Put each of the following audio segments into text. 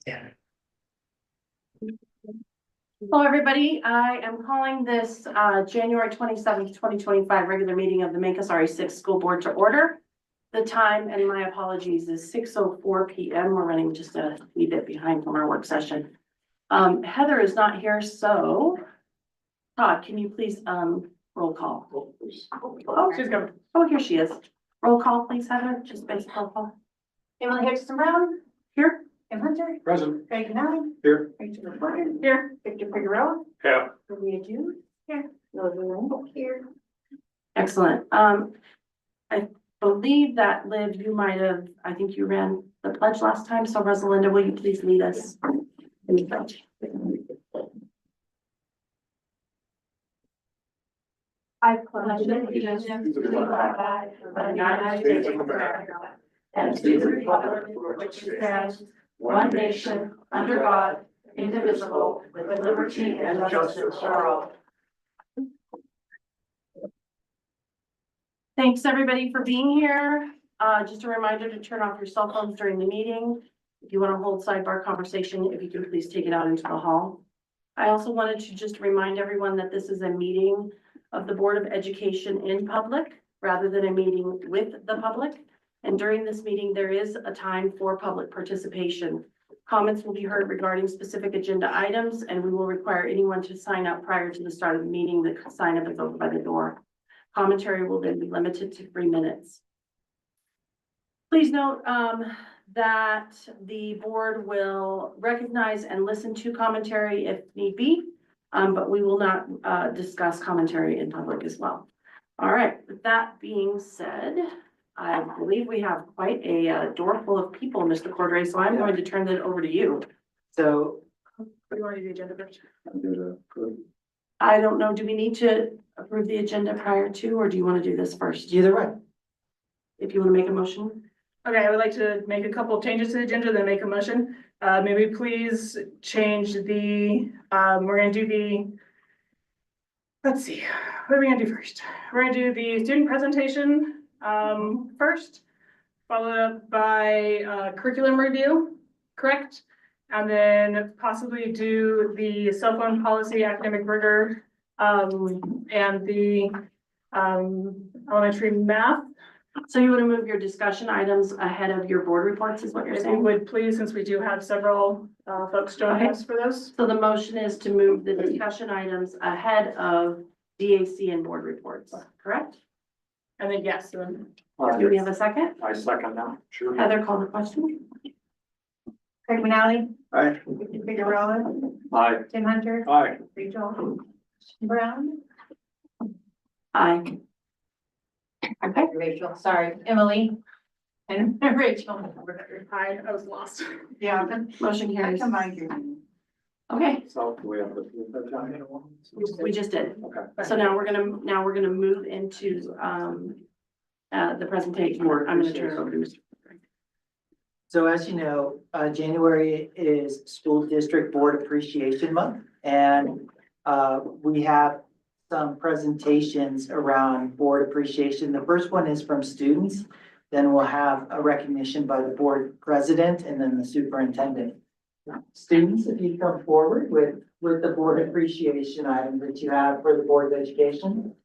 Yeah. Hello, everybody. I am calling this January 27th, 2025 regular meeting of the Mancos RE6 School Board to order. The time, and my apologies, is 6:04 p.m. We're running just a wee bit behind from our work session. Heather is not here, so Todd, can you please roll call? Oh, she's going. Oh, here she is. Roll call, please, Heather. Just basic roll call. Emily Hixon Brown, Here. Tim Hunter, Present. Craig Canali, Here. Rachel McGuire, here, Victor Figueroa, Yeah. Maria June, here, Logan Randall, here. Excellent. I believe that Liv, you might have, I think you ran the pledge last time. So Rosalinda, will you please lead us in the pledge? I pledge allegiance to the flag of the United States of America and to the republic for which it stands, one nation, under God, indivisible, with liberty and justice for all. Thanks, everybody, for being here. Just a reminder to turn off your cell phones during the meeting. If you want to hold sidebar conversation, if you can please take it out into the hall. I also wanted to just remind everyone that this is a meeting of the Board of Education in public rather than a meeting with the public. And during this meeting, there is a time for public participation. Comments will be heard regarding specific agenda items, and we will require anyone to sign up prior to the start of the meeting. The sign up is over by the door. Commentary will then be limited to 3 minutes. Please note that the board will recognize and listen to commentary if need be, but we will not discuss commentary in public as well. All right, with that being said, I believe we have quite a door full of people, Mr. Cordray, so I'm going to turn it over to you. So, What do you want to do the agenda first? I don't know. Do we need to approve the agenda prior to, or do you want to do this first? either way, If you want to make a motion. Okay, I would like to make a couple of changes to the agenda, then make a motion. Maybe please change the, we're gonna do the, let's see, what are we gonna do first? We're gonna do the student presentation first, followed up by curriculum review, correct? And then possibly do the cell phone policy, academic rigor, and the elementary math. So you want to move your discussion items ahead of your board reports is what you're If you saying? would please, since we do have several folks joining Okay. us for those. So the motion is to move the discussion items ahead of DAC and board reports, correct? And then yes, then Do we have a second? I second that. Sure. Heather, call the question. Craig Canali, Aye. Victor Figueroa, Aye. Tim Hunter, Aye. Rachel Brown. Aye. Okay, Rachel, sorry, Emily and Rachel. I was lost. Yeah. motion carries. Combined your name. Okay, So do we have to prove that down? we just did. Okay. So now we're gonna move into the presentation. I'm gonna turn it over to Mr. so as you know, January is School District Board Appreciation Month. And we have some presentations around board appreciation. The first one is from students. Then we'll have a recognition by the board president and then the superintendent. Students, if you come forward with the board appreciation item that you have for the Board of Education.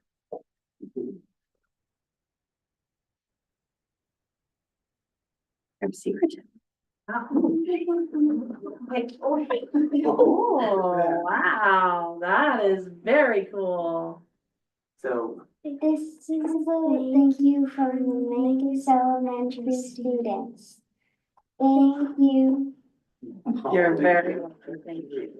I'm secretive. Oh, Oh, wow, that is very cool. So This is a thank you from the Mancos Elementary students. Thank you. You're very welcome, thank you.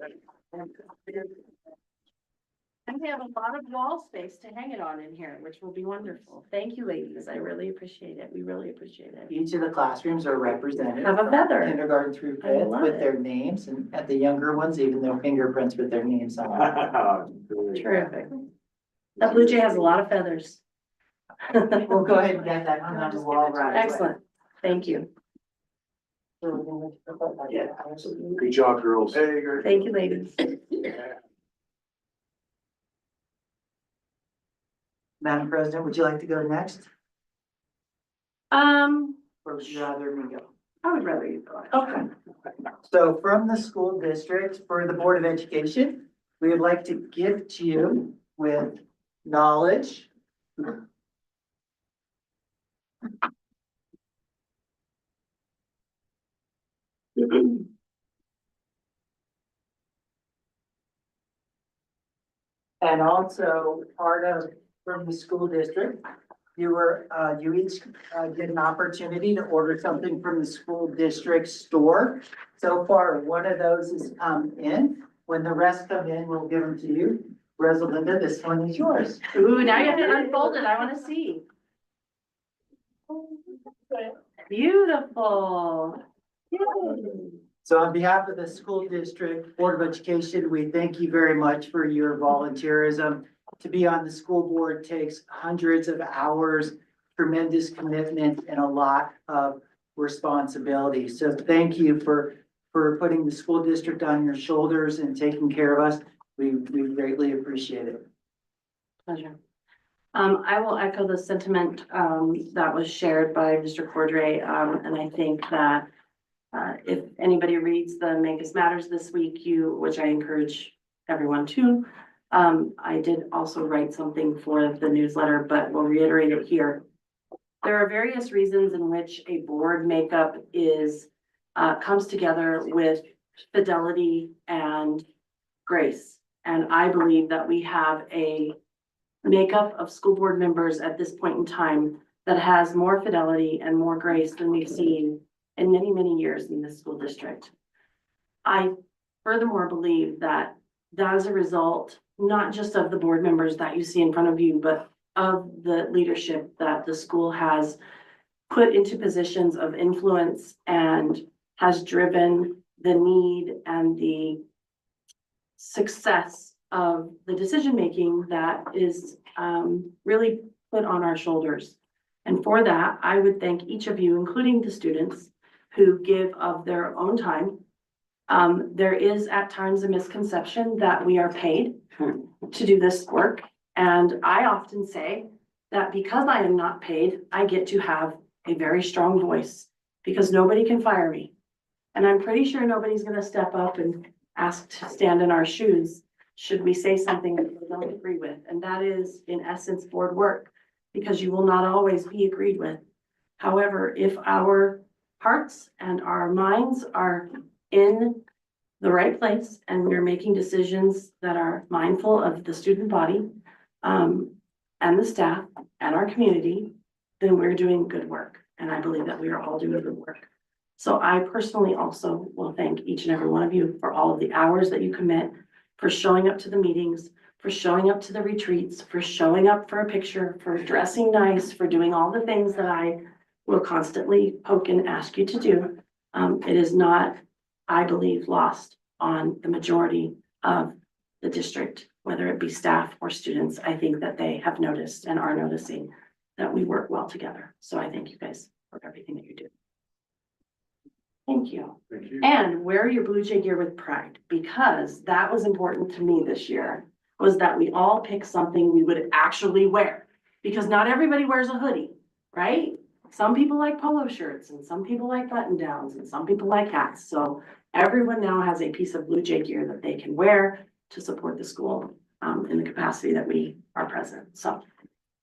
And we have a lot of wall space to hang it on in here, which will be wonderful. Thank you, ladies. I really appreciate it. We really appreciate it. each of the classrooms are represented. Have a feather. Kindergarten through I fifth love with it. their names, and at the younger ones, even their fingerprints with their names on it. Terrific. That blue jay has a lot of feathers. We'll go ahead and get that hung on the wall right away. Excellent. Thank you. Yeah. Good job, girls. Hey, girls. Thank you, ladies. Madam President, would you like to go next? Um, Or would you rather me go? I would rather you go. Okay. So from the school district for the Board of Education, we would like to gift you with knowledge. And also part of, from the school district, you each get an opportunity to order something from the school district store. So far, one of those has come in. When the rest come in, we'll give them to you. Rosalinda, this one is yours. Ooh, now you have to unfold it. I want to see. Beautiful. Yay. So on behalf of the school district Board of Education, we thank you very much for your volunteerism. To be on the school board takes hundreds of hours, tremendous commitment, and a lot of responsibility. So thank you for putting the school district on your shoulders and taking care of us. We greatly appreciate it. Pleasure. I will echo the sentiment, that was shared by Mr. Cordray. And I think that, if anybody reads the Make Us Matters this week, which I encourage everyone to, I did also write something for the newsletter, but we'll reiterate it here. There are various reasons in which a board makeup comes together with fidelity and grace. And I believe that we have a makeup of school board members at this point in time that has more fidelity and more grace than we've seen in many, many years in this school district. I furthermore believe that is a result, not just of the board members that you see in front of you, but of the leadership that the school has put into positions of influence and has driven the need and the success of the decision-making that is really put on our shoulders. And for that, I would thank each of you, including the students who give of their own time. There is at times a misconception that we are paid to do this work. And I often say that because I am not paid, I get to have a very strong voice because nobody can fire me. And I'm pretty sure nobody's gonna step up and ask to stand in our shoes should we say something that we don't agree with. And that is in essence board work, because you will not always be agreed with. However, if our hearts and our minds are in the right place and we're making decisions that are mindful of the student body and the staff and our community, then we're doing good work. And I believe that we are all doing good work. So I personally also will thank each and every one of you for all of the hours that you commit, for showing up to the meetings, for showing up to the retreats, for showing up for a picture, for dressing nice, for doing all the things that I will constantly poke and ask you to do. It is not, I believe, lost on the majority of the district, whether it be staff or students. I think that they have noticed and are noticing that we work well together. So I thank you guys for everything that you do. Thank you. Thank you. And wear your Blue Jay gear with pride, because that was important to me this year, was that we all pick something we would actually wear. Because not everybody wears a hoodie, right? Some people like polo shirts and some people like button downs and some people like hats. So everyone now has a piece of Blue Jay gear that they can wear to support the school in the capacity that we are present. So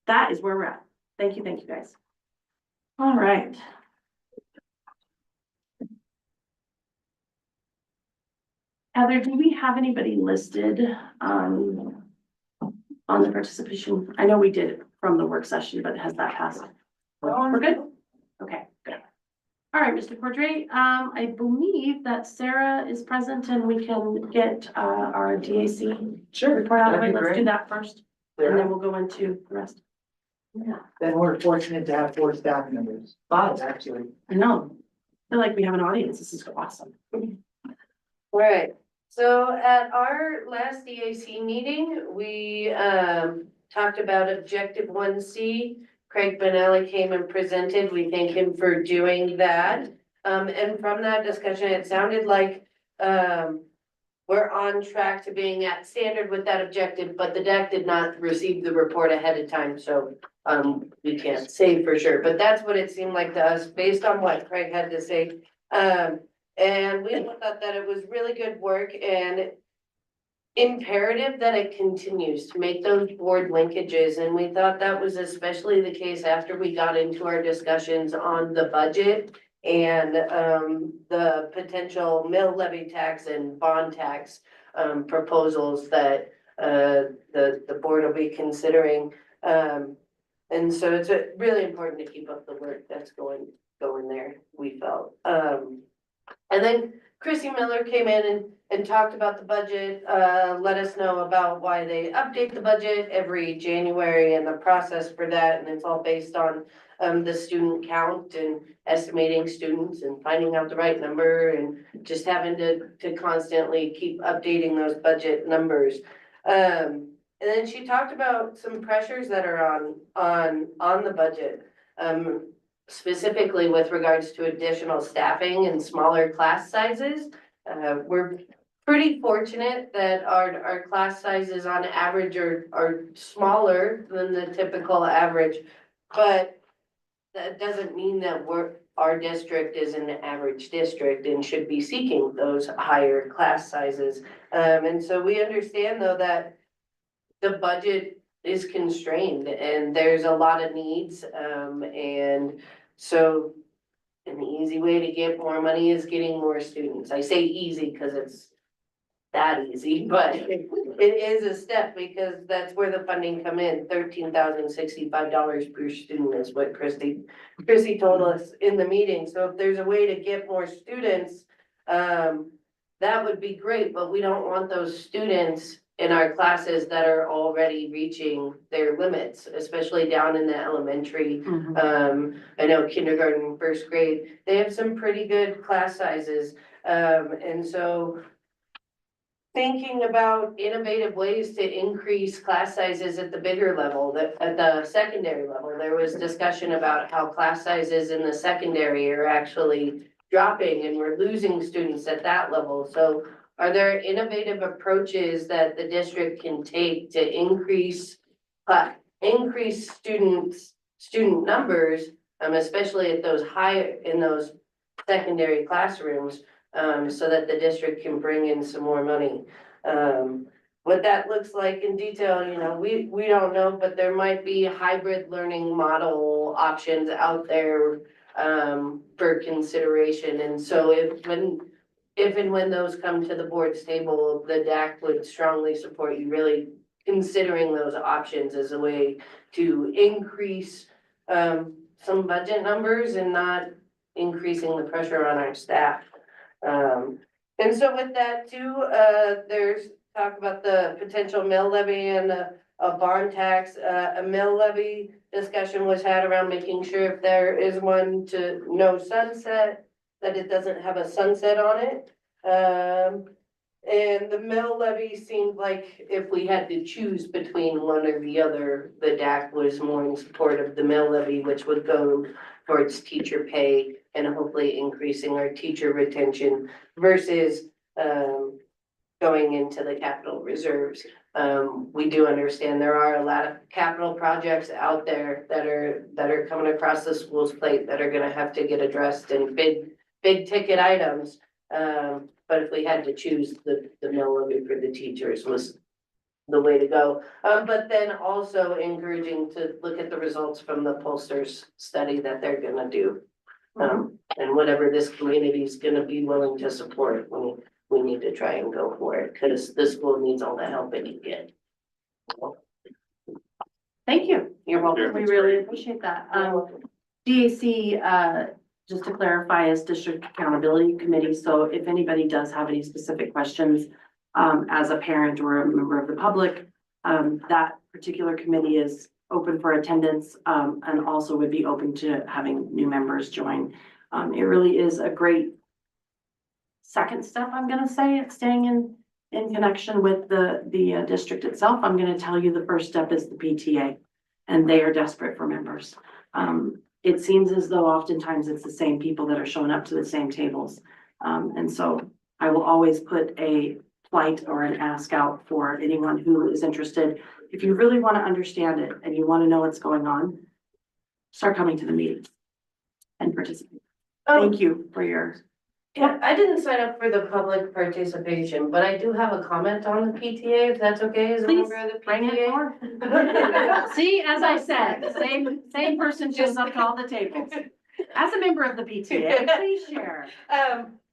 that is where we're at. Thank you guys. All right. Heather, do we have anybody listed on the participation? I know we did it from the work session, but has that passed? We're good? Okay, good. All right, Mr. Cordray, I believe that Sarah is present and we can get our DAC report out of it. Let's do that first, and then we'll go into the rest. Yeah, Then we're fortunate to have 4 staff members, 5 actually. I know. I feel like we have an audience. This is awesome. All right, so at our last DAC meeting, we talked about objective 1C. Craig Benelli came and presented. We thank him for doing that. And from that discussion, it sounded like we're on track to being at standard with that objective, but the DAC did not receive the report ahead of time, so we can't say for sure. But that's what it seemed like to us, based on what Craig had to say. And we thought that it was really good work and imperative that it continues to make those board linkages. And we thought that was especially the case after we got into our discussions on the budget and the potential mill levy tax and bond tax proposals that the board will be considering. And so it's really important to keep up the work that's going there, we felt. And then Chrissy Miller came in and talked about the budget, let us know about why they update the budget every January and the process for that. And it's all based on the student count and estimating students and finding out the right number and just having to constantly keep updating those budget numbers. And then she talked about some pressures that are on the budget. Specifically with regards to additional staffing and smaller class sizes. We're pretty fortunate that our class sizes on average are smaller than the typical average, but that doesn't mean that our district is an average district and should be seeking those higher class sizes. And so we understand though that the budget is constrained and there's a lot of needs. And so an easy way to get more money is getting more students. I say easy because it's that easy, but it is a step because that's where the funding come in. $13,065 per student is what Chrissy told us in the meeting. So if there's a way to get more students, that would be great, but we don't want those students in our classes that are already reaching their limits, especially down in the elementary. I know kindergarten, first grade, they have some pretty good class sizes. And so thinking about innovative ways to increase class sizes at the bigger level, at the secondary level, there was discussion about how class sizes in the secondary are actually dropping and we're losing students at that level. So are there innovative approaches that the district can take to increase student numbers, especially at those in those secondary classrooms, so that the district can bring in some more money? What that looks like in detail, we don't know, but there might be hybrid learning model options out there for consideration. And so if and when those come to the board's table, the DAC would strongly support you really considering those options as a way to increase some budget numbers and not increasing the pressure on our staff. And so with that too, there's talk about the potential mill levy and a bond tax. A mill levy discussion was had around making sure if there is one to no sunset, that it doesn't have a sunset on it. And the mill levy seemed like if we had to choose between one or the other, the DAC was more in support of the mill levy, which would go towards teacher pay and hopefully increasing our teacher retention versus going into the capital reserves. We do understand there are a lot of capital projects out there that are coming across the school's plate that are gonna have to get addressed in big ticket items. But if we had to choose, the mill levy for the teachers was the way to go. But then also encouraging to look at the results from the pollsters study that they're gonna do. And whatever this community is gonna be willing to support, we need to try and go for it, because the school needs all the help it can get. Thank you. You're welcome. We really appreciate that. DAC, just to clarify, is District Accountability Committee. So if anybody does have any specific questions, as a parent or a member of the public, that particular committee is open for attendance, and also would be open to having new members join. It really is a great second step, I'm gonna say, it's staying in connection with the district itself. I'm gonna tell you the first step is the PTA, and they are desperate for members. It seems as though oftentimes it's the same people that are showing up to the same tables. And so I will always put a plight or an ask out for anyone who is interested. If you really want to understand it and you want to know what's going on, start coming to the meetings and participate. Thank you for your Yeah, I didn't sign up for the public participation, but I do have a comment on the PTA, if that's okay, as a Please, member of the bring it PTA. forward. See, as I said, same person shows up to all the tables. As a member of the PTA, please share.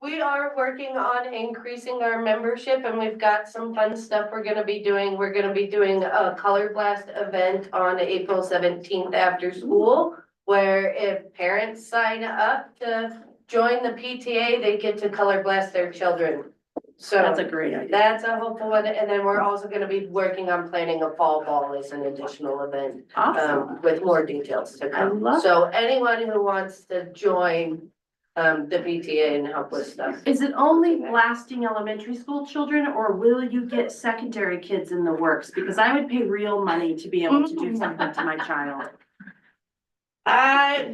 We are working on increasing our membership and we've got some fun stuff we're gonna be doing. We're gonna be doing a color blast event on April 17th after school, where if parents sign up to join the PTA, they get to color blast their children. So That's a great idea. that's a hopeful one. And then we're also gonna be working on planning a fall ball as an additional event, Awesome. with more details to I come. love So anyone who wants to join the PTA and help with stuff. Is it only blasting elementary school children or will you get secondary kids in the works? Because I would pay real money to be able to do something to my child.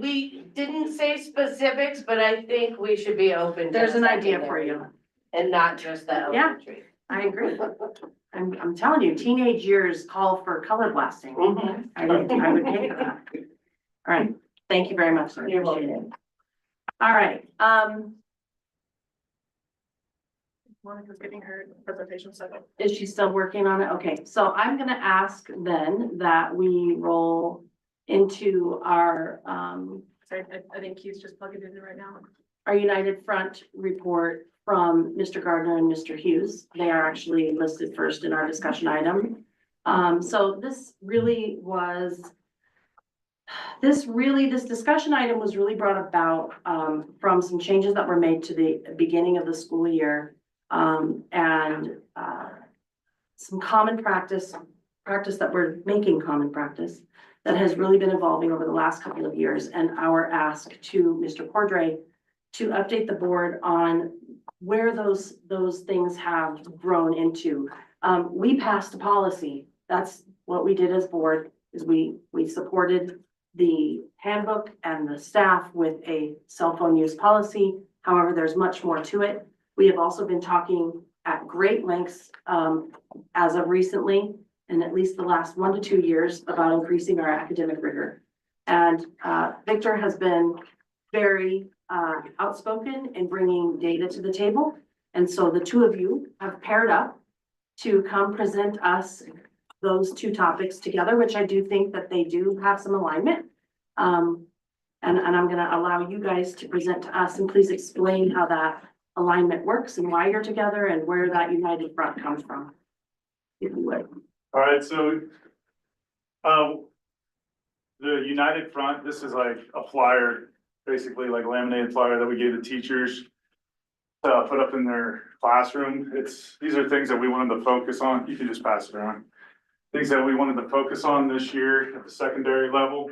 We didn't say specifics, but I think we should be open to. There's an idea for secondary you. And not just the elementary. I agree. I'm telling you, teenage years call for color blasting. Mhm. I would pay for that. All right, thank you very much, sir. You're Appreciate it. All right, Monica's getting her presentation set up. is she still working on it? Okay, so I'm gonna ask then that we roll into our, Sorry, I think Keith's just plugging it in right now. our United Front report from Mr. Gardner and Mr. Hughes. They are actually listed first in our discussion item. So this discussion item was really brought about, from some changes that were made to the beginning of the school year. And some common practice that we're making common practice that has really been evolving over the last couple of years. And our ask to Mr. Cordray to update the board on where those things have grown into. We passed a policy. That's what we did as board, is we supported the handbook and the staff with a cell phone use policy. However, there's much more to it. We have also been talking at great lengths, as of recently, in at least the last 1 to 2 years, about increasing our academic rigor. And Victor has been very outspoken in bringing data to the table. And so the two of you have paired up to come present us those two topics together, which I do think that they do have some alignment. And I'm gonna allow you guys to present to us, and please explain how that alignment works and why you're together and where that united front comes from. If you would. All right, so the United Front, this is like a flyer, basically like a laminated flyer that we gave the teachers to put up in their classroom. These are things that we wanted to focus on. You can just pass it around. Things that we wanted to focus on this year at the secondary level.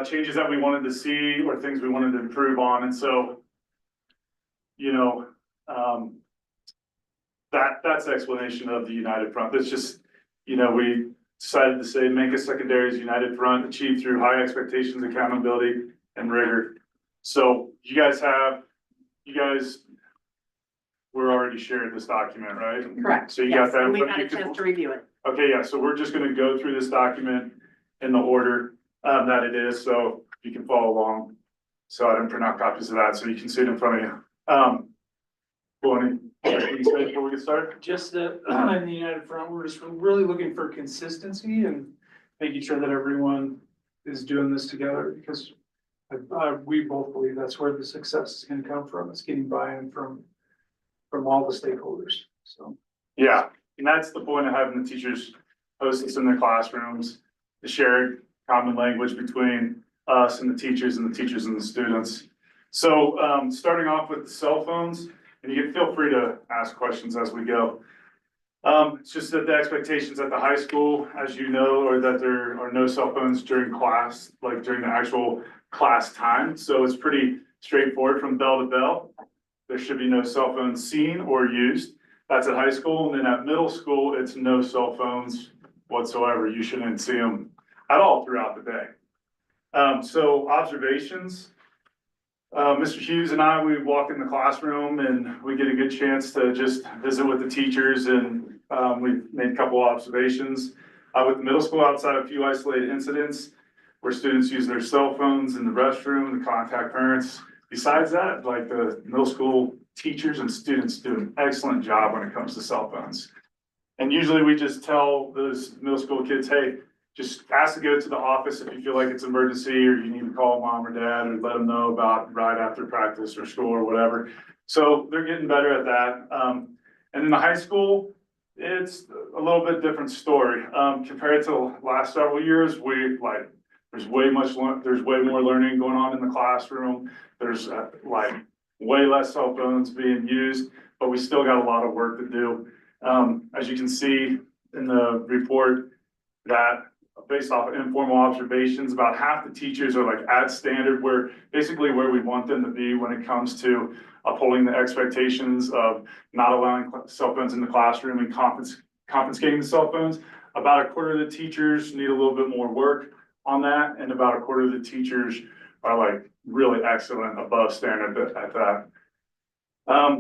Changes that we wanted to see or things we wanted to improve on. And so, you know, that's the explanation of the United Front. That's just, you know, we decided to say, make us secondary's United Front, achieved through high expectations, accountability, and rigor. So you guys were already shared this document, right? Correct. So you Yes, got that. and we had a chance to review it. Okay, yeah, so we're just gonna go through this document in the order that it is, so you can follow along. So I didn't print out copies of that, so you can see it in front of you. Bonnie, anything to say before we get started? Just that in the United Front, we're just really looking for consistency and making sure that everyone is doing this together, because we both believe that's where the success is gonna come from. It's getting buy-in from all the stakeholders, so. Yeah, and that's the point of having the teachers host this in their classrooms, the shared common language between us and the teachers and the students. So starting off with the cell phones, and you can feel free to ask questions as we go. It's just that the expectations at the high school, as you know, are that there are no cell phones during class, like during the actual class time. So it's pretty straightforward from bell to bell. There should be no cell phones seen or used. That's at high school. And then at middle school, it's no cell phones whatsoever. You shouldn't see them at all throughout the day. So observations. Mr. Hughes and I, we walk in the classroom and we get a good chance to just visit with the teachers, and we've made a couple observations. With the middle school, outside a few isolated incidents where students use their cell phones in the restroom to contact parents, besides that, like the middle school teachers and students do an excellent job when it comes to cell phones. And usually we just tell those middle school kids, hey, just ask to go to the office if you feel like it's an emergency or you need to call mom or dad or let them know about right after practice or school or whatever. So they're getting better at that. And in the high school, it's a little bit different story. Compared to the last several years, there's way more learning going on in the classroom. There's way less cell phones being used, but we still got a lot of work to do. As you can see in the report, that based off of informal observations, about half the teachers are like at standard, where basically where we want them to be when it comes to upholding the expectations of not allowing cell phones in the classroom and confiscating the cell phones. About a quarter of the teachers need a little bit more work on that, and about a quarter of the teachers are like really excellent, above standard at that.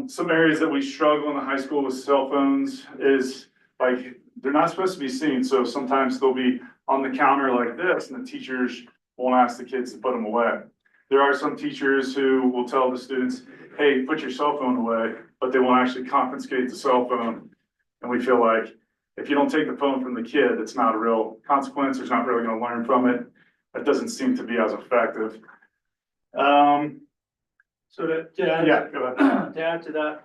Some areas that we struggle in the high school with cell phones is like, they're not supposed to be seen. So sometimes they'll be on the counter like this and the teachers won't ask the kids to put them away. There are some teachers who will tell the students, hey, put your cell phone away, but they won't actually confiscate the cell phone. And we feel like if you don't take the phone from the kid, it's not a real consequence. There's not really gonna learn from it. That doesn't seem to be as effective. So to add, Yeah, go ahead. to add to that,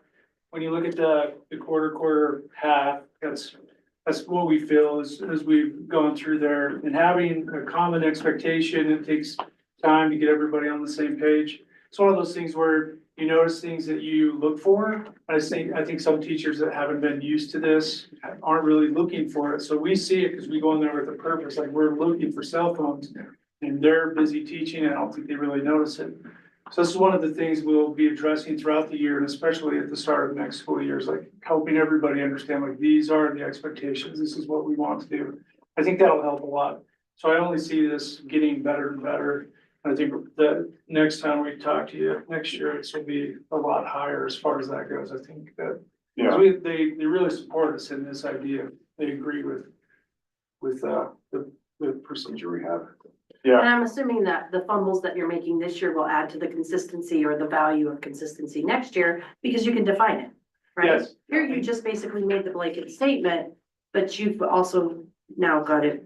when you look at the quarter half, that's what we feel as we've gone through there, and having a common expectation. It takes time to get everybody on the same page. It's one of those things where you notice things that you look for. I think some teachers that haven't been used to this aren't really looking for it. So we see it because we go in there with a purpose, like we're looking for cell phones, and they're busy teaching, and I don't think they really notice it. So this is one of the things we'll be addressing throughout the year, and especially at the start of next school year, is like helping everybody understand, like, these are the expectations. This is what we want to do. I think that'll help a lot. So I only see this getting better and better. And I think that next time we talk to you next year, this will be a lot higher as far as that goes. I think that, Yeah. they really support us in this idea. They agree with the procedure we have. Yeah. And I'm assuming that the fumbles that you're making this year will add to the consistency or the value of consistency next year, because you can define it, right? Yes. Here, you just basically made the blanket statement, but you've also now got to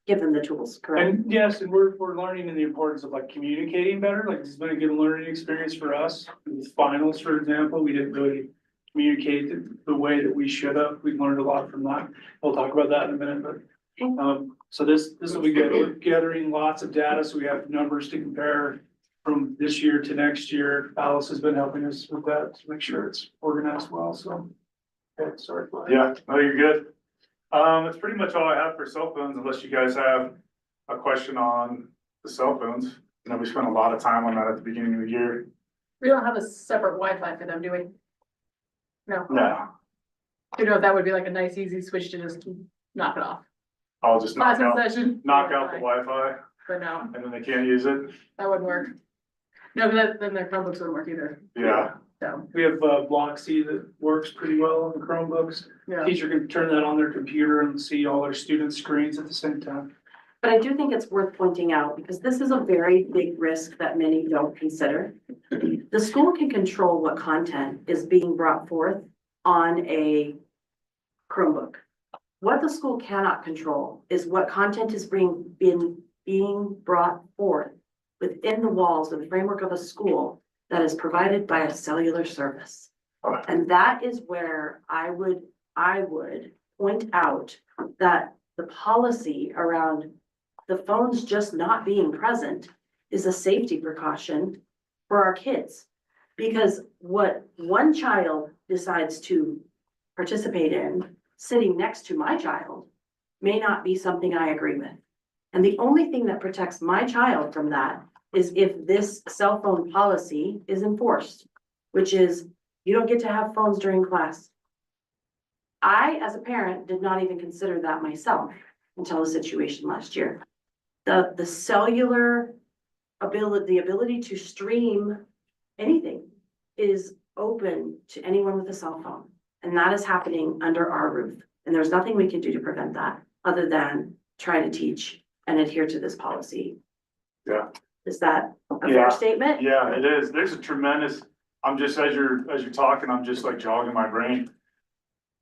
give them the tools, correct? And yes, and we're learning in the importance of like communicating better. Like, it's been a good learning experience for us. With finals, for example, we didn't really communicate the way that we should have. We've learned a lot from that. We'll talk about that in a minute, but so this will be good. We're gathering lots of data, so we have numbers to compare from this year to next year. Alice has been helping us with that to make sure it's organized well, so. Okay, sorry. Go ahead. Yeah, no, you're good. That's pretty much all I have for cell phones, unless you guys have a question on the cell phones. You know, we spent a lot of time on that at the beginning of the year. We don't have a separate Wi-Fi for them, do we? No. No, You know, that would be like a nice, easy switch to just knock it off. I'll just knock Class in out session. the Wi-Fi But no, and then they can't use it. that wouldn't work. No, but then their Chromebooks wouldn't work either. Yeah, So, We have Block C that works pretty well on the Chromebooks. yeah. Teacher can turn that on their computer and see all their students' screens at the same time. But I do think it's worth pointing out, because this is a very big risk that many don't consider. The school can control what content is being brought forth on a Chromebook. What the school cannot control is what content is being brought forth within the walls of the framework of a school that is provided by a cellular service. And that is where I would point out that the policy around the phones just not being present is a safety precaution for our kids. Because what one child decides to participate in, sitting next to my child, may not be something I agree with. And the only thing that protects my child from that is if this cell phone policy is enforced, which is you don't get to have phones during class. I, as a parent, did not even consider that myself until the situation last year. The cellular ability, the ability to stream anything is open to anyone with a cell phone. And that is happening under our roof. And there's nothing we can do to prevent that other than try to teach and adhere to this policy. yeah. Is that a Yeah. fair statement? Yeah, it is. There's a tremendous, I'm just, as you're talking, I'm just like jogging my brain.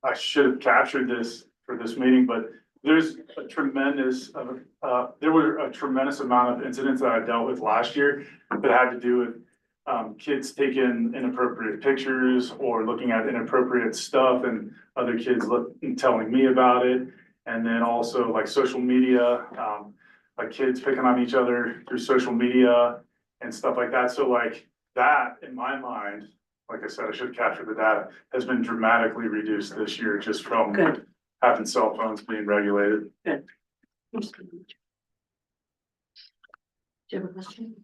I should have captured this for this meeting, but there's a tremendous, there were a tremendous amount of incidents that I dealt with last year that had to do with kids taking inappropriate pictures or looking at inappropriate stuff and other kids telling me about it. And then also like social media, like kids picking on each other through social media and stuff like that. So like that, in my mind, like I said, I should capture the data, has been dramatically reduced this year just from Good. having cell phones being regulated. Do you have a question?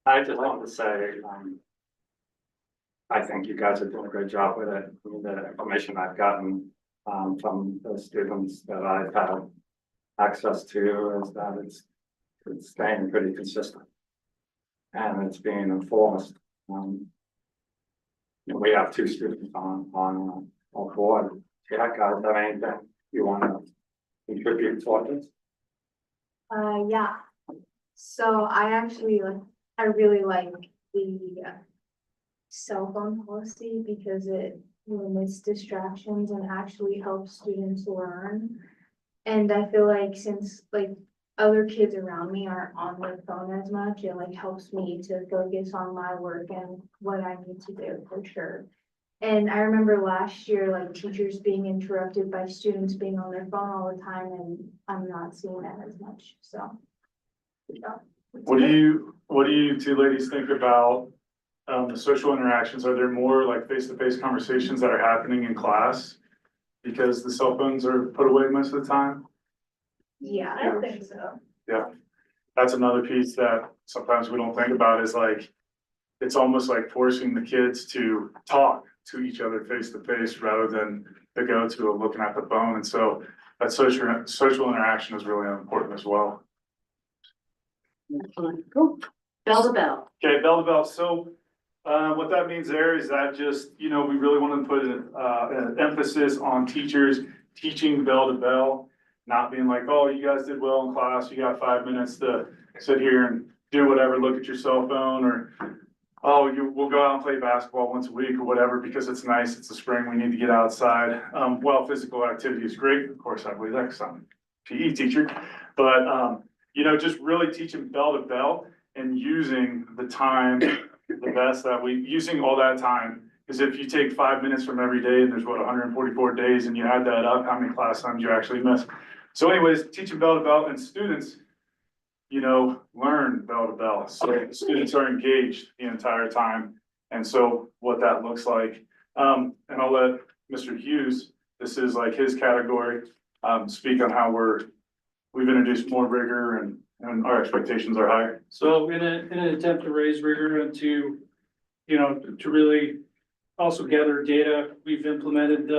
I just wanted to say, I think you guys are doing a great job with it. The information I've gotten, from the students that I've had access to is that it's staying pretty consistent. And it's being enforced. We have 2 students on board. Yeah, guys, have anything you wanna contribute toward this? Yeah. So I really like the cell phone policy because it limits distractions and actually helps students learn. And I feel like since other kids around me aren't on their phone as much, it helps me to focus on my work and what I need to do for sure. And I remember last year, teachers being interrupted by students being on their phone all the time, and I'm not seeing that as much, so. Yeah. What do you 2 ladies think about the social interactions? Are there more like face-to-face conversations that are happening in class? Because the cell phones are put away most of the time? Yeah, I think so. Yeah, that's another piece that sometimes we don't think about is it's almost like forcing the kids to talk to each other face to face rather than to go to looking at the phone. And so that social interaction is really important as well. Cool. Bell to bell. Okay, bell to bell. So what that means there is that just, we really want to put an emphasis on teachers teaching bell to bell, not being like, oh, you guys did well in class. You got 5 minutes to sit here and do whatever, look at your cell phone, or, oh, we'll go out and play basketball once a week or whatever, because it's nice. It's the spring. We need to get outside. Well, physical activity is great. Of course, I believe that because I'm a PE teacher, but, just really teaching bell to bell and using the time the best that using all that time. Because if you take 5 minutes from every day and there's 144 days and you add that up, how many class times you actually miss? So anyways, teaching bell to bell, and students, learn bell to bell. So the students are engaged the entire time. And so what that looks like, and I'll let Mr. Hughes, this is like his category, speak on how we've introduced more rigor and our expectations are higher. So in an attempt to raise rigor and to really also gather data, we've implemented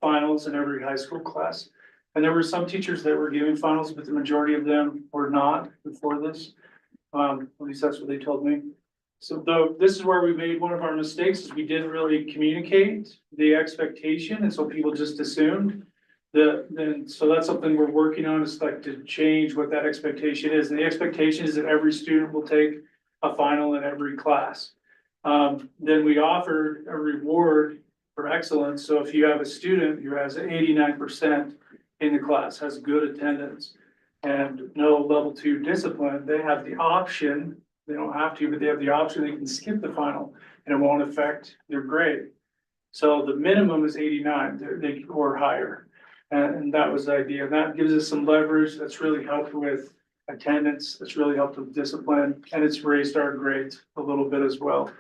finals in every high school class. And there were some teachers that were giving finals, but the majority of them were not before this. At least that's what they told me. So this is where we made one of our mistakes, is we didn't really communicate the expectation, and so people just assumed. So that's something we're working on, is to change what that expectation is. And the expectation is that every student will take a final in every class. Then we offer a reward for excellence. So if you have a student who has 89% in the class, has good attendance and no level 2 discipline, they have the option, they don't have to, but they have the option, they can skip the final and it won't affect their grade. So the minimum is 89, or higher. And that was the idea. And that gives us some leverage. That's really helped with attendance. That's really helped with discipline, and it's raised our grades a little bit as well.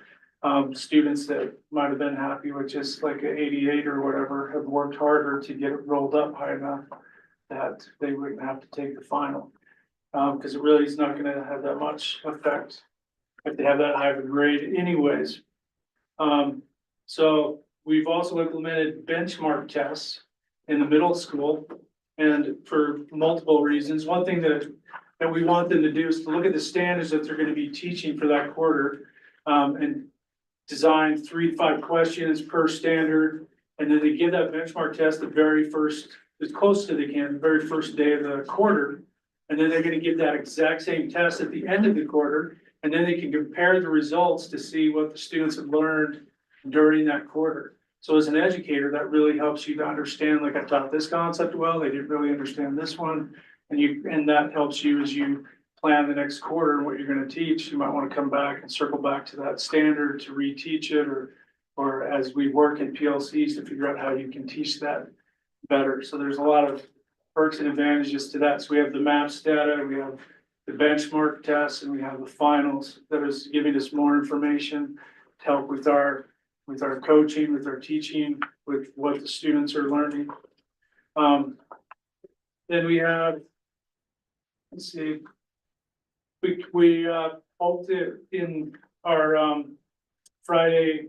Students that might have been happy with just like an 88 or whatever have worked harder to get it rolled up high enough that they wouldn't have to take the final. Because it really is not going to have that much effect if they have that high of a grade anyways. So we've also implemented benchmark tests in the middle school, and for multiple reasons. One thing that we want them to do is to look at the standards that they're going to be teaching for that quarter, and design 3 to 5 questions per standard. And then they give that benchmark test the very first, as close to they can, the very first day of the quarter. And then they're gonna give that exact same test at the end of the quarter, and then they can compare the results to see what the students have learned during that quarter. So as an educator, that really helps you to understand, like I taught this concept well, they didn't really understand this one. And that helps you as you plan the next quarter and what you're gonna teach. You might wanna come back and circle back to that standard to reteach it, or as we work in PLCs to figure out how you can teach that better. So there's a lot of perks and advantages to that. So we have the MAPS data, we have the benchmark tests, and we have the finals that is giving us more information to help with our coaching, with our teaching, with what the students are learning. Then we have, let's see, we hoped it in our Friday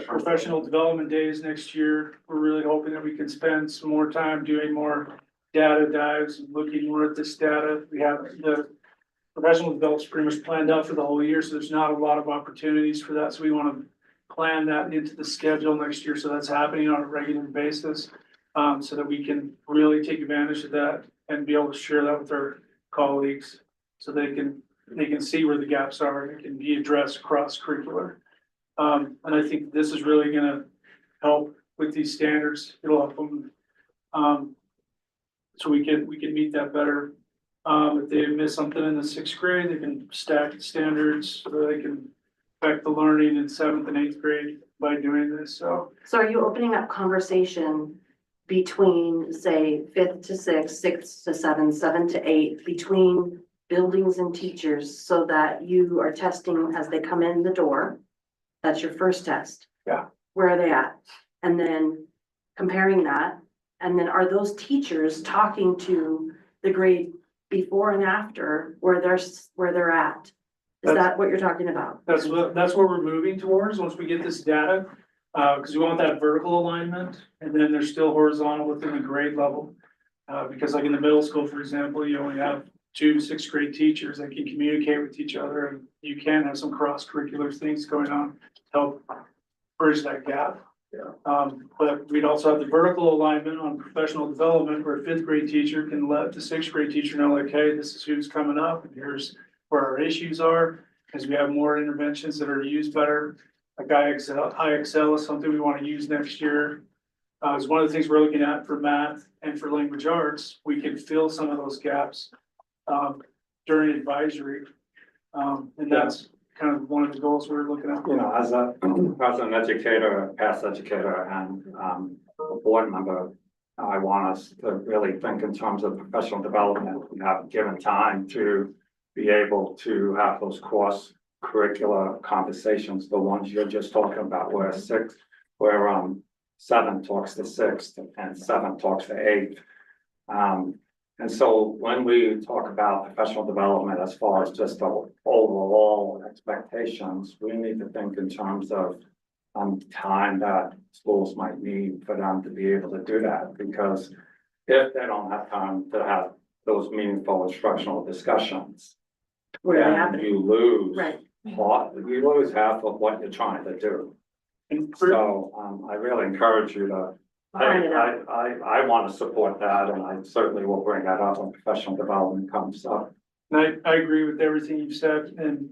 professional development days next year. We're really hoping that we can spend some more time doing more data dives and looking more at this data. We have the professional development pretty much planned out for the whole year, so there's not a lot of opportunities for that. So we want to plan that into the schedule next year, so that's happening on a regular basis. So that we can really take advantage of that and be able to share that with our colleagues, so they can see where the gaps are and it can be addressed cross curricular. And I think this is really gonna help with these standards. It'll help them. So we can meet that better. If they miss something in the 6th grade, they can stack the standards so they can affect the learning in 7th and 8th grade by doing this. So are you opening up conversation between, say, 5th to 6th, 6th to 7th, 7th to 8th, between buildings and teachers, so that you are testing as they come in the door? That's your first test. Yeah. Where are they at? And then comparing that, and then are those teachers talking to the grade before and after where they're at? Is that what you're talking about? that's what we're moving towards once we get this data. Because we want that vertical alignment, and then they're still horizontal within the grade level. Because like in the middle school, for example, you only have 2 6th grade teachers that can communicate with each other, and you can have some cross-curricular things going on to help bridge that gap. But we'd also have the vertical alignment on professional development, where a 5th grade teacher can let the 6th grade teacher know, like, hey, this is who's coming up, and here's where our issues are, as we have more interventions that are used better. Like IXL is something we want to use next year. It's one of the things we're looking at for math and for language arts. We can fill some of those gaps during advisory. And that's kind of one of the goals we're looking at. You know, as an educator, a past educator, and a board member, I want us to really think in terms of professional development. We have given time to be able to have those cross-curricular conversations, the ones you're just talking about, where 7 talks to 6th and 7 talks to 8th. And so when we talk about professional development, as far as just the overall expectations, we need to think in terms of time that schools might need for them to be able to do that. Because if they don't have time to have those meaningful instructional discussions, Where they then happen. you lose Right. you lose half of what you're trying to do. And for, So I really encourage you to, Find it out. I want to support that, and I certainly will bring that up when professional development comes up. and I agree with everything you've said, and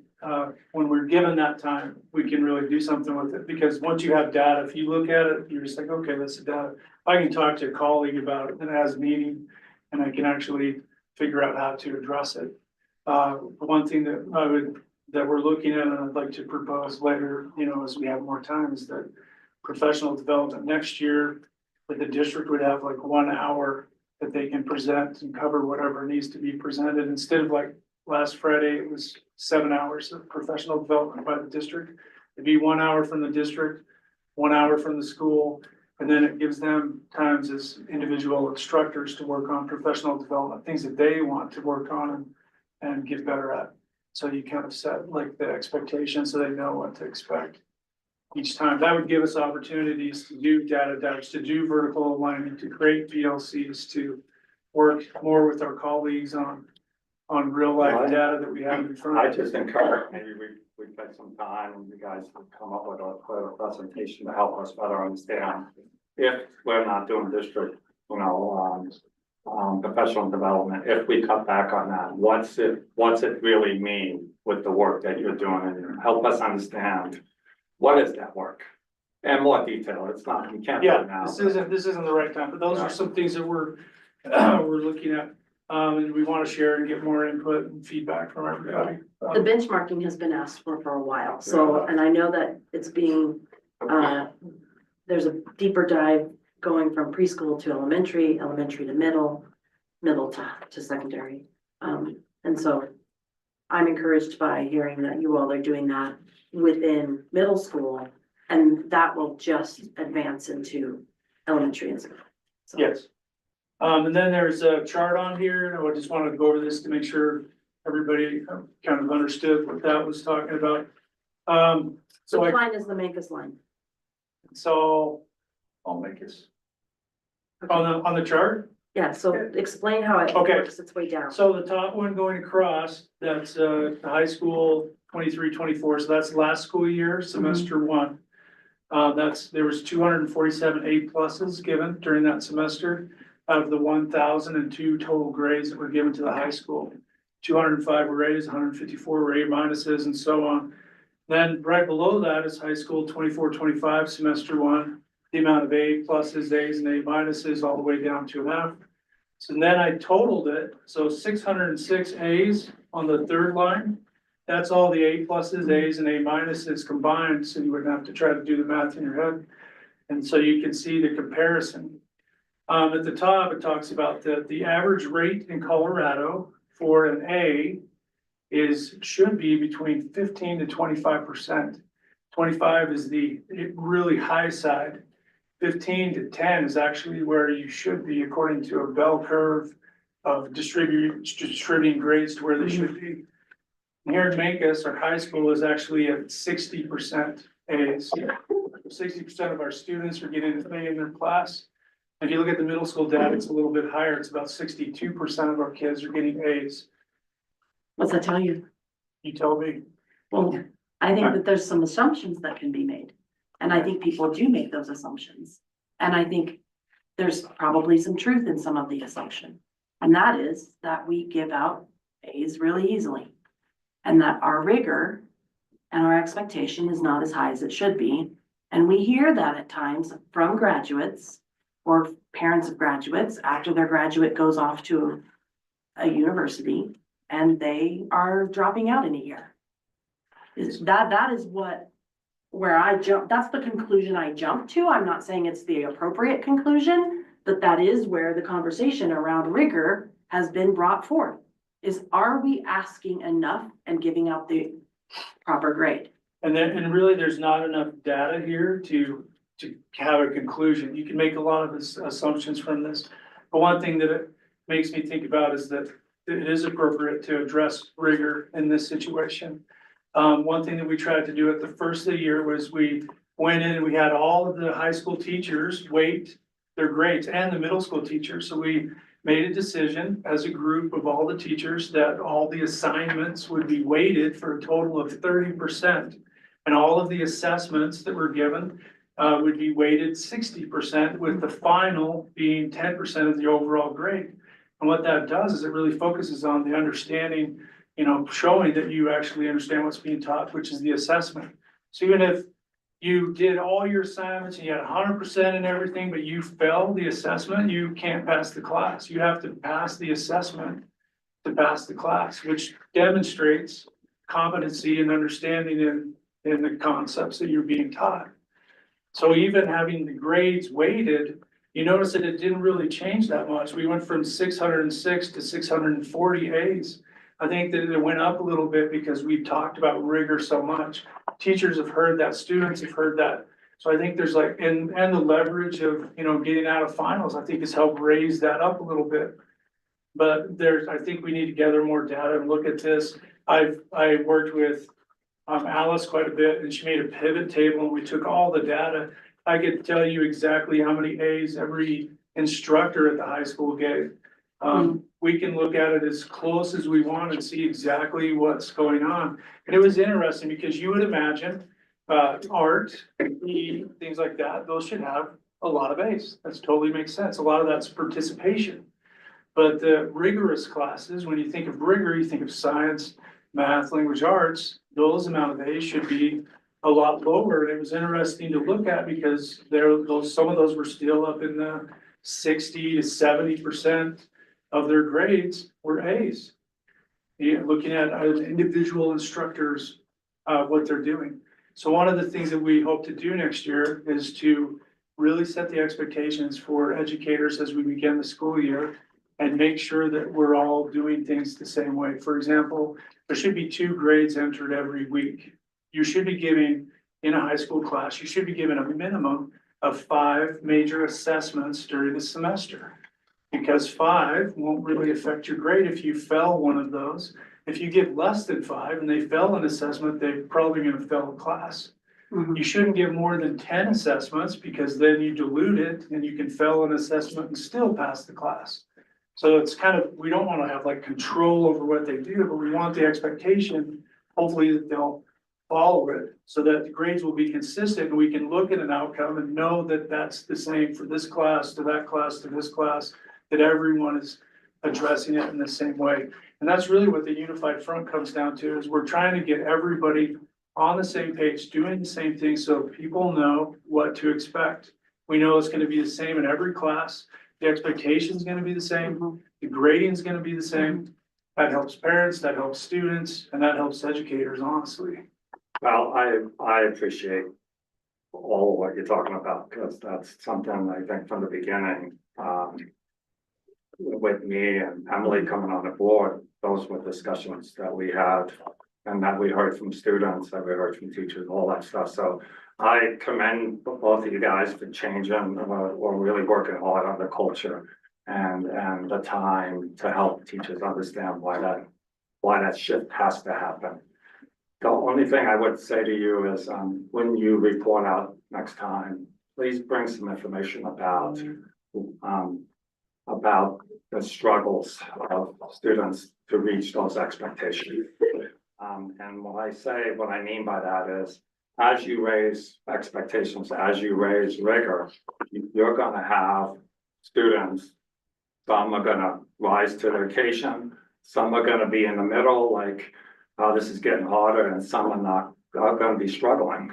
when we're given that time, we can really do something with it. Because once you have data, if you look at it, you're just like, okay, that's the data. I can talk to a colleague about it that has a meeting, and I can actually figure out how to address it. One thing that we're looking at, and I'd like to propose later, as we have more time, is that professional development next year, that the district would have like 1 hour that they can present and cover whatever needs to be presented, instead of like last Friday, it was 7 hours of professional development by the district. It'd be 1 hour from the district, 1 hour from the school, and then it gives them times as individual instructors to work on professional development, things that they want to work on and get better at. So you kind of set like the expectation so they know what to expect each time. That would give us opportunities to do data dives, to do vertical alignment, to create VLCs, to work more with our colleagues on real life data that we have in front I of us. just encourage, maybe we take some time and you guys can come up with a presentation to help us better understand if we're not doing district, professional development, if we cut back on that, what's it really mean with the work that you're doing, and help us understand what is that work? And more detail, it's not, you can't do it now. Yeah, this isn't the right time, but those are some things that we're looking at. And we want to share and get more input and feedback from everybody. The benchmarking has been asked for a while, so, and I know that it's being, there's a deeper dive going from preschool to elementary, elementary to middle, middle to secondary. And so I'm encouraged by hearing that you all are doing that within middle school, and that will just advance into elementary and school. So- Yes. And then there's a chart on here, and I just wanted to go over this to make sure everybody kind of understood what that was talking about. So Which line is the Mancus line? I'll make this. On the chart, Yeah, so explain how it Okay. works its way down. so the top one going across, that's the high school 23-24. So that's last school year, semester one. There was 247 A pluses given during that semester out of the 1,002 total grades that were given to the high school. 205 were A's, 154 were A minuses, and so on. Then right below that is high school 24-25 semester one, the amount of A pluses, A's and A minuses all the way down to an F. So then I totaled it, so 606 A's on the third line. That's all the A pluses, A's and A minuses combined, so you wouldn't have to try to do the math in your head. And so you can see the comparison. At the top, it talks about the average rate in Colorado for an A should be between 15 to 25%. 25 is the really high side. 15 to 10 is actually where you should be according to a bell curve of distributing grades to where they should be. Here in Mancus, our high school is actually at 60% A's. 60% of our students are getting an A in their class. If you look at the middle school data, it's a little bit higher. It's about 62% of our kids are getting A's. What's that tell you? You tell me. Well, I think that there's some assumptions that can be made. And I think people do make those assumptions. And I think there's probably some truth in some of the assumption. And that is that we give out A's really easily. And that our rigor and our expectation is not as high as it should be. And we hear that at times from graduates or parents of graduates after their graduate goes off to a university and they are dropping out in a year. That is where I jump, that's the conclusion I jumped to. I'm not saying it's the appropriate conclusion, but that is where the conversation around rigor has been brought forth. Are we asking enough and giving out the proper grade? And really, there's not enough data here to have a conclusion. You can make a lot of assumptions from this. But one thing that it makes me think about is that it is appropriate to address rigor in this situation. One thing that we tried to do at the first of the year was we went in and we had all of the high school teachers weight their grades and the middle school teachers. So we made a decision as a group of all the teachers that all the assignments would be weighted for a total of 30%. And all of the assessments that were given would be weighted 60%, with the final being 10% of the overall grade. And what that does is it really focuses on the understanding, showing that you actually understand what's being taught, which is the assessment. So even if you did all your assignments and you had 100% in everything, but you failed the assessment, you can't pass the class. You have to pass the assessment to pass the class, which demonstrates competency and understanding in the concepts that you're being taught. So even having the grades weighted, you notice that it didn't really change that much. We went from 606 to 640 A's. I think that it went up a little bit because we've talked about rigor so much. Teachers have heard that, students have heard that. So I think there's and the leverage of, getting out of finals, I think has helped raise that up a little bit. But I think we need to gather more data and look at this. I worked with Alice quite a bit, and she made a pivot table and we took all the data. I could tell you exactly how many A's every instructor at the high school gave. We can look at it as close as we want and see exactly what's going on. And it was interesting because you would imagine art, PE, things like that, those should have a lot of A's. That totally makes sense. A lot of that's participation. But the rigorous classes, when you think of rigor, you think of science, math, language arts, those amount of A's should be a lot lower. And it was interesting to look at because some of those were still up in the 60 to 70% of their grades were A's. Looking at individual instructors, what they're doing. So one of the things that we hope to do next year is to really set the expectations for educators as we begin the school year and make sure that we're all doing things the same way. For example, there should be 2 grades entered every week. You should be giving, in a high school class, you should be given a minimum of 5 major assessments during the semester. Because 5 won't really affect your grade if you fail one of those. If you give less than 5 and they fail an assessment, they're probably gonna fail a class. Mhm. You shouldn't give more than 10 assessments because then you dilute it and you can fail an assessment and still pass the class. So it's kind of, we don't wanna have like control over what they do, but we want the expectation, hopefully that they'll follow it so that the grades will be consistent and we can look at an outcome and know that that's the same for this class to that class to this class, that everyone is addressing it in the same way. And that's really what the unified front comes down to, is we're trying to get everybody on the same page, doing the same thing so people know what to expect. We know it's gonna be the same in every class. The expectation is gonna be the same. The grading is gonna be the same. That helps parents, that helps students, and that helps educators, honestly. Well, I appreciate all of what you're talking about, because that's something I think from the beginning, with me and Emily coming on the board, those were discussions that we had and that we heard from students, that we heard from teachers, all that stuff. So I commend both of you guys for changing, or really working hard on the culture and the time to help teachers understand why that shift has to happen. The only thing I would say to you is, when you report out next time, please bring some information about the struggles of students to reach those expectations. And what I mean by that is, as you raise expectations, as you raise rigor, you're gonna have students, some are gonna rise to the occasion, some are gonna be in the middle, like, oh, this is getting harder, and some are gonna be struggling.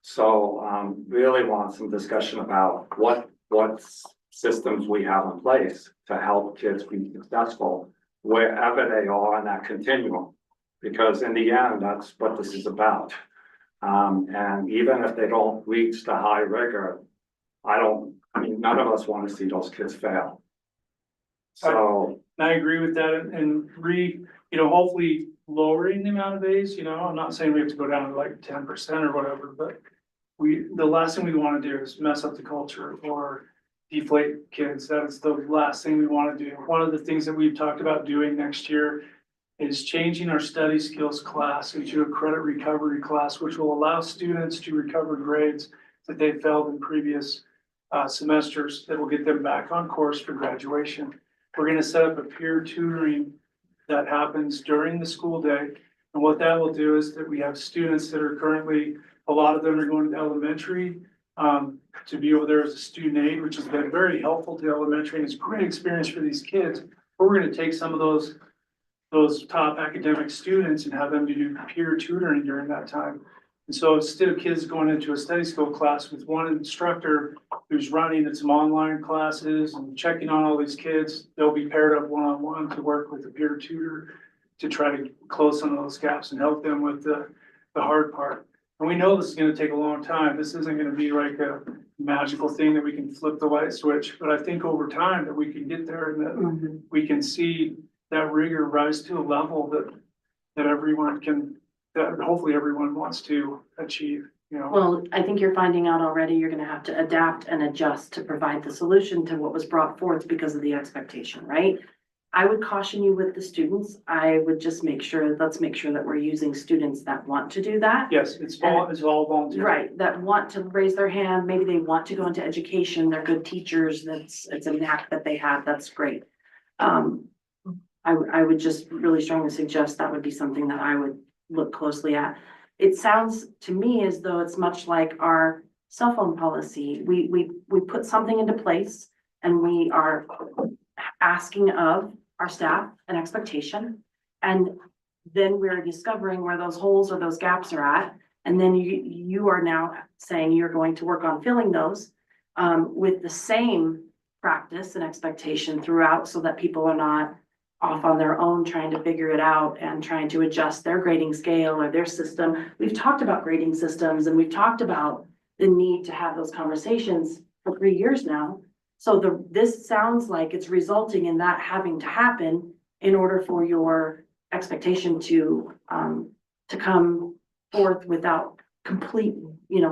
So, really want some discussion about what systems we have in place to help kids be successful wherever they are in that continuum. Because in the end, that's what this is about. And even if they don't reach the high rigor, none of us want to see those kids fail. So, And I agree with that and hopefully lowering the amount of A's, I'm not saying we have to go down to like 10% or whatever, but the last thing we want to do is mess up the culture or deflate kids. That's the last thing we want to do. One of the things that we've talked about doing next year is changing our study skills class into a credit recovery class, which will allow students to recover grades that they failed in previous semesters, that will get them back on course for graduation. We're going to set up a peer tutoring that happens during the school day. And what that will do is that we have students that are currently, a lot of them are going to elementary, to be over there as a student aid, which has been very helpful to elementary, and it's a great experience for these kids. But we're gonna take some of those top academic students and have them do peer tutoring during that time. And so instead of kids going into a study skill class with one instructor who's running some online classes and checking on all these kids, they'll be paired up one-on-one to work with a peer tutor to try to close some of those gaps and help them with the hard part. And we know this is gonna take a long time. This isn't gonna be like a magical thing that we can flip the light switch, but I think over time that we can get there and that we can see that rigor rise to a level that everyone can, that hopefully everyone wants to achieve, Well, I think you're finding out already, you're gonna have to adapt and adjust to provide the solution to what was brought forth because of the expectation, right? I would caution you with the students. I would just let's make sure that we're using students that want to do that. Yes, it's all volunteer. Right, that want to raise their hand, maybe they want to go into education, they're good teachers, it's a knack that they have, that's great. I would just really strongly suggest that would be something that I would look closely at. It sounds to me as though it's much like our cell phone policy. We put something into place and we are asking of our staff an expectation. And then we're discovering where those holes or those gaps are at. And then you are now saying you're going to work on filling those with the same practice and expectation throughout, so that people are not off on their own trying to figure it out and trying to adjust their grading scale or their system. We've talked about grading systems, and we've talked about the need to have those conversations for 3 years now. So this sounds like it's resulting in that having to happen in order for your expectation to come forth without complete,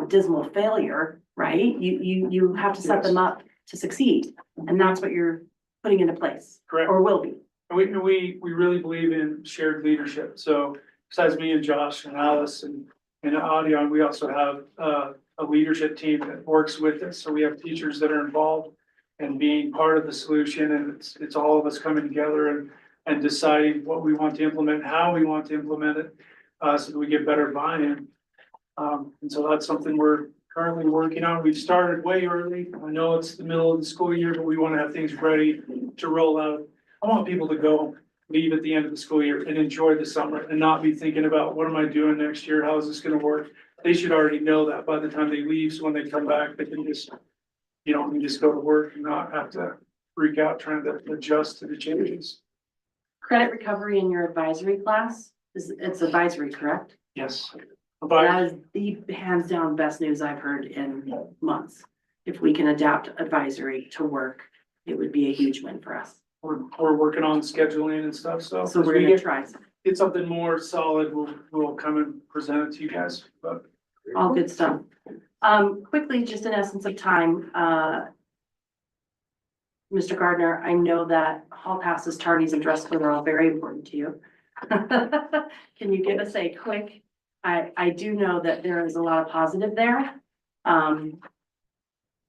dismal failure, right? You have to set them up to succeed, and that's what you're putting into place, Correct. or will be. And we really believe in shared leadership. So besides me and Josh and Alice and Audion, we also have a leadership team that works with us. So we have teachers that are involved and being part of the solution, and it's all of us coming together and deciding what we want to implement, how we want to implement it, so that we get better buy-in. And so that's something we're currently working on. We've started way early. I know it's the middle of the school year, but we want to have things ready to roll out. I want people to leave at the end of the school year and enjoy the summer and not be thinking about, what am I doing next year? How is this gonna work? They should already know that by the time they leave, so when they come back, they can just, go to work and not have to freak out trying to adjust to the changes. Credit recovery in your advisory class it's advisory, correct? Yes. That is the hands down best news I've heard in months. If we can adapt advisory to work, it would be a huge win for us. We're working on scheduling and stuff, so. So as we're we gonna get try something more solid, we'll come and present it to you guys, but. all good stuff. Quickly, just in essence of time, Mr. Gardner, I know that hall passes, tardies, and dress code are all very important to you. Can you give us a quick, I do know that there is a lot of positive there.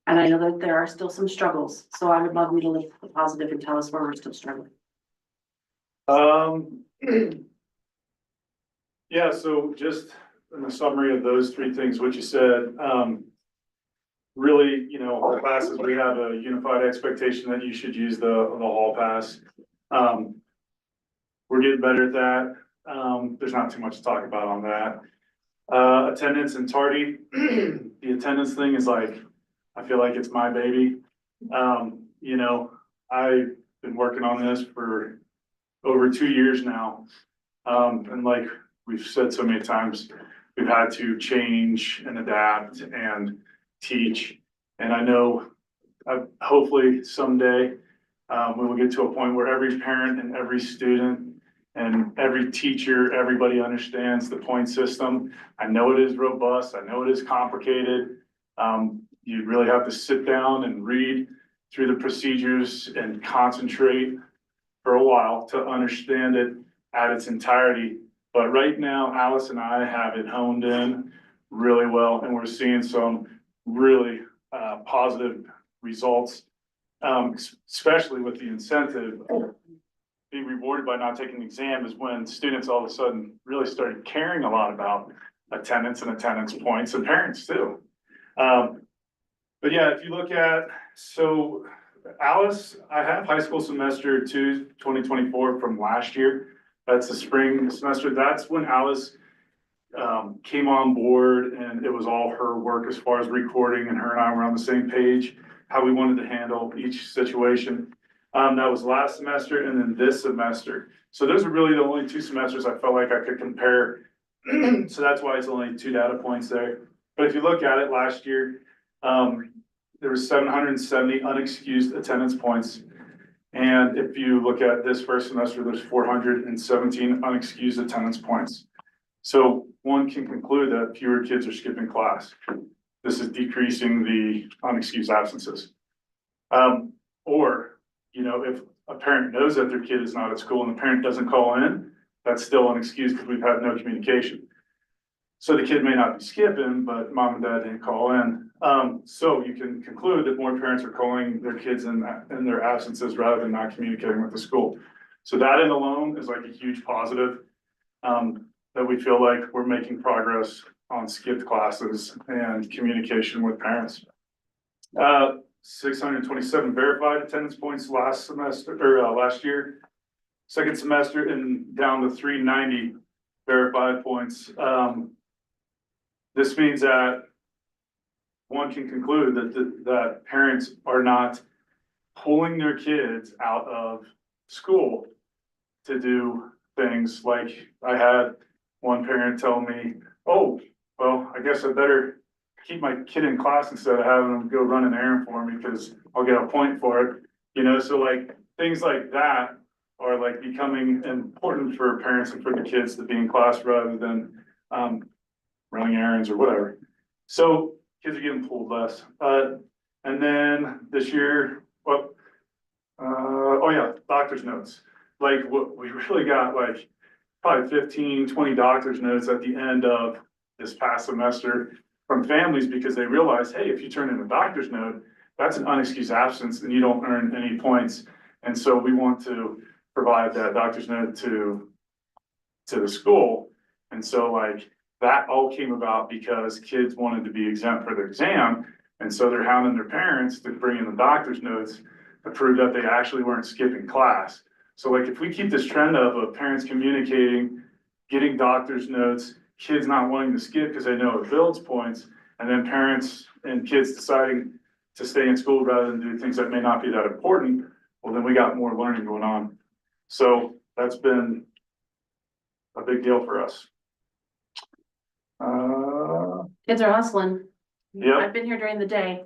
And I know that there are still some struggles, so I would love you to look at the positive and tell us where we're still struggling. Yeah, so just in the summary of those three things, what you said, really, all classes, we have a unified expectation that you should use the hall pass. We're getting better at that. There's not too much to talk about on that. Attendance and tardy, the attendance thing is I feel like it's my baby. I've been working on this for over 2 years now. And like we've said so many times, we've had to change and adapt and teach. And I know hopefully someday we will get to a point where every parent and every student and every teacher, everybody understands the point system. I know it is robust. I know it is complicated. You really have to sit down and read through the procedures and concentrate for a while to understand it at its entirety. But right now, Alice and I have it honed in really well, and we're seeing some really positive results, especially with the incentive. Being rewarded by not taking the exam is when students all of a sudden really started caring a lot about attendance and attendance points, and parents too. But yeah, if you look at, so Alice, I have high school semester 2, 2024 from last year. That's the spring semester. That's when Alice came on board, and it was all her work as far as recording, and her and I were on the same page, how we wanted to handle each situation. That was last semester and then this semester. So those are really the only 2 semesters I felt like I could compare. So that's why it's only 2 data points there. But if you look at it last year, there was 770 unexcused attendance points. And if you look at this first semester, there's 417 unexcused attendance points. So one can conclude that fewer kids are skipping class. This is decreasing the unexcused absences. Or, if a parent knows that their kid is not at school and the parent doesn't call in, that's still unexcused because we've had no communication. So the kid may not be skipping, but mom and dad didn't call in. So you can conclude that more parents are calling their kids in their absences rather than not communicating with the school. So that in alone is like a huge positive, that we feel like we're making progress on skipped classes and communication with parents. 627 verified attendance points last semester, or last year. Second semester and down to 390 verified points. This means that one can conclude that parents are not pulling their kids out of school to do things like I had one parent tell me, oh, well, I guess I better keep my kid in class instead of having them go run an errand for me because I'll get a point for it. You know, so like things like that are like becoming important for parents and for the kids to be in class rather than running errands or whatever. So kids are getting pulled less. And then this year, well, oh yeah, doctor's notes. Like what we really got like probably 15, 20 doctor's notes at the end of this past semester from families because they realized, hey, if you turn in a doctor's note, that's an unexcused absence and you don't earn any points. And so we want to provide that doctor's note to the school. And so like that all came about because kids wanted to be exempt for the exam. And so they're hounding their parents to bring in the doctor's notes to prove that they actually weren't skipping class. So like if we keep this trend up of parents communicating, getting doctor's notes, kids not wanting to skip because they know it builds points, and then parents and kids deciding to stay in school rather than do things that may not be that important, well, then we got more learning going on. So that's been a big deal for us. Kids are hustling. Yeah, I've been here during the day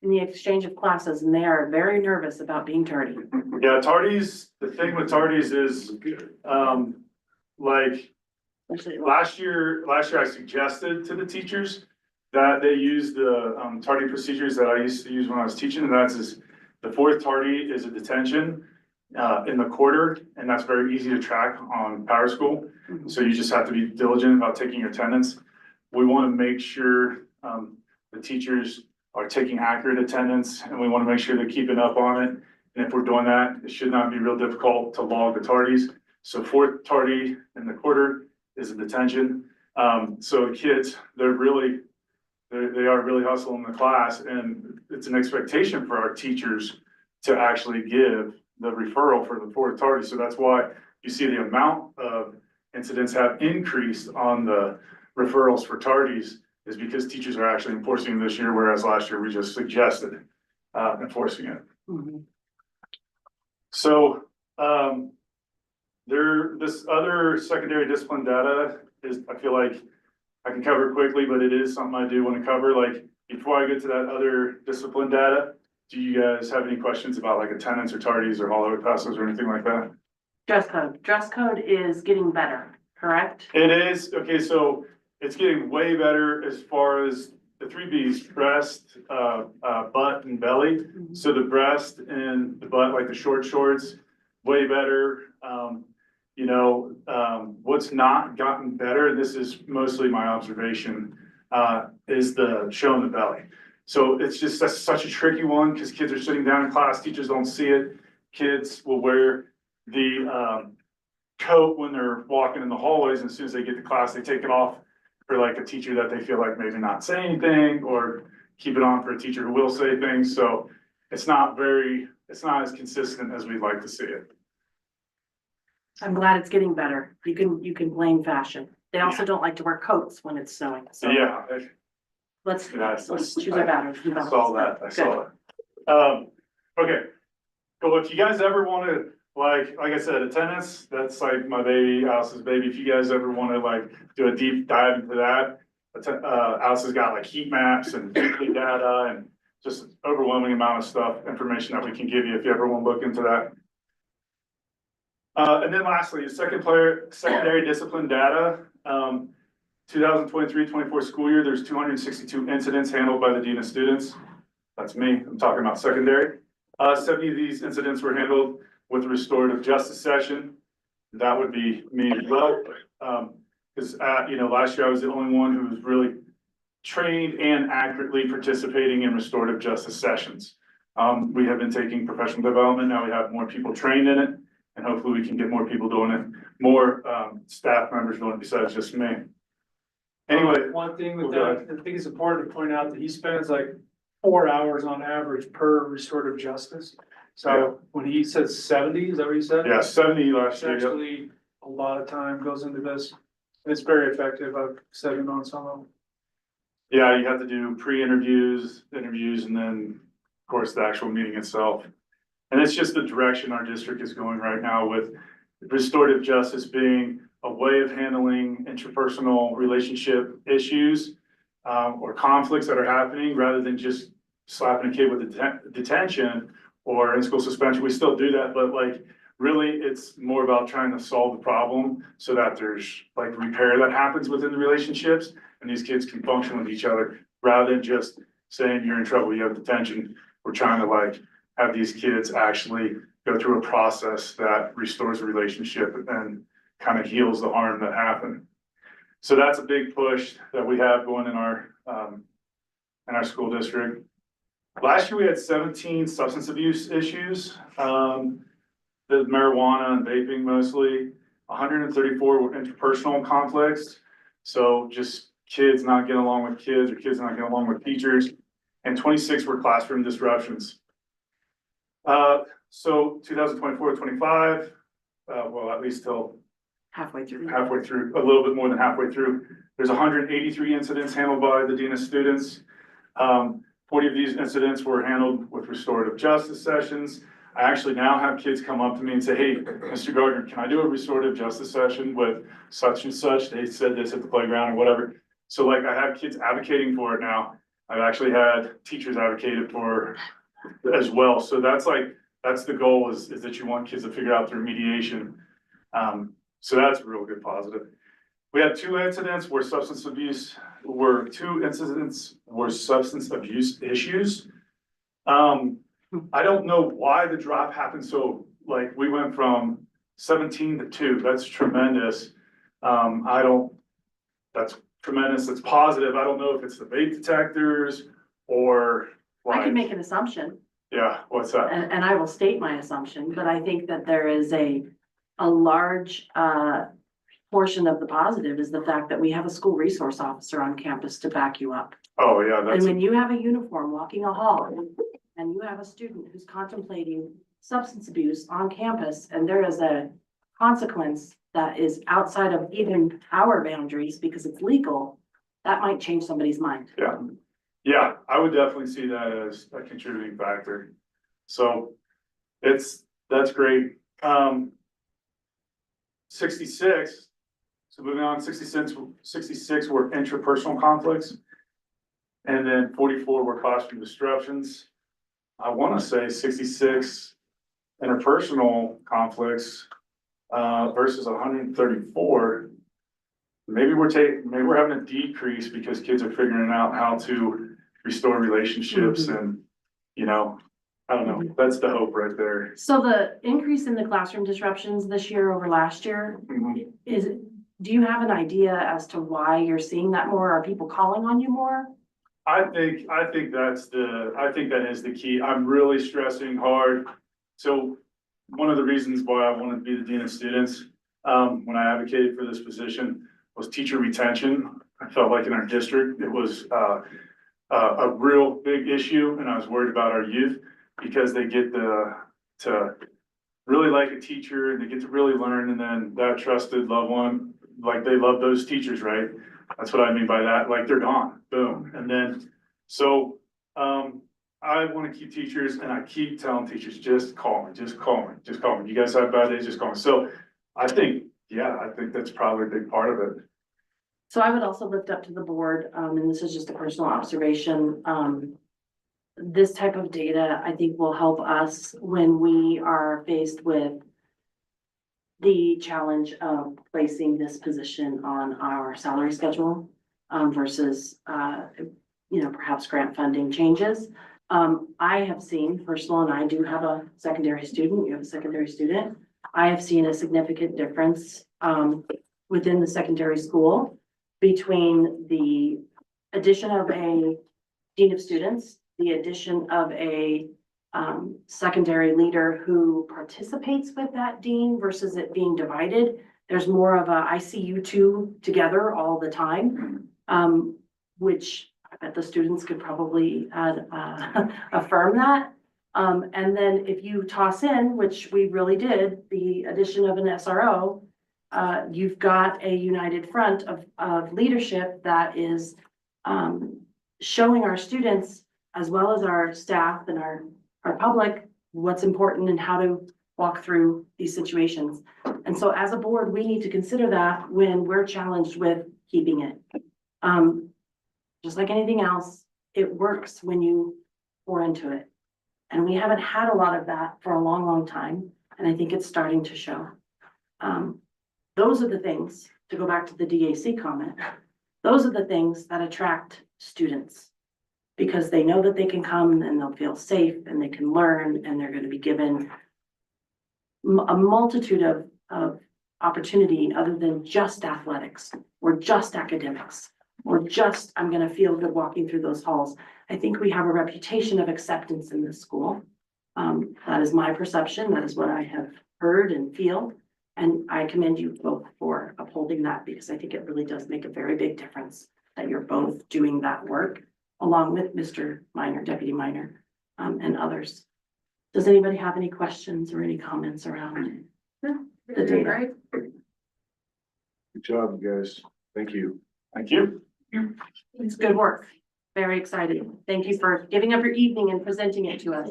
in the exchange of classes and they are very nervous about being tardy. yeah, tardies, the thing with tardies is, like, last year I suggested to the teachers that they use the tardy procedures that I used to use when I was teaching, and that's is the fourth tardy is a detention in the quarter, and that's very easy to track on Power School. So you just have to be diligent about taking your attendance. We want to make sure the teachers are taking accurate attendance, and we want to make sure they're keeping up on it. And if we're doing that, it should not be real difficult to log the tardies. So fourth tardy in the quarter is a detention. So the kids, they are really hustling the class, and it's an expectation for our teachers to actually give the referral for the fourth tardy. So that's why you see the amount of incidents have increased on the referrals for tardies is because teachers are actually enforcing this year, whereas last year we just suggested enforcing it. So this other secondary discipline data is, I feel like I can cover quickly, but it is something I do want to cover. Like before I get to that other discipline data, do you guys have any questions about like attendance or tardies or hallway passes or anything like that? Dress code is getting better, correct? It is. Okay, so it's getting way better as far as the 3Bs, breast, butt and belly. So the breast and the butt, like the short shorts, way better. What's not gotten better, this is mostly my observation, is the showing the belly. So it's just, that's such a tricky one because kids are sitting down in class, teachers don't see it. Kids will wear the coat when they're walking in the hallways, and as soon as they get to class, they take it off for like a teacher that they feel like maybe not say anything, or keep it on for a teacher who will say things. So it's not as consistent as we'd like to see it. I'm glad it's getting better. You can blame fashion. They also don't like to wear coats when it's snowing. So Yeah. let's choose our I battles. saw that, I saw it. Okay, well, if you guys ever want to, like I said, attendance, that's like my baby, Alice's baby. If you guys ever want to like do a deep dive into that, Alice has got like heat maps and weekly data and just overwhelming amount of stuff, information that we can give you if you ever want to look into that. And then lastly, secondary discipline data, 2023-24 school year, there's 262 incidents handled by the Dean of Students. That's me, I'm talking about secondary. 70 of these incidents were handled with restorative justice session. That would be me as well. Because, last year I was the only one who was really trained and accurately participating in restorative justice sessions. We have been taking professional development. Now we have more people trained in it, and hopefully we can get more people doing it, more staff members doing it besides just me. Anyway. One thing with that, I think it's important to point out that he spends like 4 hours on average per restorative justice. So when he says 70, is that what you said? Yeah, 70 last It's year. Yep. actually a lot of time goes into this. It's very effective. I've said it on some of them. Yeah, you have to do pre-interviews, interviews, and then, of course, the actual meeting itself. And it's just the direction our district is going right now with restorative justice being a way of handling interpersonal relationship issues or conflicts that are happening rather than just slapping a kid with detention or in-school suspension. We still do that, but like really it's more about trying to solve the problem so that there's like repair that happens within the relationships and these kids can function with each other rather than just saying you're in trouble, you have detention. We're trying to like have these kids actually go through a process that restores the relationship and kind of heals the harm that happened. So that's a big push that we have going in our school district. Last year, we had 17 substance abuse issues, the marijuana and vaping mostly, 134 were interpersonal conflicts. So just kids not getting along with kids or kids not getting along with teachers, and 26 were classroom disruptions. So 2024-25, well, at least till Halfway through. a little bit more than halfway through, there's 183 incidents handled by the Dean of Students. 40 of these incidents were handled with restorative justice sessions. I actually now have kids come up to me and say, hey, Mr. Gardner, can I do a restorative justice session with such and such? They said this at the playground or whatever. So like I have kids advocating for it now. I've actually had teachers advocated for it as well. So that's the goal is that you want kids to figure out through mediation. So that's a real good positive. We had two incidents where substance abuse issues. I don't know why the drop happened. So like we went from 17 to 2. That's tremendous. That's tremendous. That's positive. I don't know if it's the vape detectors or I can like, make an assumption, yeah, what's that? and I will state my assumption, but I think that there is a large, portion of the positive is the fact that we have a school resource officer on campus to back you up. Oh, yeah, And that's, when you have a uniform walking a hall and you have a student who's contemplating substance abuse on campus and there is a consequence that is outside of even our boundaries because it's legal, that might change somebody's mind. yeah. Yeah, I would definitely see that as a contributing factor. So that's great. 66, so moving on, 66 were intrapersonal conflicts. And then 44 were classroom disruptions. I want to say 66 interpersonal conflicts versus 134. Maybe we're having a decrease because kids are figuring out how to restore relationships and, you know, I don't know, that's the hope right there. So the increase in the classroom disruptions this year over last year, Mhm. do you have an idea as to why you're seeing that more? Are people calling on you more? I think that is the key. I'm really stressing hard. So one of the reasons why I wanted to be the Dean of Students, when I advocated for this position was teacher retention. I felt like in our district, it was, a real big issue and I was worried about our youth because they get to really like a teacher and they get to really learn and then that trusted loved one, like they love those teachers, right? That's what I mean by that, like they're gone, boom. And then, so, I want to keep teachers and I keep telling teachers, just call me, just call me, just call me. You guys have bad days, just call me. So I think that's probably a big part of it. So I would also lift up to the board, and this is just a personal observation, this type of data, I think will help us when we are faced with the challenge of placing this position on our salary schedule, versus, perhaps grant funding changes. I have seen, personal, and I do have a secondary student, you have a secondary student. I have seen a significant difference, within the secondary school between the addition of a dean of students, the addition of a secondary leader who participates with that dean versus it being divided. There's more of a, I see you two together all the time, which I bet the students could probably affirm that. And then if you toss in, which we really did, the addition of an SRO, you've got a united front of leadership that is showing our students as well as our staff and our public what's important and how to walk through these situations. And so as a board, we need to consider that when we're challenged with keeping it. Just like anything else, it works when you pour into it. And we haven't had a lot of that for a long, long time. And I think it's starting to show. Those are the things, to go back to the DAC comment, those are the things that attract students. Because they know that they can come and they'll feel safe and they can learn and they're going to be given a multitude of opportunity other than just athletics or just academics or just, I'm going to feel good walking through those halls. I think we have a reputation of acceptance in this school. That is my perception. That is what I have heard and feel. And I commend you both for upholding that because I think it really does make a very big difference that you're both doing that work along with Mr. Minor, Deputy Minor, and others. Does anybody have any questions or any comments around the data? Good job, you guys. Thank you. Thank you. It's good work. Very exciting. Thank you for giving up your evening and presenting it to us.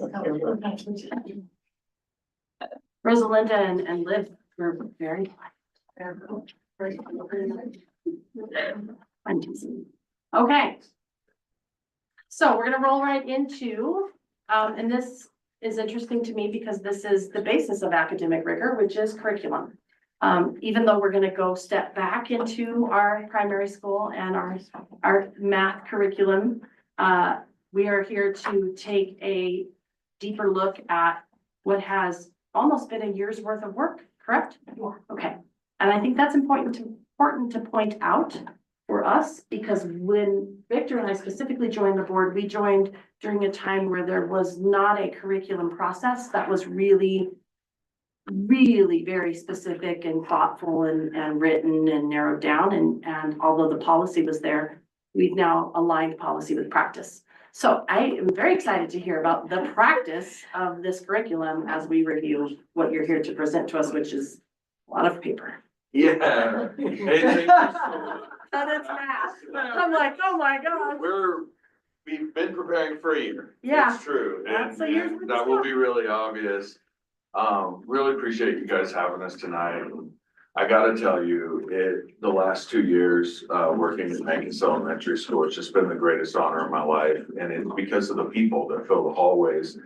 Rosalinda and Liv were very. Okay. So we're gonna roll right into, and this is interesting to me because this is the basis of academic rigor, which is curriculum. Even though we're gonna go step back into our primary school and our math curriculum, we are here to take a deeper look at what has almost been a year's worth of work, correct? Yeah. Okay, and I think that's important to point out for us, because when Victor and I specifically joined the board, we joined during a time where there was not a curriculum process that was really very specific and thoughtful and written and narrowed down. And although the policy was there, we've now aligned policy with practice. So I am very excited to hear about the practice of this curriculum as we review what you're here to present to us, which is a lot of paper. Yeah. So that's math. I'm like, oh my God. We've been preparing for a year. Yeah. It's true, and So here's and that will be really obvious. Really appreciate you guys having us tonight. I gotta tell you, the last 2 years, working at Mancos Elementary School, it's just been the greatest honor of my life. And it's because of the people that fill the hallways.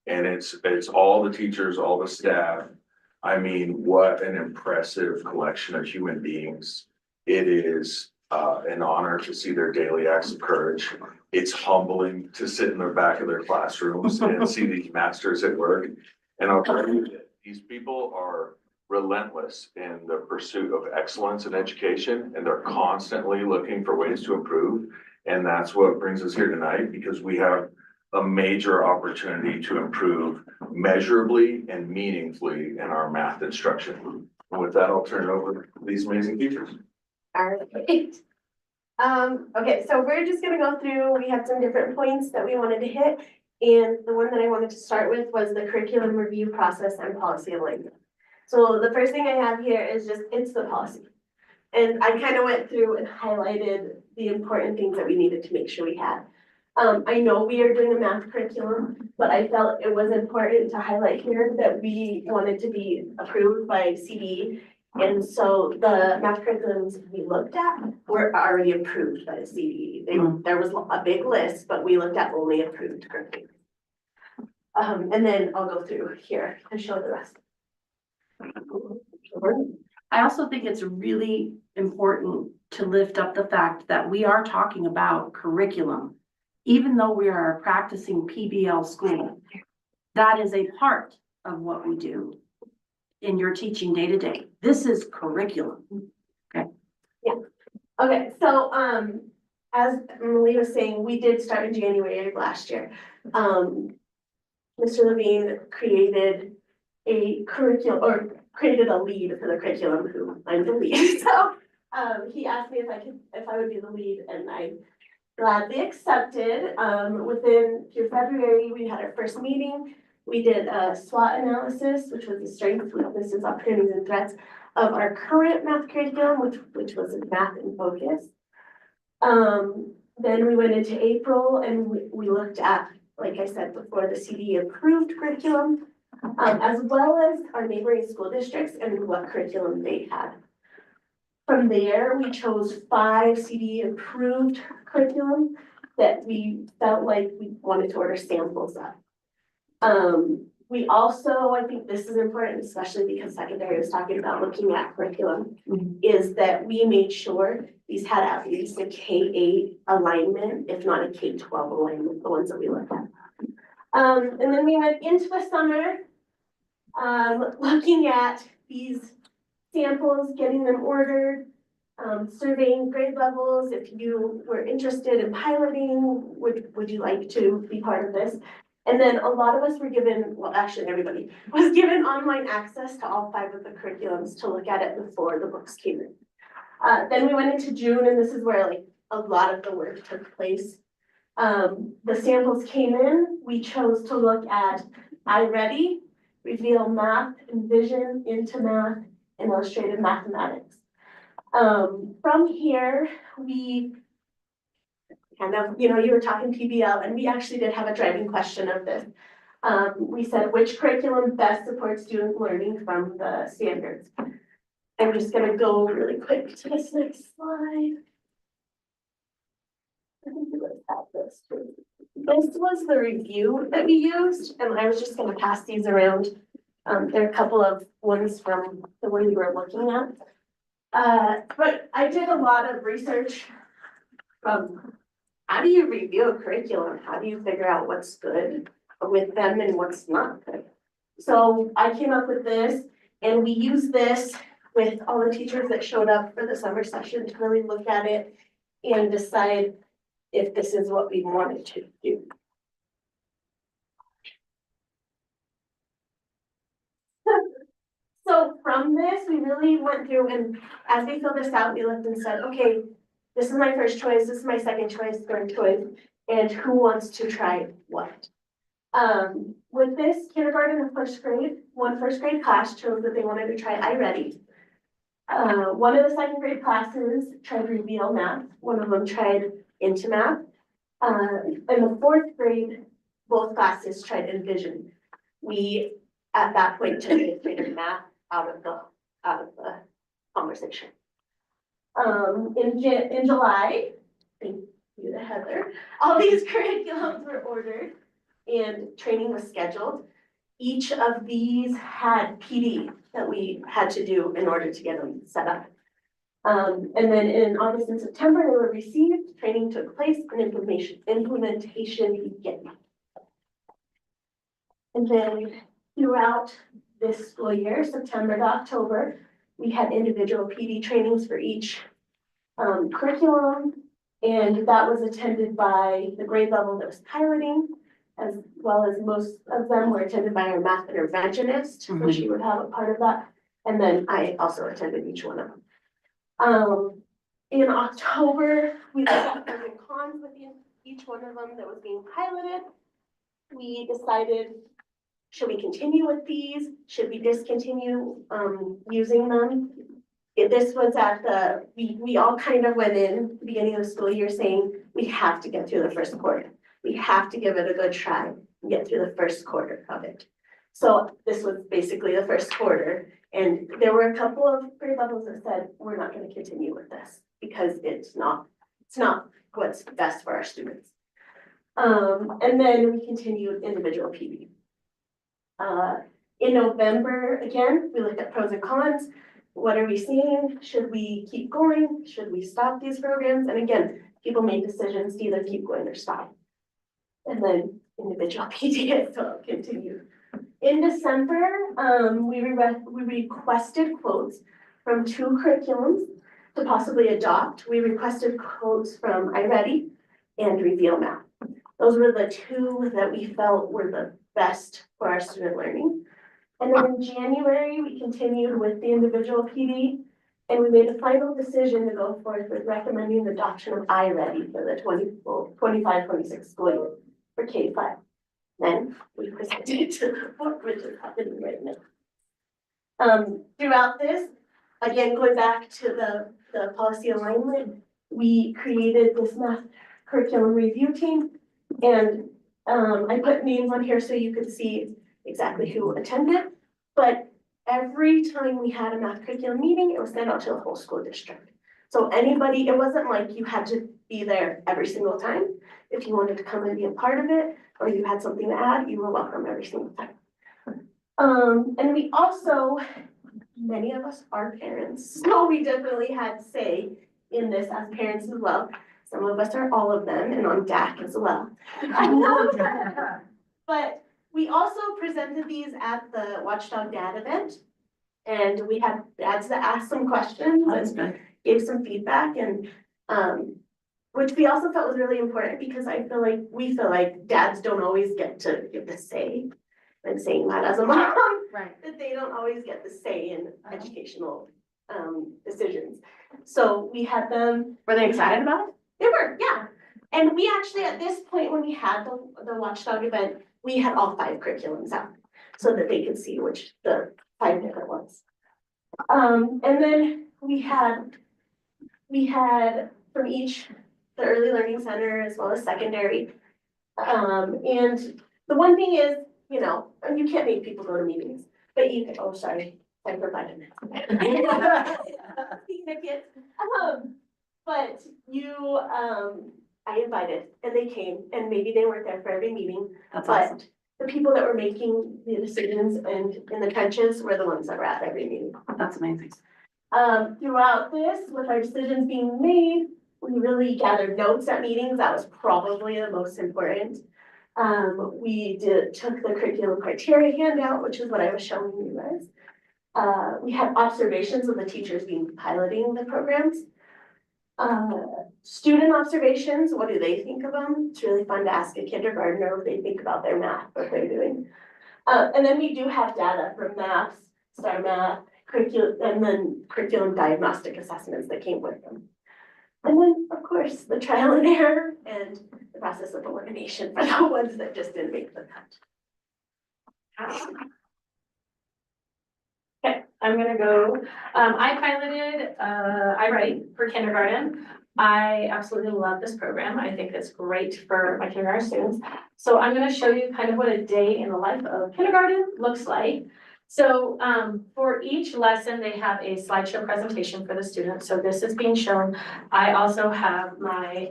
And it's all the teachers, all the staff. I mean, what an impressive collection of human beings. It is an honor to see their daily acts of courage. It's humbling to sit in the back of their classrooms and see these masters at work. And I'll tell you, these people are relentless in the pursuit of excellence in education, and they're constantly looking for ways to improve. And that's what brings us here tonight, because we have a major opportunity to improve measurably and meaningfully in our math instruction. And with that, I'll turn it over to these amazing teachers. All right. Okay, so we're just gonna go through, we had some different points that we wanted to hit. And the one that I wanted to start with was the curriculum review process and policy alignment. So the first thing I have here is it's the policy. And I kind of went through and highlighted the important things that we needed to make sure we had. I know we are doing a math curriculum, but I felt it was important to highlight here that we wanted to be approved by CDE. And so the math curriculums we looked at were already approved by the CDE. There was a big list, but we looked at only approved curriculum. And then I'll go through here and show the rest. I also think it's really important to lift up the fact that we are talking about curriculum. Even though we are a practicing PBL school, that is a part of what we do in your teaching day to day. This is curriculum. Okay. Yeah. Okay. So, as Emily was saying, we did start in January of last year. Mr. Levine created a curriculum, or created a lead for the curriculum, who I'm the lead. So, he asked me if I would be the lead, and I gladly accepted. Through February, we had our first meeting. We did a SWOT analysis, which was the strengths, weaknesses, opportunities, and threats of our current math curriculum, which was math in focus. Then we went into April and we looked at, like I said before, the CD approved curriculum, as well as our neighboring school districts and what curriculum they had. From there, we chose 5 CD approved curriculum that we felt like we wanted to order samples of. We also, I think this is important, especially because secondary was talking about looking at curriculum, is that we made sure these had at least a K-8 alignment, if not a K-12 alignment, the ones that we looked at. And then we went into the summer, looking at these samples, getting them ordered, surveying grade levels. If you were interested in piloting, would you like to be part of this? And then a lot of us were given, well, actually everybody was given online access to all 5 of the curriculums to look at it before the books came in. Then we went into June, and this is where like a lot of the work took place. The samples came in. We chose to look at iReady, Reveal Math, Envision, Into Math, and Illustrated Mathematics. From here, we kind of, you were talking PBL, and we actually did have a driving question of this. We said, which curriculum best supports student learning from the standards? I'm just gonna go really quick to this next slide. I think we looked at this too. This was the review that we used, and I was just gonna pass these around. There are a couple of ones from the one you were looking at. But I did a lot of research from how do you review a curriculum? How do you figure out what's good with them and what's not good? So I came up with this, and we used this with all the teachers that showed up for the summer session to really look at it and decide if this is what we wanted to do. So from this, we really went through, and as we filled this out, we looked and said, okay, this is my first choice, this is my second choice, third choice, and who wants to try what? With this kindergarten and first grade, one first grade class chose that they wanted to try iReady. One of the second grade classes tried Reveal Math, one of them tried Into Math. In the 4th grade, both classes tried Envision. We, at that point, took 8th grade math out of the conversation. In July, thank you to Heather, all these curriculums were ordered and training was scheduled. Each of these had PD that we had to do in order to get them set up. And then in August and September, they were received, training took place, and implementation began. And then throughout this school year, September to October, we had individual PD trainings for each curriculum, and that was attended by the grade level that was piloting, as well as most of them were attended by our math interventionist, so she would have a part of that. And then I also attended each one of them. In October, we looked at pros and cons within each one of them that was being piloted. We decided, should we continue with these? Should we discontinue using them? This was at we all kind of went in the beginning of the school year saying, we have to get through the first quarter. We have to give it a good try and get through the first quarter of it. So this was basically the first quarter. And there were a couple of grade levels that said, we're not going to continue with this because it's not what's best for our students. And then we continued individual PD. In November, again, we looked at pros and cons. What are we seeing? Should we keep going? Should we stop these programs? And again, people made decisions to either keep going or stop. And then individual PD as well continued. In December, we requested quotes from 2 curriculums to possibly adopt. We requested quotes from iReady and Reveal Math. Those were the 2 that we felt were the best for our student learning. And then in January, we continued with the individual PD. And we made a final decision to go forward with recommending the adoption of iReady for the 25-26 school year for K-5. Then we presented it to the board, which is happening right now. Throughout this, again, going back to the policy alignment, we created this math curriculum review team. And I put names on here so you could see exactly who attended. But every time we had a math curriculum meeting, it was sent out to the whole school district. So anybody, it wasn't like you had to be there every single time. If you wanted to come and be a part of it, or you had something to add, you were welcome every single time. And we also, many of us are parents, so we definitely had say in this as parents as well. Some of us are all of them and on DAC as well. But we also presented these at the Watchdog Dad event. And we had dads that asked some questions and gave some feedback and, which we also felt was really important because we feel like dads don't always get to give the say. I'm saying that as a mom, Right. that they don't always get the say in educational, decisions. So we had them. Were they excited about it? They were, yeah. And we actually, at this point, when we had the Watchdog event, we had all 5 curriculums out so that they could see which the 5 different ones. And then we had from each, the early learning center as well as secondary. And the one thing is, you know, you can't make people go to meetings, but you can, oh, sorry, I provided it. But you, I invited and they came and maybe they weren't there for every meeting. That's But awesome. the people that were making the decisions and in the trenches were the ones that were at every meeting. That's amazing. Throughout this, with our decisions being made, we really gathered notes at meetings. That was probably the most important. We took the curriculum criteria handout, which is what I was showing you guys. We had observations of the teachers being piloting the programs. Student observations, what do they think of them? It's really fun to ask a kindergartner what they think about their math, what they're doing. And then we do have data from math, STAR math, curriculum, and then curriculum diagnostic assessments that came with them. And then, of course, the trial and error and the process of elimination for the ones that just didn't make the cut. Okay, I'm gonna go, I piloted, iWrite for kindergarten. I absolutely love this program. I think it's great for my kindergarten students. So I'm gonna show you kind of what a day in the life of kindergarten looks like. So, for each lesson, they have a slideshow presentation for the students. So this is being shown. I also have my,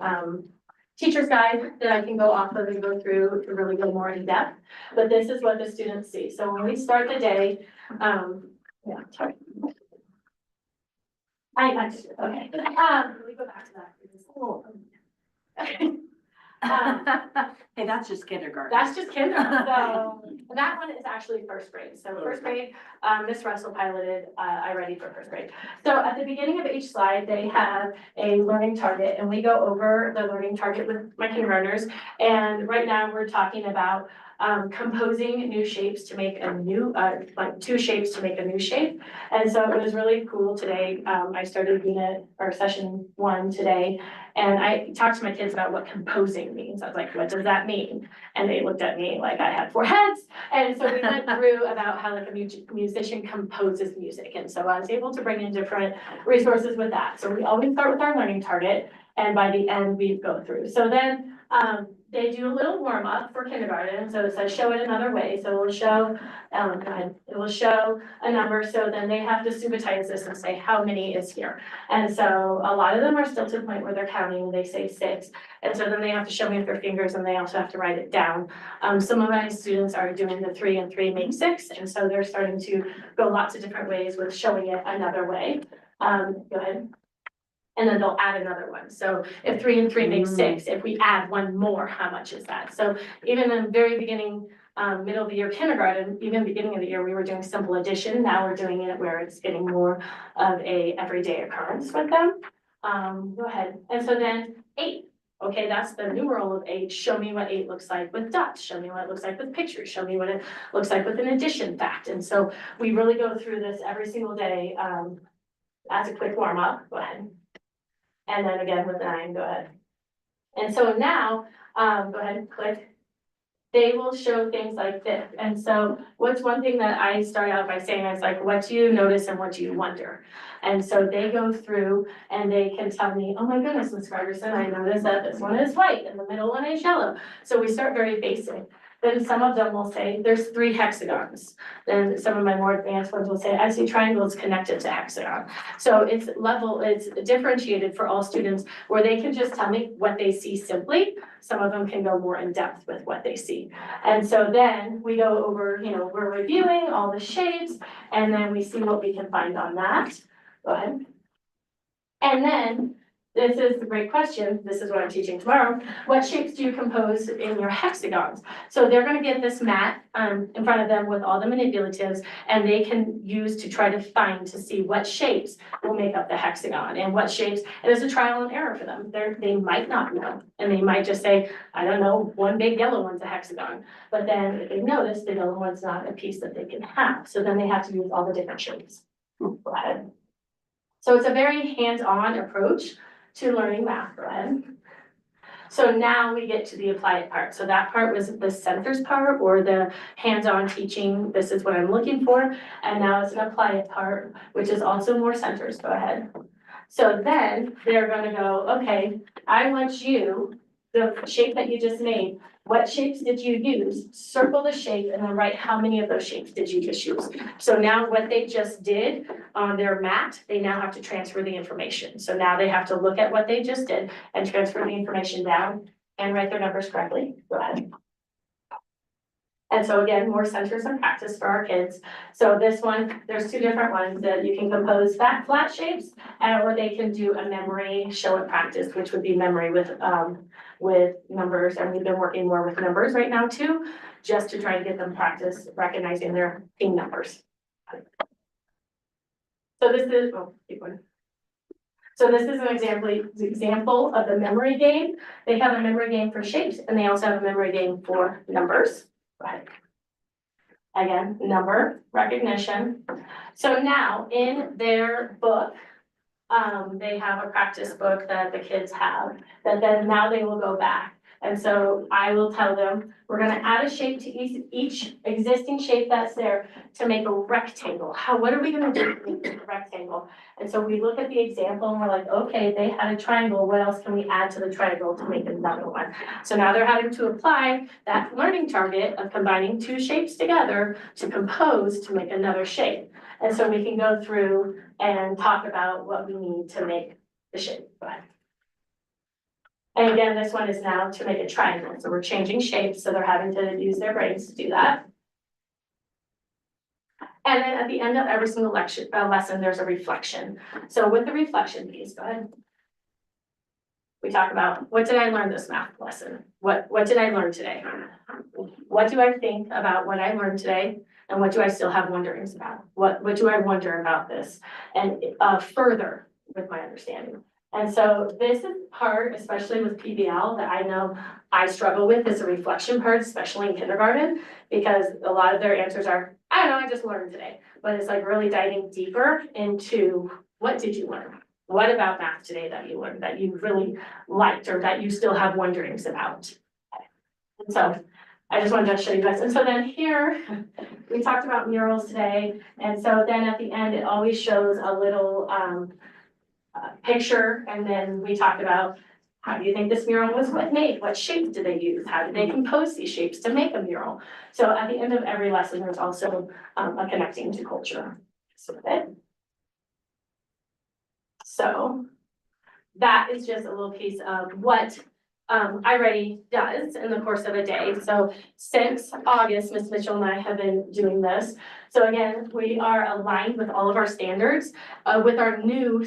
teacher's guide that I can go off of and go through to really go more in depth. But this is what the students see. So when we start the day, yeah, sorry. I just, okay, let me go back to that. Hey, that's just kindergarten. That's just kindergarten, so that one is actually first grade. So first grade, Miss Russell piloted, iReady for first grade. So at the beginning of each slide, they have a learning target and we go over the learning target with my kindergartners. And right now we're talking about composing new shapes to make a new, like 2 shapes to make a new shape. And so it was really cool today. I started unit or session 1 today. And I talked to my kids about what composing means. I was like, what does that mean? And they looked at me like I had 4 heads. And so we went through about how like a musician composes music. And so I was able to bring in different resources with that. So we always start with our learning target. And by the end, we go through. So then they do a little warm up for kindergarten. So it says show it another way. So it will show, it will show a number. So then they have to subitize this and say how many is here. And so a lot of them are still to the point where they're counting. They say 6. And so then they have to show me with their fingers and they also have to write it down. Some of my students are doing the 3 and 3 make 6. And so they're starting to go lots of different ways with showing it another way. Go ahead. And then they'll add another one. So if 3 and 3 makes 6, if we add 1 more, how much is that? So even in the very beginning, middle of the year kindergarten, even beginning of the year, we were doing simple addition. Now we're doing it where it's getting more of a everyday occurrence with them. Go ahead. And so then 8. Okay, that's the numeral of 8. Show me what 8 looks like with dots. Show me what it looks like with pictures. Show me what it looks like with an addition fact. And so we really go through this every single day. That's a quick warm up, go ahead. And then again with 9, go ahead. And so now, go ahead and click. They will show things like this. And so what's one thing that I started out by saying is like, what do you notice and what do you wonder? And so they go through and they can tell me, oh my goodness, Ms. Ferguson, I noticed that this one is white and the middle one is yellow. So we start very basic. Then some of them will say, there's 3 hexagons. Then some of my more advanced ones will say, I see triangles connected to hexagon. So it's differentiated for all students where they can just tell me what they see simply. Some of them can go more in depth with what they see. And so then we go over, we're reviewing all the shapes and then we see what we can find on that. Go ahead. And then this is the great question. This is what I'm teaching tomorrow. What shapes do you compose in your hexagons? So they're going to get this mat in front of them with all the manipulatives, and they can use to try to find to see what shapes will make up the hexagon and what shapes. And it's a trial and error for them. They might not know, and they might just say, I don't know, one big yellow one's a hexagon. But then if they notice the yellow one's not a piece that they can have, so then they have to use all the different shapes. Go ahead. So it's a very hands-on approach to learning math, go ahead. So now we get to the apply it part. So that part was the centers part or the hands-on teaching. This is what I'm looking for. And now it's an apply it part, which is also more centers, go ahead. So then they're gonna go, okay, I want you, the shape that you just made, what shapes did you use? Circle the shape and then write how many of those shapes did you just use. So now what they just did on their mat, they now have to transfer the information. So now they have to look at what they just did and transfer the information down and write their numbers correctly. Go ahead. And so again, more centers and practice for our kids. So this one, there's 2 different ones that you can compose flat shapes, or they can do a memory show and practice, which would be memory with numbers. And we've been working more with numbers right now too, just to try to get them practice recognizing their team numbers. So this is, keep going. So this is an example of the memory game. They have a memory game for shapes and they also have a memory game for numbers. Right. Again, number recognition. So now in their book, they have a practice book that the kids have that then now they will go back. And so I will tell them, we're gonna add a shape to each existing shape that's there to make a rectangle. What are we gonna do to make a rectangle? And so we look at the example and we're like, okay, they had a triangle. What else can we add to the triangle to make another one? So now they're having to apply that learning target of combining 2 shapes together to compose to make another shape. And so we can go through and talk about what we need to make the shape. Go ahead. And again, this one is now to make a triangle. So we're changing shapes, so they're having to use their brains to do that. And then at the end of every single lesson, there's a reflection. So with the reflection piece, go ahead. We talk about, what did I learn this math lesson? What did I learn today? What do I think about what I learned today? And what do I still have wonderings about? What do I wonder about this? And further with my understanding. And so this is part, especially with PBL, that I know I struggle with, is the reflection part, especially in kindergarten, because a lot of their answers are, I don't know, I just learned today. But it's like really diving deeper into what did you learn? What about math today that you learned that you really liked or that you still have wonderings about? And so I just wanted to show you guys. And so then here, we talked about murals today. And so then at the end, it always shows a little picture. And then we talked about, how do you think this mural was made? What shapes did they use? How did they compose these shapes to make a mural? So at the end of every lesson, there's also a connecting to culture. So that is just a little piece of what iReady does in the course of a day. So since August, Ms. Mitchell and I have been doing this. So again, we are aligned with all of our standards. With our new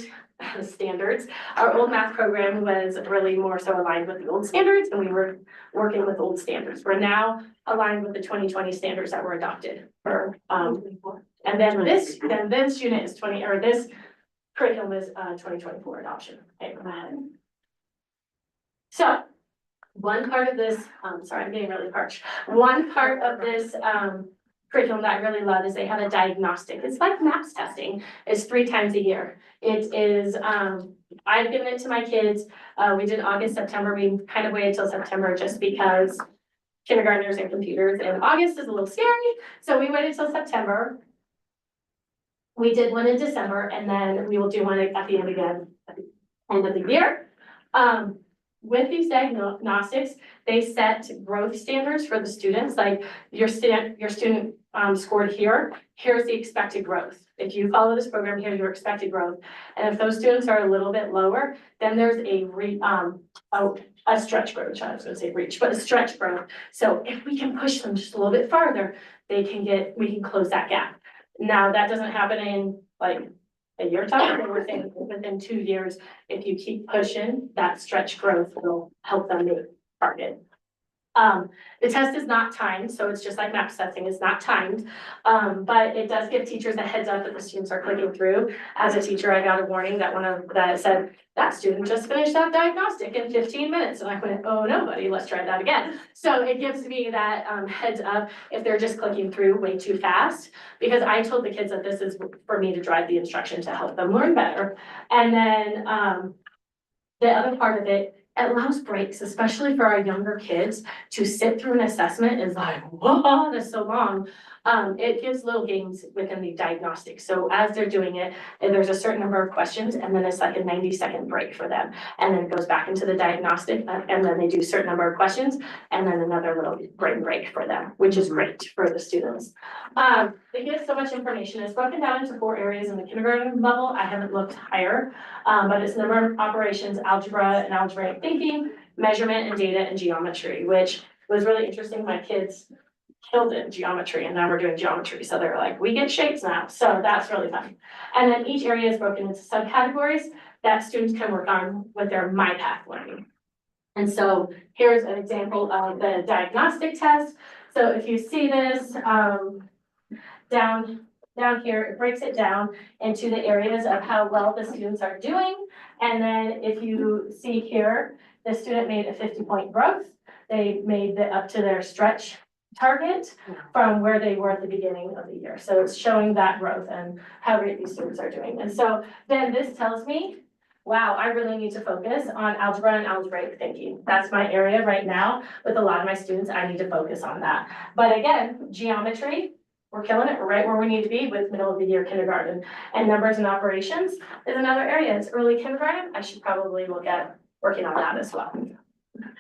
standards, our old math program was really more so aligned with the old standards, and we were working with old standards. We're now aligned with the 2020 standards that were adopted for and then this unit is this curriculum is 2024 adoption. Okay, go ahead. So one part of this, sorry, I'm getting really parched. One part of this curriculum that I really love is they have a diagnostic. It's like MAPS testing. It's 3 times a year. It is, I've given it to my kids. We did August, September. We kind of waited till September just because kindergartners and computers, and August is a little scary. So we waited till September. We did one in December, and then we will do one at the end again, at the end of the year. With these diagnostics, they set growth standards for the students, like your student scored here, here's the expected growth. If you follow this program, here's your expected growth. And if those students are a little bit lower, then there's a stretch growth, I was gonna say reach, but a stretch growth. So if we can push them just a little bit farther, we can close that gap. Now, that doesn't happen in like a year time, but we're saying within 2 years, if you keep pushing, that stretch growth will help them meet target. The test is not timed, so it's just like MAPS testing, it's not timed. But it does give teachers a heads up that the students are clicking through. As a teacher, I got a warning that said, that student just finished that diagnostic in 15 minutes. And I went, oh, no, buddy, let's try that again. So it gives me that heads up if they're just clicking through way too fast. Because I told the kids that this is for me to drive the instruction to help them learn better. And then the other part of it allows breaks, especially for our younger kids, to sit through an assessment is like, whoa, that's so long. It gives little games within the diagnostic. So as they're doing it, and there's a certain number of questions, and then it's like a 90-second break for them. And then it goes back into the diagnostic, and then they do a certain number of questions, and then another little brain break for them, which is great for the students. They get so much information. It's broken down into 4 areas in the kindergarten level. I haven't looked higher, but it's number of operations, algebra and algebraic thinking, measurement and data and geometry, which was really interesting. My kids killed it in geometry, and now we're doing geometry. So they're like, we get shapes now. So that's really fun. And then each area is broken into subcategories that students can work on with their MyPath learning. And so here's an example of the diagnostic test. So if you see this down here, it breaks it down into the areas of how well the students are doing. And then if you see here, the student made a 50-point growth. They made it up to their stretch target from where they were at the beginning of the year. So it's showing that growth and how great these students are doing. And so then this tells me, wow, I really need to focus on algebra and algebraic thinking. That's my area right now. With a lot of my students, I need to focus on that. But again, geometry, we're killing it. We're right where we need to be with middle of the year kindergarten. And numbers and operations is another area. It's early kindergarten. I should probably look at working on that as well.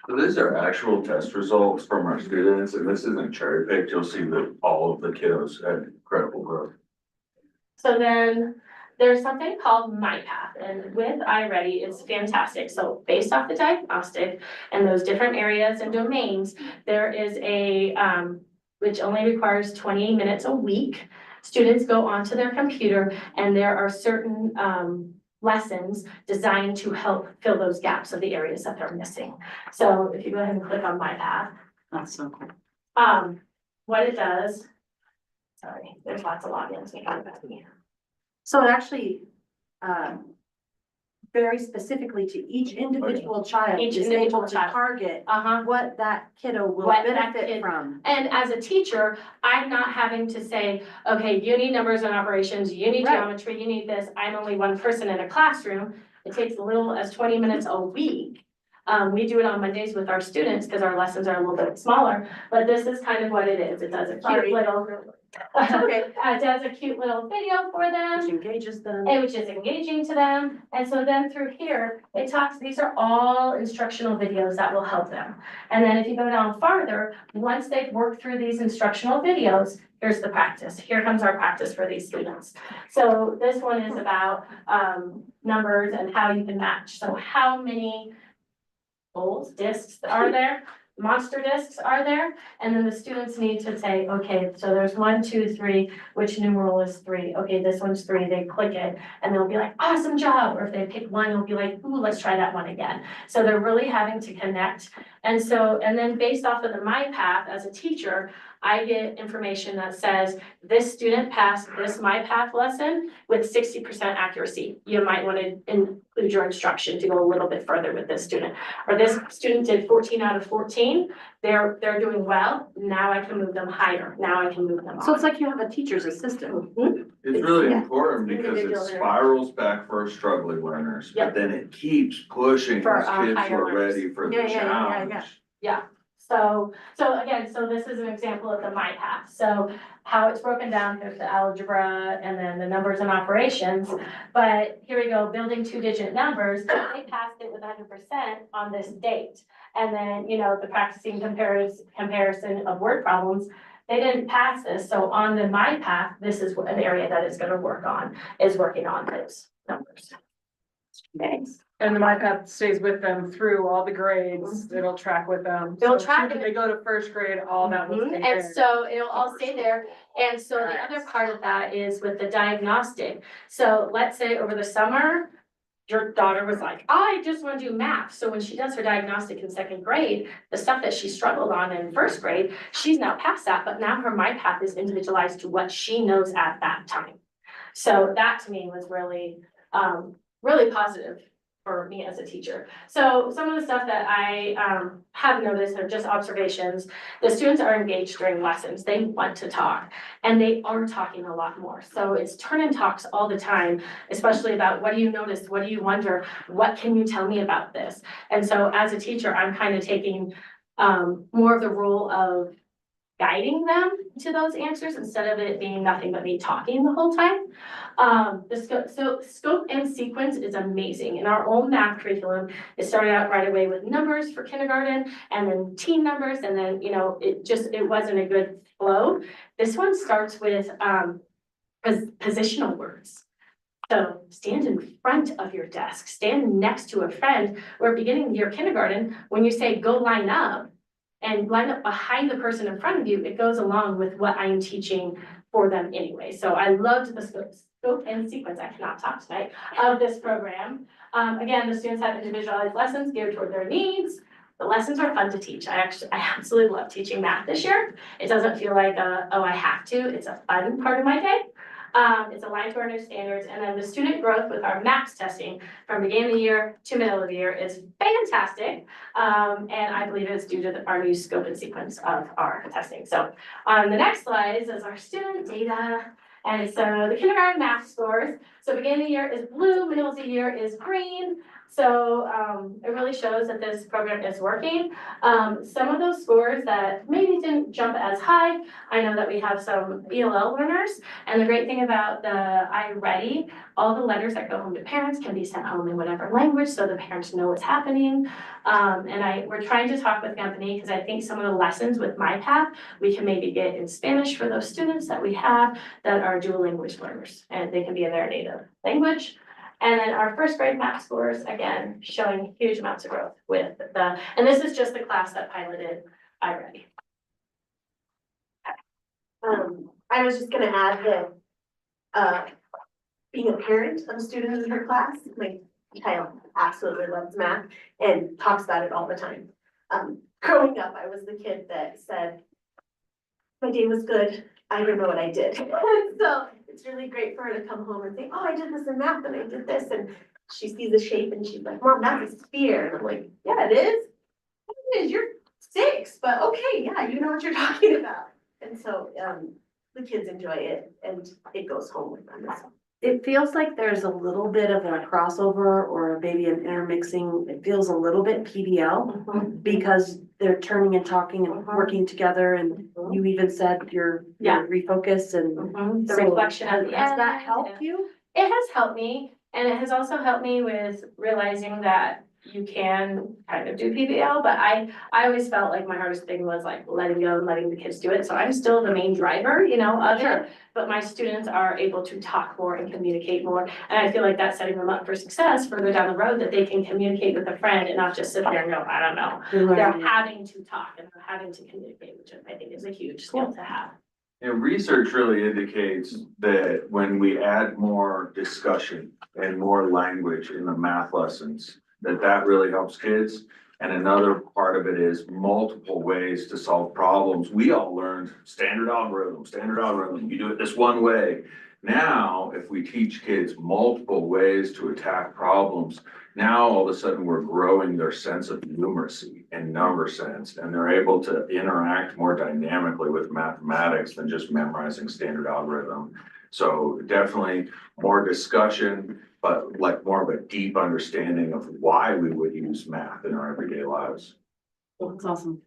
So these are actual test results from our students, and this isn't cherry picked. You'll see that all of the kiddos had incredible growth. So then there's something called MyPath, and with iReady, it's fantastic. So based off the diagnostic and those different areas and domains, there is a, which only requires 20 minutes a week. Students go onto their computer, and there are certain lessons designed to help fill those gaps of the areas that they're missing. So if you go ahead and click on MyPath. That's so cool. What it does, sorry, there's lots of logins. We got it. So it actually, very specifically to each individual child Each is individual able to child. target Uh-huh. what that kiddo will What that benefit kid- from. And as a teacher, I'm not having to say, okay, you need numbers and operations, you need Right. geometry, you need this. I'm only one person in a classroom. It takes as little as 20 minutes a week. We do it on Mondays with our students because our lessons are a little bit smaller, but this is kind of what it is. It does a cute Sorry. little, Okay. it does a cute little video for them. Which engages them. Which is engaging to them. And so then through here, it talks, these are all instructional videos that will help them. And then if you go down farther, once they've worked through these instructional videos, here's the practice. Here comes our practice for these students. So this one is about numbers and how you can match. So how many bowls, discs are there? Monster discs are there, and then the students need to say, okay, so there's 1, 2, 3, which numeral is 3? Okay, this one's 3, they click it, and they'll be like, awesome job, or if they pick one, they'll be like, ooh, let's try that one again. So they're really having to connect And so, and then based off of the My Path as a teacher, I get information that says this student passed this My Path lesson with 60% accuracy. You might want to include your instruction to go a little bit further with this student. Or this student did 14 out of 14. They're doing well. Now I can move them higher. Now I can move them on. So it's like you have a teacher's assistant. Mhm. It's really Yeah. important because Individual it there. spirals back for our struggling learners, Yep. but then it keeps pushing For those our kids who higher are learners. ready for the Yeah, yeah, yeah, yeah. challenge. Yeah, so again, so this is an example of the My Path. So how it's broken down, there's the algebra and then the numbers and operations. But here we go, building 2-digit numbers, they passed it with 100% on this date. And then, you know, the practicing comparison of word problems, they didn't pass this. So on the My Path, this is an area that it's gonna work on, is working on those numbers. Thanks. And the My Path stays with them through all the grades. It'll track with them. It'll So track if they go to first grade, all that will stay And there. so it'll all stay there. And so the other part of that is with the diagnostic. So let's say over the summer, your daughter was like, I just want to do math. So when she does her diagnostic in second grade, the stuff that she struggled on in first grade, she's now past that, but now her My Path is individualized to what she knows at that time. So that to me was really, really positive for me as a teacher. So some of the stuff that I have noticed are just observations. The students are engaged during lessons. They want to talk and they are talking a lot more. So it's turn and talks all the time, especially about what do you notice? What do you wonder? What can you tell me about this? And so as a teacher, I'm kind of taking more of the role of guiding them to those answers instead of it being nothing but me talking the whole time. The scope and sequence is amazing. In our own math curriculum, it started out right away with numbers for kindergarten and then teen numbers. And then, you know, it wasn't a good flow. This one starts with positional words. So stand in front of your desk, stand next to a friend, or beginning of your kindergarten, when you say go line up, and line up behind the person in front of you, it goes along with what I am teaching for them anyway. So I loved the scope and sequence, I cannot talk tonight, of this program. Again, the students have individualized lessons geared toward their needs. The lessons are fun to teach. I absolutely love teaching math this year. It doesn't feel like, oh, I have to. It's a fun part of my day. It's aligned to our new standards, and then the student growth with our MAPS testing from beginning of the year to middle of the year is fantastic. And I believe it's due to our new scope and sequence of our testing. So on the next slide is our student data. And so the kindergarten math scores. So beginning of the year is blue, middle of the year is green. So it really shows that this program is working. Some of those scores that maybe didn't jump as high, I know that we have some ELL learners. And the great thing about the iReady, all the letters that go home to parents can be sent home in whatever language so the parents know what's happening. We're trying to talk with company because I think some of the lessons with My Path, we can maybe get in Spanish for those students that we have that are dual language learners, and they can be in their native language. And then our first grade math scores, again, showing huge amounts of growth with and this is just the class that piloted iReady. I was just gonna add that, being a parent of a student in her class, my child absolutely loves math and talks about it all the time. Growing up, I was the kid that said, my day was good, I don't know what I did. So it's really great for her to come home and say, oh, I did this in math and I did this, and she sees the shape and she's like, Mom, that's a sphere. And I'm like, yeah, it is. It is, you're 6, but okay, yeah, you know what you're talking about. And so, the kids enjoy it and it goes home with them as well. It feels like there's a little bit of a crossover or maybe an intermixing. It feels a little bit PBL because they're turning and talking and working together, and you even said you're refocused and The so reflection at the has end. that helped you? It has helped me, and it has also helped me with realizing that you can kind of do PBL, but I always felt like my hardest thing was like letting go and letting the kids do it. So I'm still the main driver, you know, of it, but my students are able to talk more and communicate more. And I feel like that's setting them up for success further down the road, that they can communicate with a friend and not just sit there and go, I don't know. They're having to talk and they're having to communicate, which I think is a huge skill to have. And research really indicates that when we add more discussion and more language in the math lessons, that really helps kids. And another part of it is multiple ways to solve problems. We all learned standard algorithm, you do it this one way. Now, if we teach kids multiple ways to attack problems, now all of a sudden we're growing their sense of numeracy and number sense, and they're able to interact more dynamically with mathematics than just memorizing standard algorithm. So definitely more discussion, but like more of a deep understanding of why we would use math in our everyday lives. That's awesome.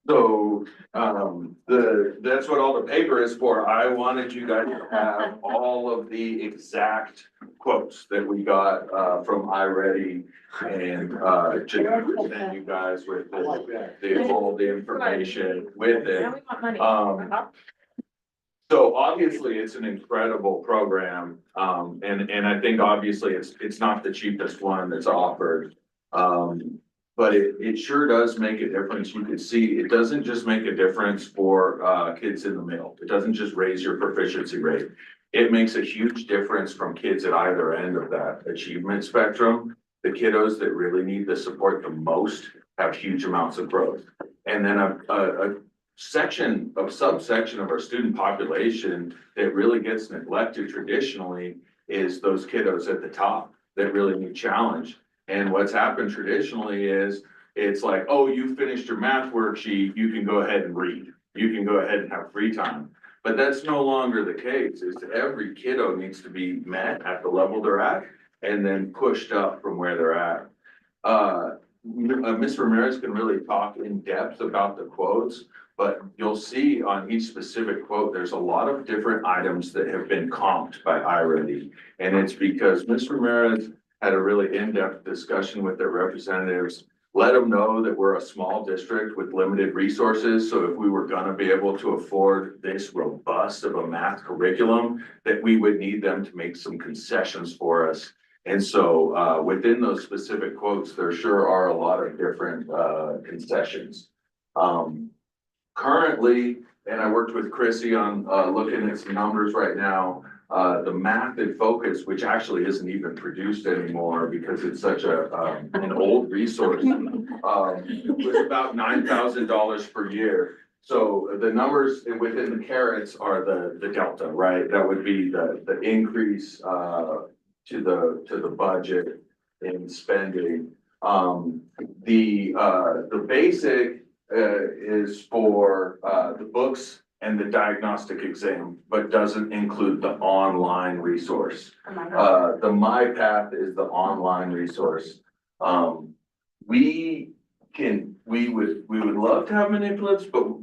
So, that's what all the paper is for. I wanted you guys to have all of the exact quotes that we got, from iReady and, just present you guys with all the information with it. Now we want money. So obviously, it's an incredible program, and I think obviously it's not the cheapest one that's offered. But it sure does make a difference. You can see, it doesn't just make a difference for, kids in the middle. It doesn't just raise your proficiency rate. It makes a huge difference from kids at either end of that achievement spectrum. The kiddos that really need the support the most have huge amounts of growth. And then a subsection of our student population that really gets neglected traditionally is those kiddos at the top that really need challenge. And what's happened traditionally is it's like, oh, you finished your math worksheet, you can go ahead and read. You can go ahead and have free time. But that's no longer the case. Is every kiddo needs to be met at the level they're at and then pushed up from where they're at. Ms. Ramirez can really talk in depth about the quotes, but you'll see on each specific quote, there's a lot of different items that have been comped by iReady. And it's because Ms. Ramirez had a really in-depth discussion with their representatives, let them know that we're a small district with limited resources. So if we were gonna be able to afford this robust of a math curriculum, that we would need them to make some concessions for us. And so within those specific quotes, there sure are a lot of different concessions. Currently, and I worked with Chrissy on looking at some numbers right now, the Math in Focus, which actually isn't even produced anymore because it's such an old resource, was about $9,000 per year. So the numbers within the carrots are the delta, right? That would be the increase to the budget in spending. The basic is for the books and the diagnostic exam, but doesn't include the online resource. The MyPath is the online resource. We would love to have manipulatives, but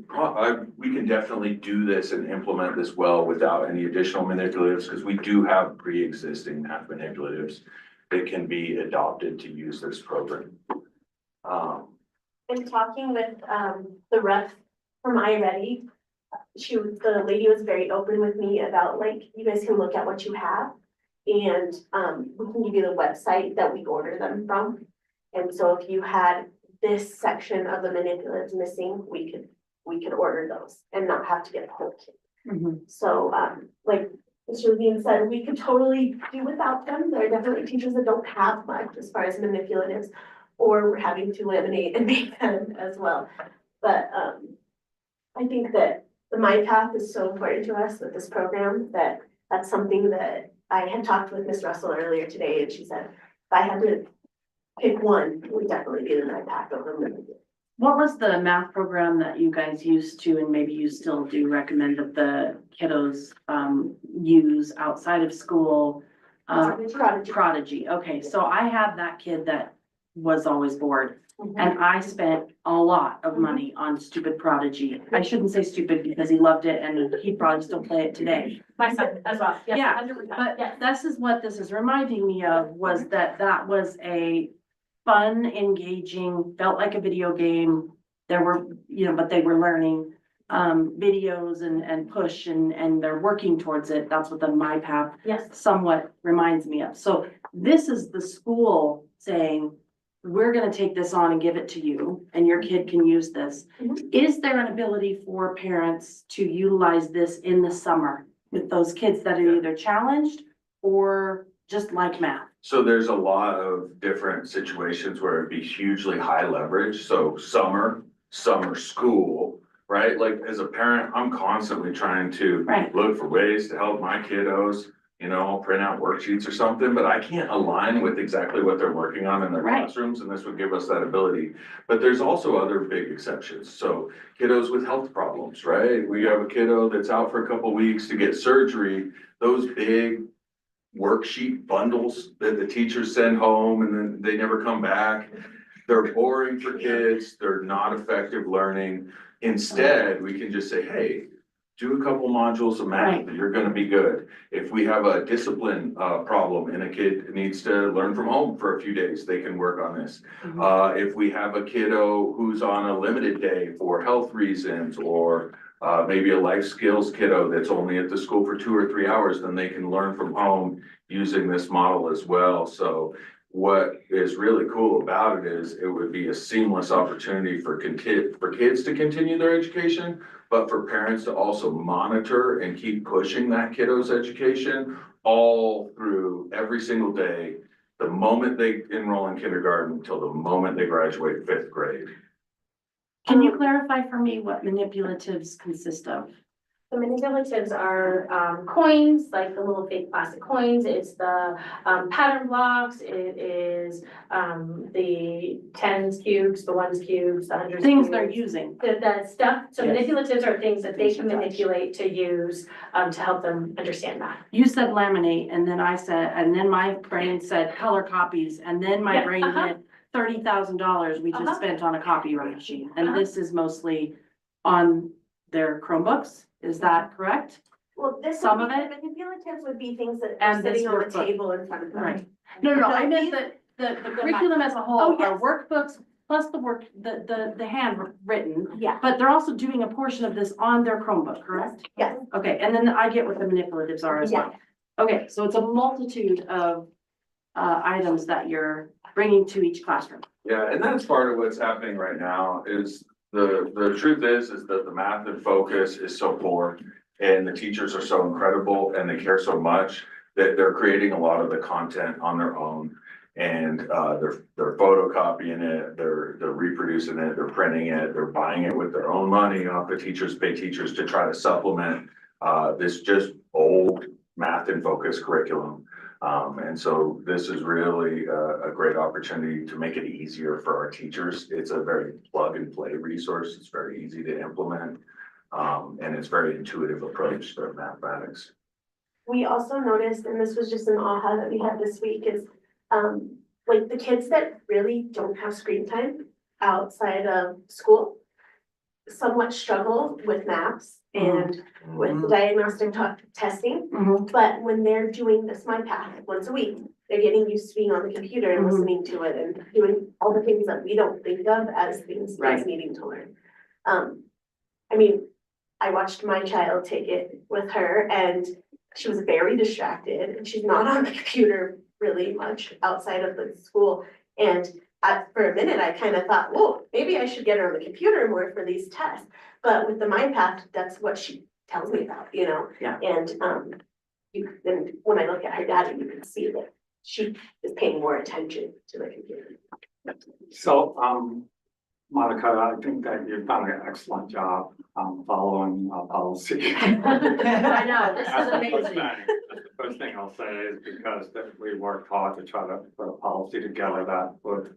we can definitely do this and implement this well without any additional manipulatives, because we do have pre-existing math manipulatives that can be adopted to use this program. In talking with the rep from iReady, the lady was very open with me about, like, you guys can look at what you have and we can give you the website that we order them from. And so if you had this section of the manipulatives missing, we could order those and not have to get a whole kit. So like Mr. Levine said, we could totally do without them. There are definitely teachers that don't have much as far as manipulatives, or we're having to eliminate and make them as well. But I think that the MyPath is so important to us with this program that that's something that I had talked with Ms. Russell earlier today, and she said, if I had to pick one, it would definitely be the MyPath over manipulatives. What was the math program that you guys used to, and maybe you still do recommend that the kiddos use outside of school? Prodigy. Okay, so I have that kid that was always bored. And I spent a lot of money on stupid Prodigy. I shouldn't say stupid because he loved it and he'd probably still play it today. My son as well. Yes, Yeah, 100%. but Yes. this is what this is reminding me of, was that was a fun, engaging, felt like a video game. There were, but they were learning videos and push and they're working towards it. That's what the MyPath Yes. somewhat reminds me of. So this is the school saying, we're gonna take this on and give it to you, and your kid can use this. Is there an ability for parents to utilize this in the summer with those kids that are either challenged or just like math? So there's a lot of different situations where it'd be hugely high leverage, so summer school, right? Like as a parent, I'm constantly trying to Right. look for ways to help my kiddos, you know, print out worksheets or something, but I can't align with exactly what they're working on in their Right. classrooms, and this would give us that ability. But there's also other big exceptions, so kiddos with health problems, right? We have a kiddo that's out for a couple weeks to get surgery, those big worksheet bundles that the teachers send home and then they never come back. They're boring for kids, they're not effective learning. Instead, we can just say, hey, do a couple modules of math, Right. you're gonna be good. If we have a discipline problem and a kid needs to learn from home for a few days, they can work on this. If we have a kiddo who's on a limited day for health reasons, or maybe a life skills kiddo that's only at the school for 2 or 3 hours, then they can learn from home using this model as well. So what is really cool about it is it would be a seamless opportunity for kids to continue their education, but for parents to also monitor and keep pushing that kiddo's education all through every single day, the moment they enroll in kindergarten till the moment they graduate 5th grade. Can you clarify for me what manipulatives consist of? The manipulatives are coins, like the little fake plastic coins. It's the pattern blocks. It is the tens cubes, the ones cubes, the hundreds. Things cubes. they're using. The stuff, so Yes. manipulatives are things that they Things can to touch. manipulate to use to help them understand math. You said laminate, and then I said, and then my brain said color copies, and then my Yeah, brain went $30,000 we Uh-huh. just spent on a copying machine. And this is mostly on their Chromebooks, is that correct? Well, this Some would be, of the manipulatives would be things that are And this sitting on the workbook. table in front of them. Right. No, I No, meant these- the curriculum as a whole Oh, are yes. workbooks plus the handwritten. Yeah, But they're also doing a portion of this on their Chromebook, correct? yes, Okay, and then I get what the manipulatives are as well. Okay, so it's a multitude of items that you're bringing to each classroom. Yeah, and that's part of what's happening right now is the truth is that the math and focus is so poor. And the teachers are so incredible and they care so much that they're creating a lot of the content on their own. And they're photocopying it, they're reproducing it, they're printing it, they're buying it with their own money off the teachers, pay teachers to try to supplement this just old math and focus curriculum. And so this is really a great opportunity to make it easier for our teachers. It's a very plug and play resource. It's very easy to implement. And it's very intuitive approach to mathematics. we also noticed, and this was just an aha that we had this week, is like the kids that really don't have screen time outside of school somewhat struggle with maps and with the diagnostic testing. But when they're doing this My Path once a week, they're getting used to being on the computer and listening to it and doing all the things that we don't think of as things Right. kids needing to learn. I mean, I watched my child take it with her and she was very distracted and she's not on the computer really much outside of the school. And for a minute, I kind of thought, whoa, maybe I should get her on the computer more for these tests. But with the MyPath, that's what she tells me about, you know? Yeah. And then when I look at her data, you can see that she is paying more attention to the computer. So, Monica, I think that you've done an excellent job, policy. I know, this That's is the first amazing. thing. That's the first thing I'll say is because that we worked hard to try to put a policy together that would,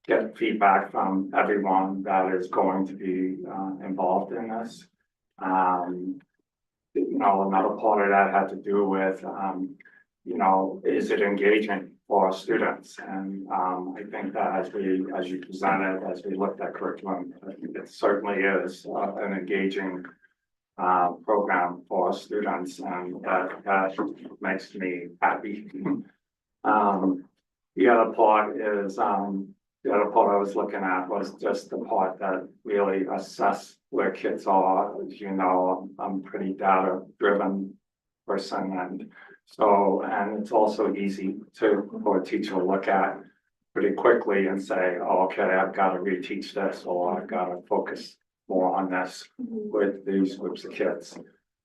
get feedback from everyone that is going to be, involved in this. You know, another part of that had to do with, you know, is it engaging for our students? And, I think that as you presented, as we looked at curriculum, it certainly is, an engaging program for our students, and that makes me happy. The other part is, the other part I was looking at was just the part that really assess where kids are. As you know, I'm pretty data driven person, and so, and it's also easy for a teacher to look at pretty quickly and say, oh, okay, I've got to reteach this, or I've got to focus more on this with these groups of kids.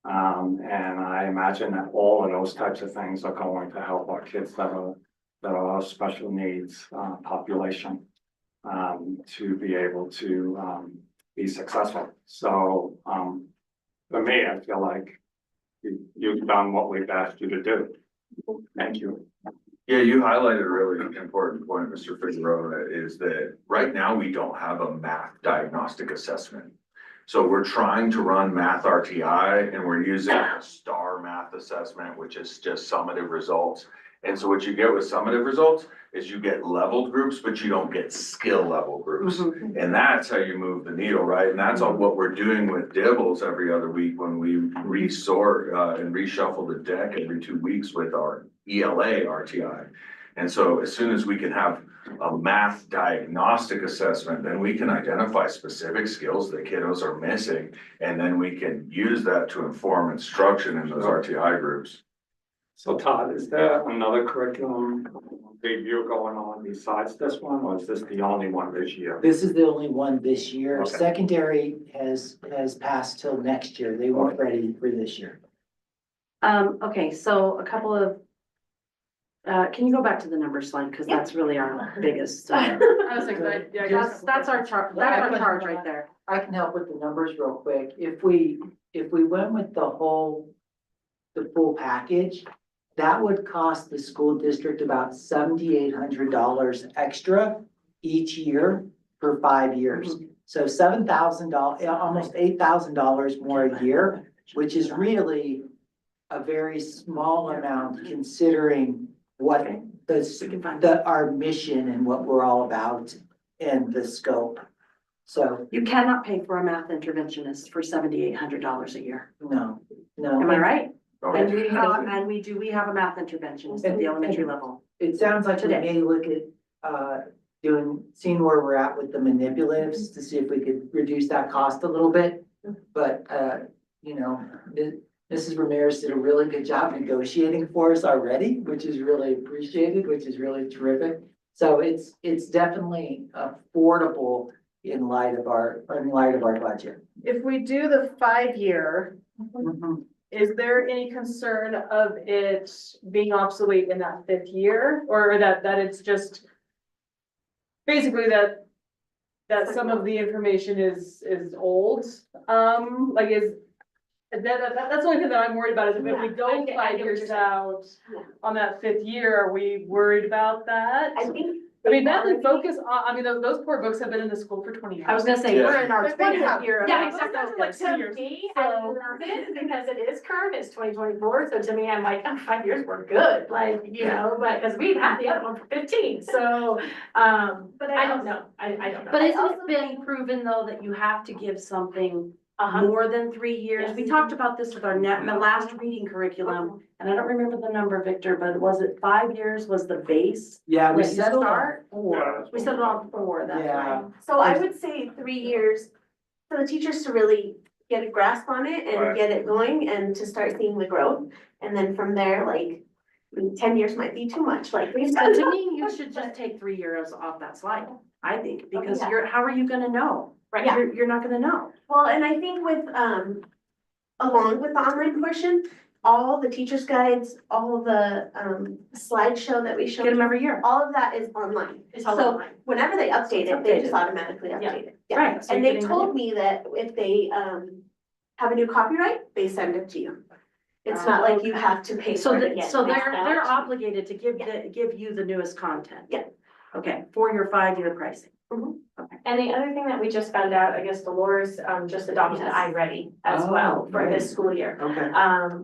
And I imagine that all of those types of things are going to help our kids that are that are special needs, population, to be able to, be successful. So, for me, I feel like you've done what we've asked you to do. Thank you. Yeah, you highlighted a really important point, Mr. Figueroa, is that right now we don't have a math diagnostic assessment. So we're trying to run math RTI and we're using a STAR math assessment, which is just summative results. And so what you get with summative results is you get leveled groups, but you don't get skill level groups. And that's how you move the needle, right? And that's all what we're doing with Dibbles every other week when we resort and reshuffle the deck every 2 weeks with our ELA RTI. And so as soon as we can have a math diagnostic assessment, then we can identify specific skills that kiddos are missing. And then we can use that to inform instruction in those RTI groups. So Todd, is there another curriculum review going on besides this one, or is this the only one this year? This is the only one this year. Okay. Secondary has passed till next year. They weren't ready for this year. Okay, so a couple of, can you go back to the number slide? Cause that's really our biggest, I was excited, yeah. I guess. that's our charge right there. I can help with the numbers real quick. If we went with the full package, that would cost the school district about $7,800 extra each year for 5 years. So $7,000, almost $8,000 more a year, which is really a very small amount considering what our mission and what we're all about and the scope. So, You cannot pay for a math interventionist for $7,800 a year. no. Am I right? And Okay. we have a math interventionist at the elementary level. It sounds like we Today. may look at, seeing where we're at with the manipulatives to see if we could reduce that cost a little bit. But, Mrs. Ramirez did a really good job negotiating for us already, which is really appreciated, which is really terrific. So it's definitely affordable in light of our budget. If we do the 5-year, is there any concern of it being obsolete in that 5th year? Or that it's just basically that some of the information is old? Like that's the only thing that I'm worried about is if we I go get 5 what years you're saying. out Yeah. on that 5th year, are we worried about that? I think. I mean, Math and Focus, I mean, those poor books have been in the school for 20 years. I was gonna say, we're in our Like, what 5th happened? year. of Yeah, Math and exactly. Focus. Like, So- to me, I love it because it is current, it's 2024, so to me, I'm like, oh, 5 years, we're good, like, but, because we've had the other one for 15, so, but I don't know, I don't know. But isn't it been proven though that you have to give something Uh-huh. more than 3 years? Yes. We talked about this with our the last reading curriculum, and I don't remember the number, Victor, but was it 5 years was the base? Yeah, we When you settled on start? 4. We settled on 4, that's Yeah. right. So I would say 3 years for the teachers to really get a grasp on it and Right. get it going and to start seeing the growth. And then from there, like, 10 years might be too much, like we So said. to me, you should just take 3 years off that slide, I think, because Yeah. how are you gonna know? Right. Yeah. You're not gonna know. Well, and I think with, along with the online portion, all the teachers' guides, all the, slideshow that we show. Get them every year. All of that is online. It's all So online. whenever they update It's it, they just updated. automatically update it. Yeah. Right. so And you're they getting told the- me that if they, have a new copyright, they send it to you. It's not like you have to pay So for it again. they're obligated to give you the newest content. Yeah. Okay, for your 5-year pricing. And the other thing that we just found out, I guess Dolores, just adopted Yes. iReady as Oh, well for great. this school year. Okay.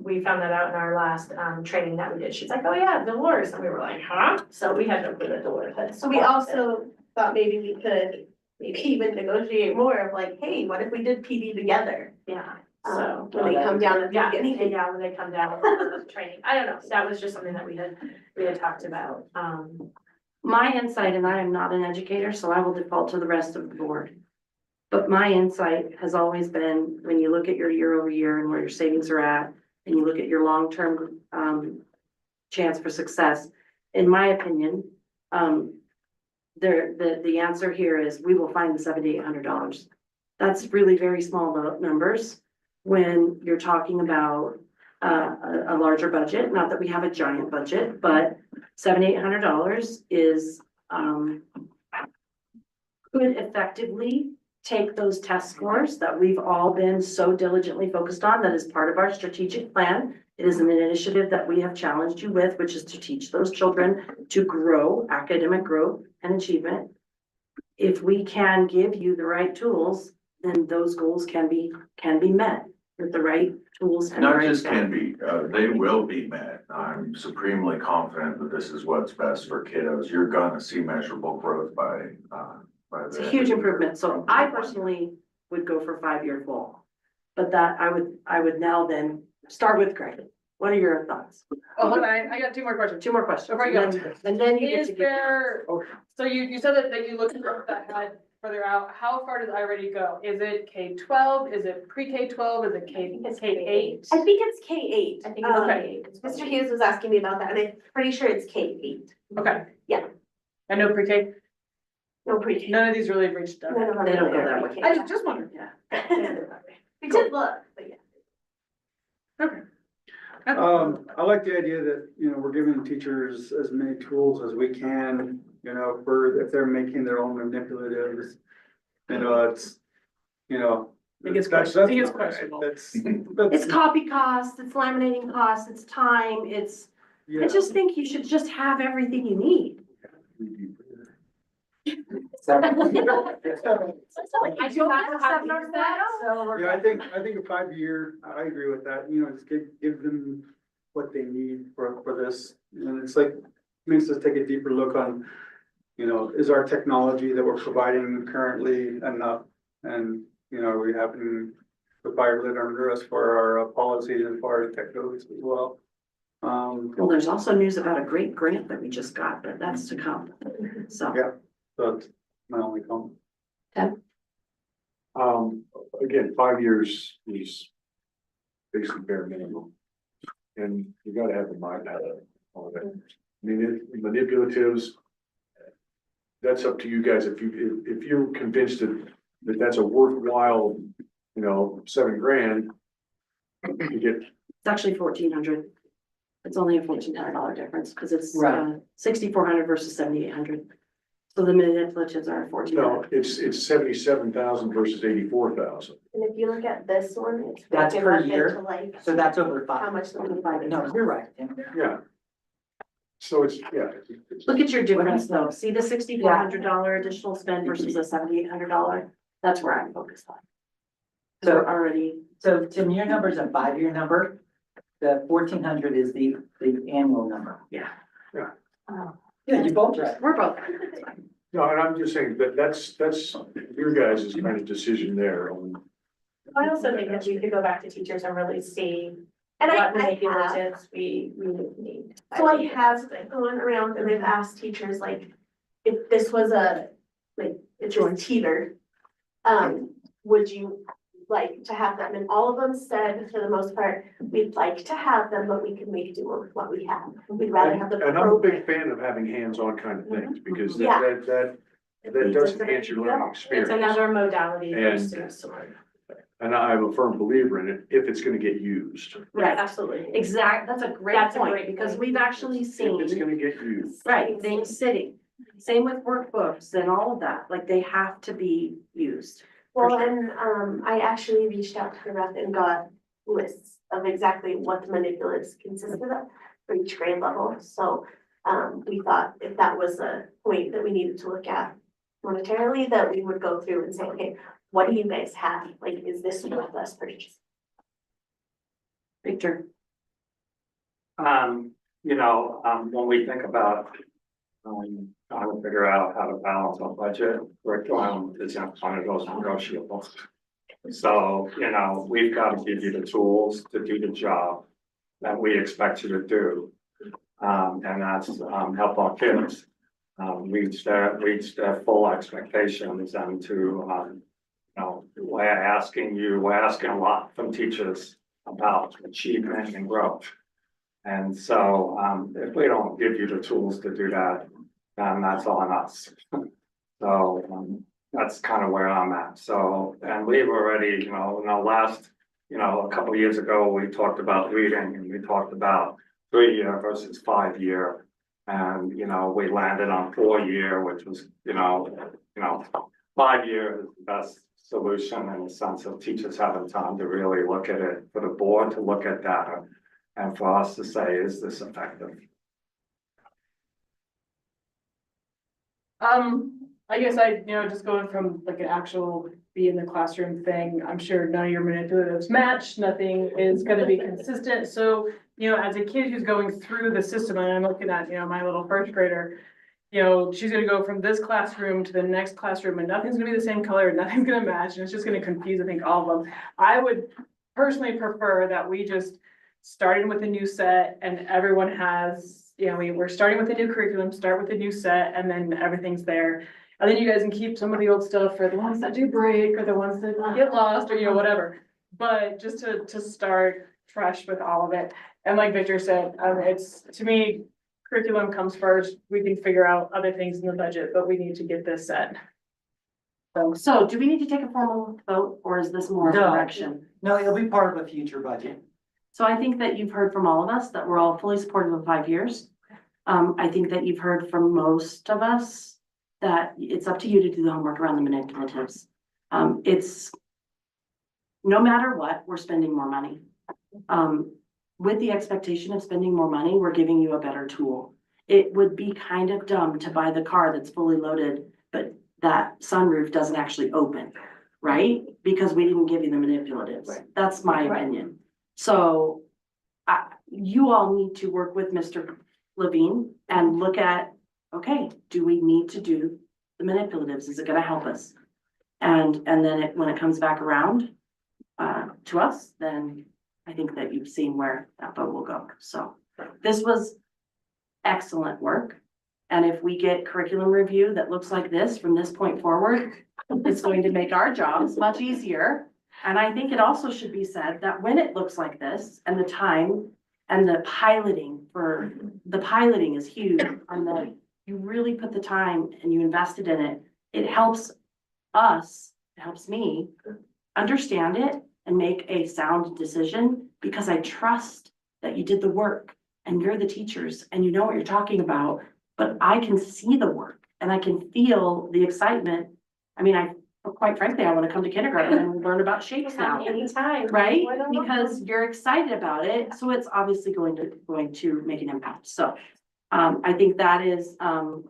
We found that out in our last, training that we did. She's like, oh yeah, Dolores, and we were like, huh? So we had to put a Dolores. So we also thought maybe we could maybe even negotiate more of like, hey, what if we did PD together? Yeah, so. When they come down at the Yeah, beginning. yeah, when they come down for training. I don't know, that was just something that we had talked about. My insight, and I am not an educator, so I will default to the rest of the board. But my insight has always been, when you look at your year over year and where your savings are at, and you look at your long-term, chance for success, in my opinion, the answer here is we will find the $7,800. That's really very small numbers when you're talking about a larger budget, not that we have a giant budget, but $700-800 is, could effectively take those test scores that we've all been so diligently focused on, that is part of our strategic plan. It is an initiative that we have challenged you with, which is to teach those children to grow, academic growth and achievement. If we can give you the right tools, then those goals can be met with the right tools. And the Not right just can staff. be, they will be met. I'm supremely confident that this is what's best for kiddos. You're gonna see measurable growth by It's the a end huge of the year. improvement. So I personally would go for 5-year full. But that I would now then start with Greg. What are your thoughts? Oh, hold on, I got two more questions. 2 more questions. Before you go. And then you get Is to get. there, so you said that you looked at that had further out, how far does iReady go? Is it K-12, is it pre-K-12, is it K-8? I think it's K-8. I think it's Okay. K. Mr. Hughes was asking me about that, and I'm pretty sure it's K-8. Okay. Yeah. And no pre-K, No pre-K. none of these really reached that. None of them They don't are go that way. pre-K. I just wondered. Yeah. We did look, but yeah. I like the idea that, we're giving teachers as many tools as we can, for if they're making their own manipulatives. It's, It gets that's- questionable. It gets that's not right. questionable. It's copy costs, it's laminating costs, it's time, I just think you should just have everything you need. Seven. I do not know how to use that, so we're. Yeah, I think a 5-year, I agree with that, just give them what they need for this. And it's like, makes us take a deeper look on, is our technology that we're providing currently enough? And, are we having the fire lit under us for our policies as far as tech goes as well? Well, there's also news about a great grant that we just got, but that's to come. So. Yeah. That's my only comment. Again, 5 years is basically bare minimum. And you gotta have the mind out of all of it. I mean, manipulatives. That's up to you guys. If you're convinced that that's a worthwhile, $7,000. You get, It's actually 1,400. It's only a $1,400 difference because it's Right. 6,400 versus 7,800. So the manipulatives are 1,400. it's 77,000 versus 84,000. And if you look at this one, it's. That's broken per up year? into, like, So that's over how 5. much the money. No, you're right, Tim. Yeah. So it's. Look at your difference though. See the $6,400 additional spend versus the $7,800? That's where I'm focused on. So So, already, so Tim, your number is a 5-year number. The 1,400 is the annual number. yeah, Yeah, you both right. we're both. No, and I'm just saying that's your guys' kind of decision there on. I also think that we could go back to teachers and really see And what I have, manipulatives we need. so I have gone around and I've asked teachers, like, if this was it's your teeter, would you like to have them? And all of them said, for the most part, we'd like to have them, but we can make do with what we have. We'd rather have the And I'm a big program. fan of having hands-on kind of things, because Yeah. that does enhance your learning It's experience. another modality And- versus. And I'm a firm believer in it, if it's gonna get used. Right, Absolutely. exact, that's a great That's a point, great because point. we've actually If it's seen, gonna get used. right, things sitting. Same with workbooks and all of that, like they have to be used. Well, and, I actually reached out to the rep and got lists of exactly what the manipulatives consisted of for each grade level. So, we thought if that was a point that we needed to look at monetarily, that we would go through and say, okay, what do you guys have? Like, is this worth us purchasing? Victor, When we think about, trying to figure out how to balance our budget, curriculum is one of those negotiables. So, we've got to give you the tools to do the job that we expect you to do. And that's, help our kids, reach their full expectations and to, we're asking a lot from teachers about achievement and growth. And so, if we don't give you the tools to do that, then that's on us. So, that's kind of where I'm at. So, and we've already, in the last you know, a couple of years ago, we talked about reading and we talked about 3-year versus 5-year. And, you know, we landed on 4-year, which was, you know, 5-year is the best solution in the sense of teachers having time to really look at it, for the board to look at data, and for us to say, is this effective? I guess just going from like an actual be in the classroom thing, I'm sure none of your manipulatives match, nothing is gonna be consistent, so, as a kid who's going through the system, and I'm looking at, my little first grader, she's gonna go from this classroom to the next classroom, and nothing's gonna be the same color, nothing's gonna match, and it's just gonna confuse, I think, all of them. I would personally prefer that we just started with a new set and everyone has, we're starting with a new curriculum, start with a new set, and then everything's there. And then you guys can keep some of the old stuff for the ones that do break or the ones that get lost or, whatever. But just to start fresh with all of it. And like Victor said, it's, to me, curriculum comes first. We can figure out other things in the budget, but we need to get this set. So do we need to take a formal vote or is this more of No. direction? No, it'll be part of a future budget. So I think that you've heard from all of us that we're all fully supportive of 5 years. I think that you've heard from most of us that it's up to you to do the homework around the manipulatives. It's, no matter what, we're spending more money. With the expectation of spending more money, we're giving you a better tool. It would be kind of dumb to buy the car that's fully loaded, but that sunroof doesn't actually open, right? Because we didn't give you the manipulatives. Right. That's my opinion. So you all need to work with Mr. Levine and look at, okay, do we need to do the manipulatives? Is it gonna help us? And then when it comes back around to us, then I think that you've seen where that vote will go. So this was excellent work. And if we get curriculum review that looks like this from this point forward, it's going to make our jobs much easier. And I think it also should be said that when it looks like this and the time and the piloting is huge on the, you really put the time and you invested in it. It helps us, it helps me understand it and make a sound decision because I trust that you did the work and you're the teachers and you know what you're talking about, but I can see the work and I can feel the excitement. I mean, quite frankly, I want to come to kindergarten and learn about shapes now. Anytime. Right? Because you're excited about it. So it's obviously going to make an impact. So I think that is the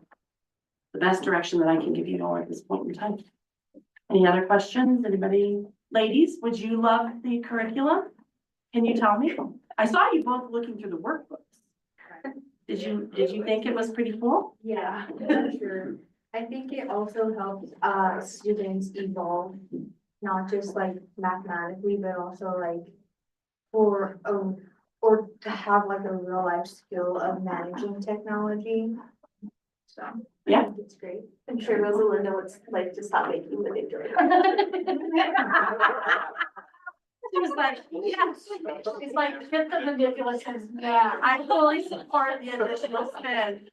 best direction that I can give you all at this point in time. Any other questions? Anybody? Ladies, would you love the curriculum? Can you tell me? I saw you both looking through the workbooks. Did you think it was pretty cool? Yeah, sure. I think it also helps students evolve, not just like mathematically, but also like or to have like a real life skill of managing technology. So Yeah. I think it's great. I'm sure Rosalinda would like to stop making manipulatives. She was like, yes. She's like, get the manipulatives. Yeah, I fully support the additional spend.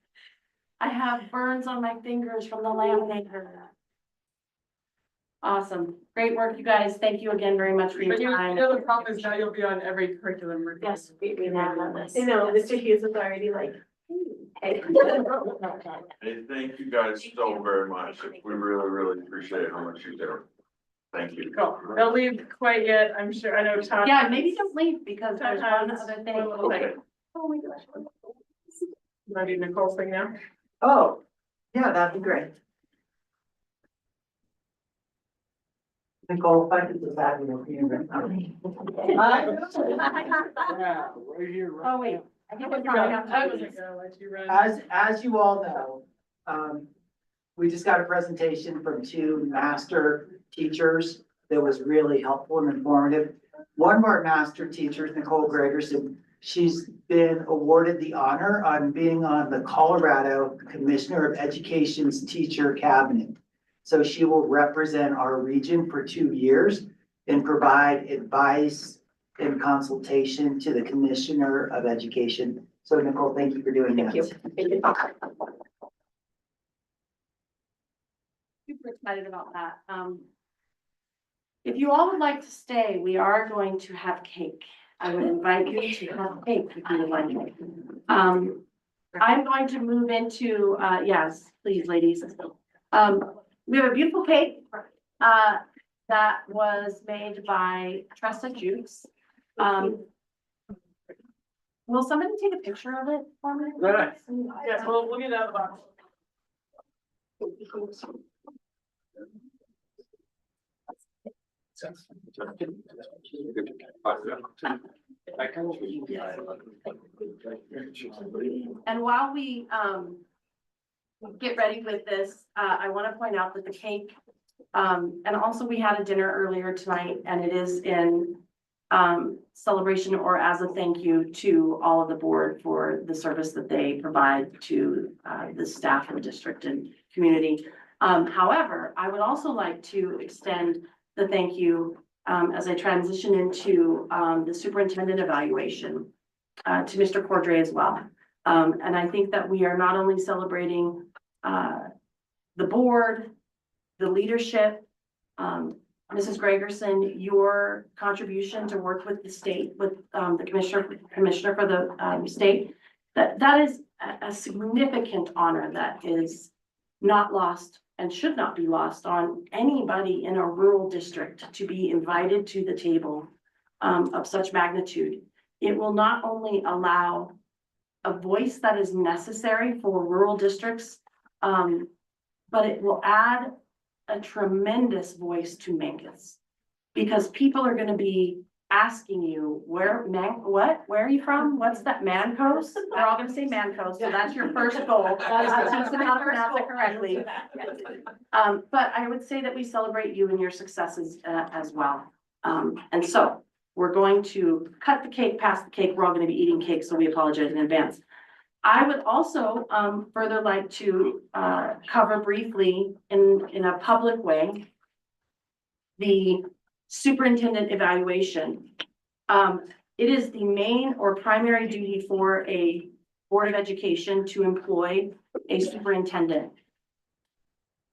I have burns on my fingers from the laminator. Awesome. Great work, you guys. Thank you again very much for your But time. the problem is now you'll be on every curriculum review. Yes, we now know this. I know, Mr. Hughes is already like, hey. Hey, thank you guys so very much. We really, really appreciate how much you do. Thank you. Cool. Don't leave quite yet. I'm sure, I know Todd. Yeah, maybe don't leave because there's one has other one little thing. thing. Oh my gosh. You want to do Nicole's thing now? Oh, yeah, that'd be great. Nicole, if I could just have you here. Yeah, right here, right. Oh, wait. I think it's I wasn't gonna let you run. As you all know, we just got a presentation from 2 master teachers that was really helpful and informative. One of our master teachers, Nicole Gregerson, she's been awarded the honor on being on the Colorado Commissioner of Education's teacher cabinet. So she will represent our region for 2 years and provide advice and consultation to the Commissioner of Education. So Nicole, thank you for doing that. Super excited about that. If you all would like to stay, we are going to have cake. I would invite you to have cake if you would like it. I'm going to move into, yes, please, ladies. We have a beautiful cake, that was made by Tressa Jukes. Will somebody take a picture of it for me? Yes, we'll get out of the box. And while we, get ready with this, I want to point out that the cake, and also we had a dinner earlier tonight, and it is in celebration or as a thank you to all of the board for the service that they provide to the staff of the district and community. However, I would also like to extend the thank you as I transition into the superintendent evaluation to Mr. Cordray as well. And I think that we are not only celebrating the board, the leadership, Mrs. Gregerson, your contribution to work with the state, with the commissioner for the state, that is a significant honor that is not lost and should not be lost on anybody in a rural district to be invited to the table of such magnitude. It will not only allow a voice that is necessary for rural districts, but it will add a tremendous voice to Mancos. Because people are gonna be asking you, where are you from? What's that, Mancos? They're all gonna say Mancos, so that's your first goal. Teach them how to pronounce it correctly. But I would say that we celebrate you and your successes as well. And so we're going to cut the cake, pass the cake. We're all gonna be eating cake, so we apologize in advance. I would also further like to cover briefly in a public way the superintendent evaluation. It is the main or primary duty for a Board of Education to employ a superintendent.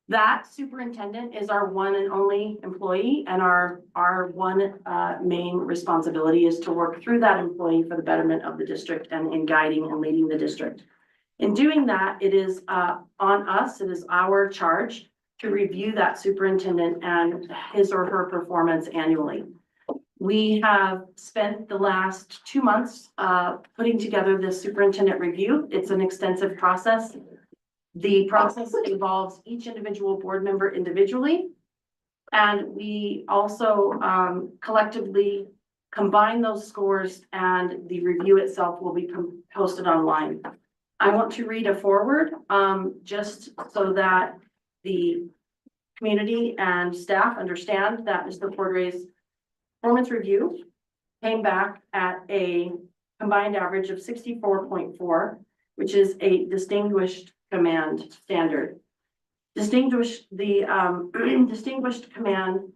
That superintendent is our one and only employee, and our one main responsibility is to work through that employee for the betterment of the district and in guiding and leading the district. In doing that, it is on us, it is our charge to review that superintendent and his or her performance annually. We have spent the last 2 months putting together this superintendent review. It's an extensive process. The process involves each individual board member individually. And we also collectively combine those scores, and the review itself will be posted online. I want to read a foreword just so that the community and staff understand that Mr. Cordray's performance review came back at a combined average of 64.4, which is a distinguished command standard. Distinguished command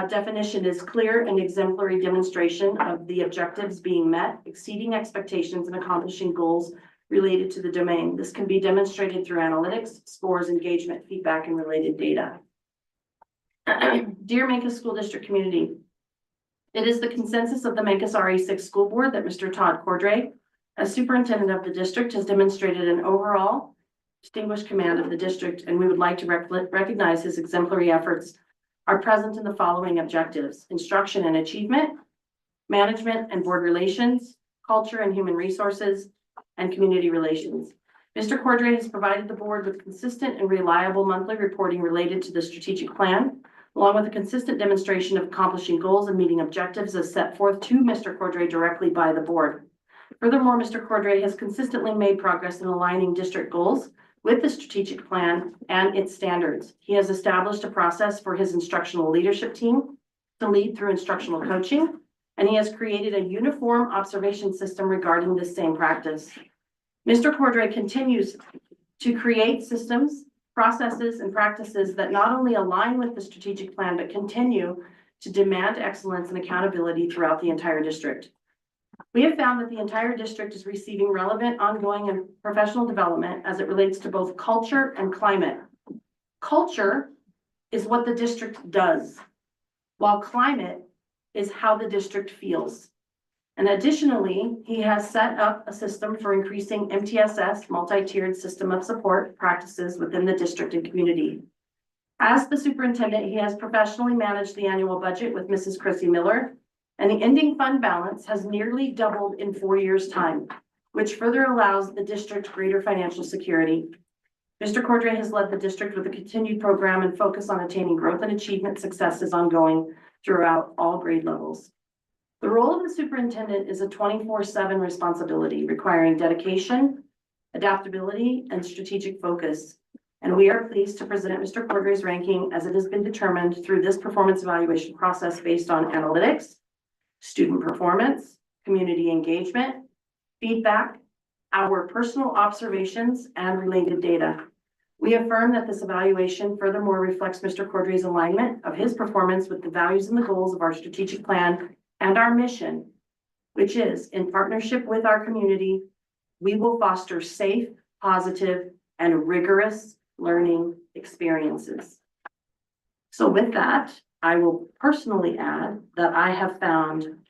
definition is clear and exemplary demonstration of the objectives being met, exceeding expectations, and accomplishing goals related to the domain. This can be demonstrated through analytics, scores, engagement, feedback, and related data. Dear Mancos School District community, it is the consensus of the Mancos RE6 School Board that Mr. Todd Cordray, as superintendent of the district, has demonstrated an overall distinguished command of the district, and we would like to recognize his exemplary efforts are present in the following objectives: instruction and achievement, management and board relations, culture and human resources, and community relations. Mr. Cordray has provided the board with consistent and reliable monthly reporting related to the strategic plan, along with a consistent demonstration of accomplishing goals and meeting objectives as set forth to Mr. Cordray directly by the board. Furthermore, Mr. Cordray has consistently made progress in aligning district goals with the strategic plan and its standards. He has established a process for his instructional leadership team to lead through instructional coaching, and he has created a uniform observation system regarding this same practice. Mr. Cordray continues to create systems, processes, and practices that not only align with the strategic plan, but continue to demand excellence and accountability throughout the entire district. We have found that the entire district is receiving relevant, ongoing, and professional development as it relates to both culture and climate. Culture is what the district does. while climate is how the district feels. And additionally, he has set up a system for increasing MTSS, multi-tiered system of support practices within the district and community. As the superintendent, he has professionally managed the annual budget with Mrs. Chrissy Miller, and the ending fund balance has nearly doubled in 4 years' time, which further allows the district greater financial security. Mr. Cordray has led the district with a continued program and focus on attaining growth and achievement success is ongoing throughout all grade levels. The role of the superintendent is a 24/7 responsibility requiring dedication, adaptability, and strategic focus. And we are pleased to present Mr. Cordray's ranking as it has been determined through this performance evaluation process based on analytics, student performance, community engagement, feedback, our personal observations, and related data. We affirm that this evaluation furthermore reflects Mr. Cordray's alignment of his performance with the values and the goals of our strategic plan and our mission, which is in partnership with our community, we will foster safe, positive, and rigorous learning experiences. So with that, I will personally add that I have found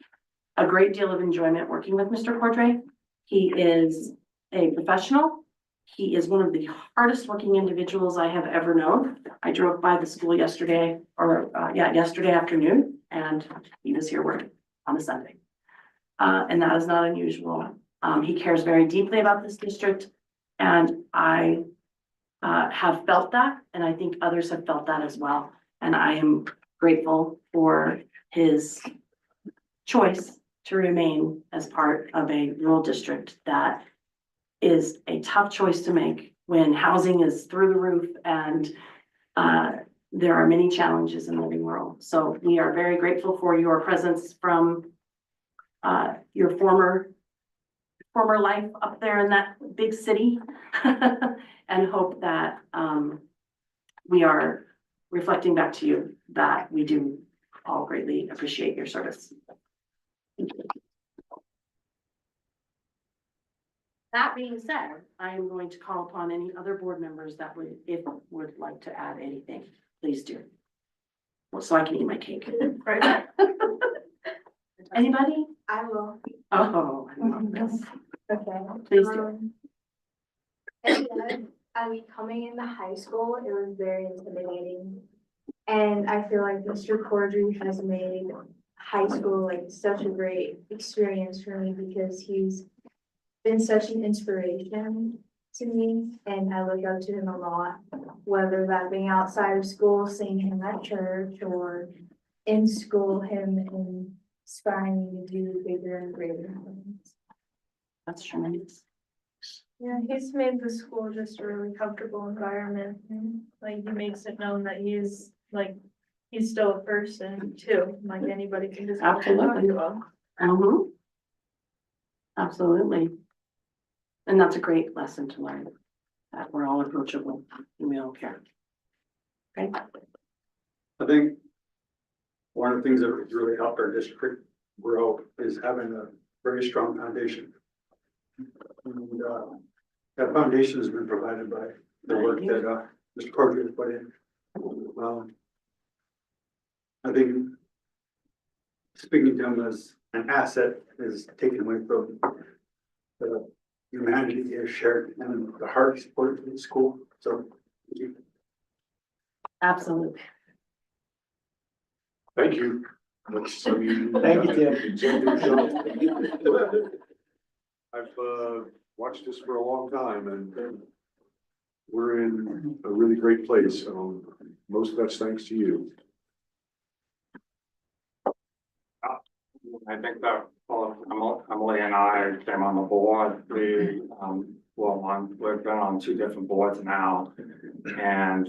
a great deal of enjoyment working with Mr. Cordray. He is a professional. He is one of the hardest working individuals I have ever known. I drove by the school yesterday yesterday afternoon, and he was here working on a Sunday. And that is not unusual. He cares very deeply about this district, and I have felt that, and I think others have felt that as well. And I am grateful for his choice to remain as part of a rural district that is a tough choice to make when housing is through the roof and there are many challenges in living rural. So we are very grateful for your presence from your former life up there in that big city and hope that we are reflecting back to you that we do all greatly appreciate your service. Thank you. That being said, I am going to call upon any other board members that would like to add anything, please do. Well, so I can eat my cake. Right. Anybody? I will. Oh, I love this. Okay. Please do. I mean, coming into high school, it was very intimidating. And I feel like Mr. Cordray has made high school like such a great experience for me because he's been such an inspiration to me, and I look up to him a lot, whether that being outside of school, seeing him at church, or in school, him inspiring me to do bigger and greater things. That's tremendous. Yeah, he's made the school just a really comfortable environment, and like he makes it known that he's still a person too, like anybody can just come and talk to him. Mm-hmm. Absolutely. And that's a great lesson to learn, that we're all approachable and we all care. Okay. I think one of the things that really helped our district grow is having a very strong foundation. And that foundation has been provided by the work that Mr. Cordray has put in. I think speaking to him as an asset is taken away from the humanity he has shared and the heart he supported in the school. So thank you. Absolutely. Thank you. Thank you, Tim. I've watched this for a long time, and we're in a really great place. Most of that's thanks to you. I think that Emily and I came on the board. We've been on 2 different boards now, and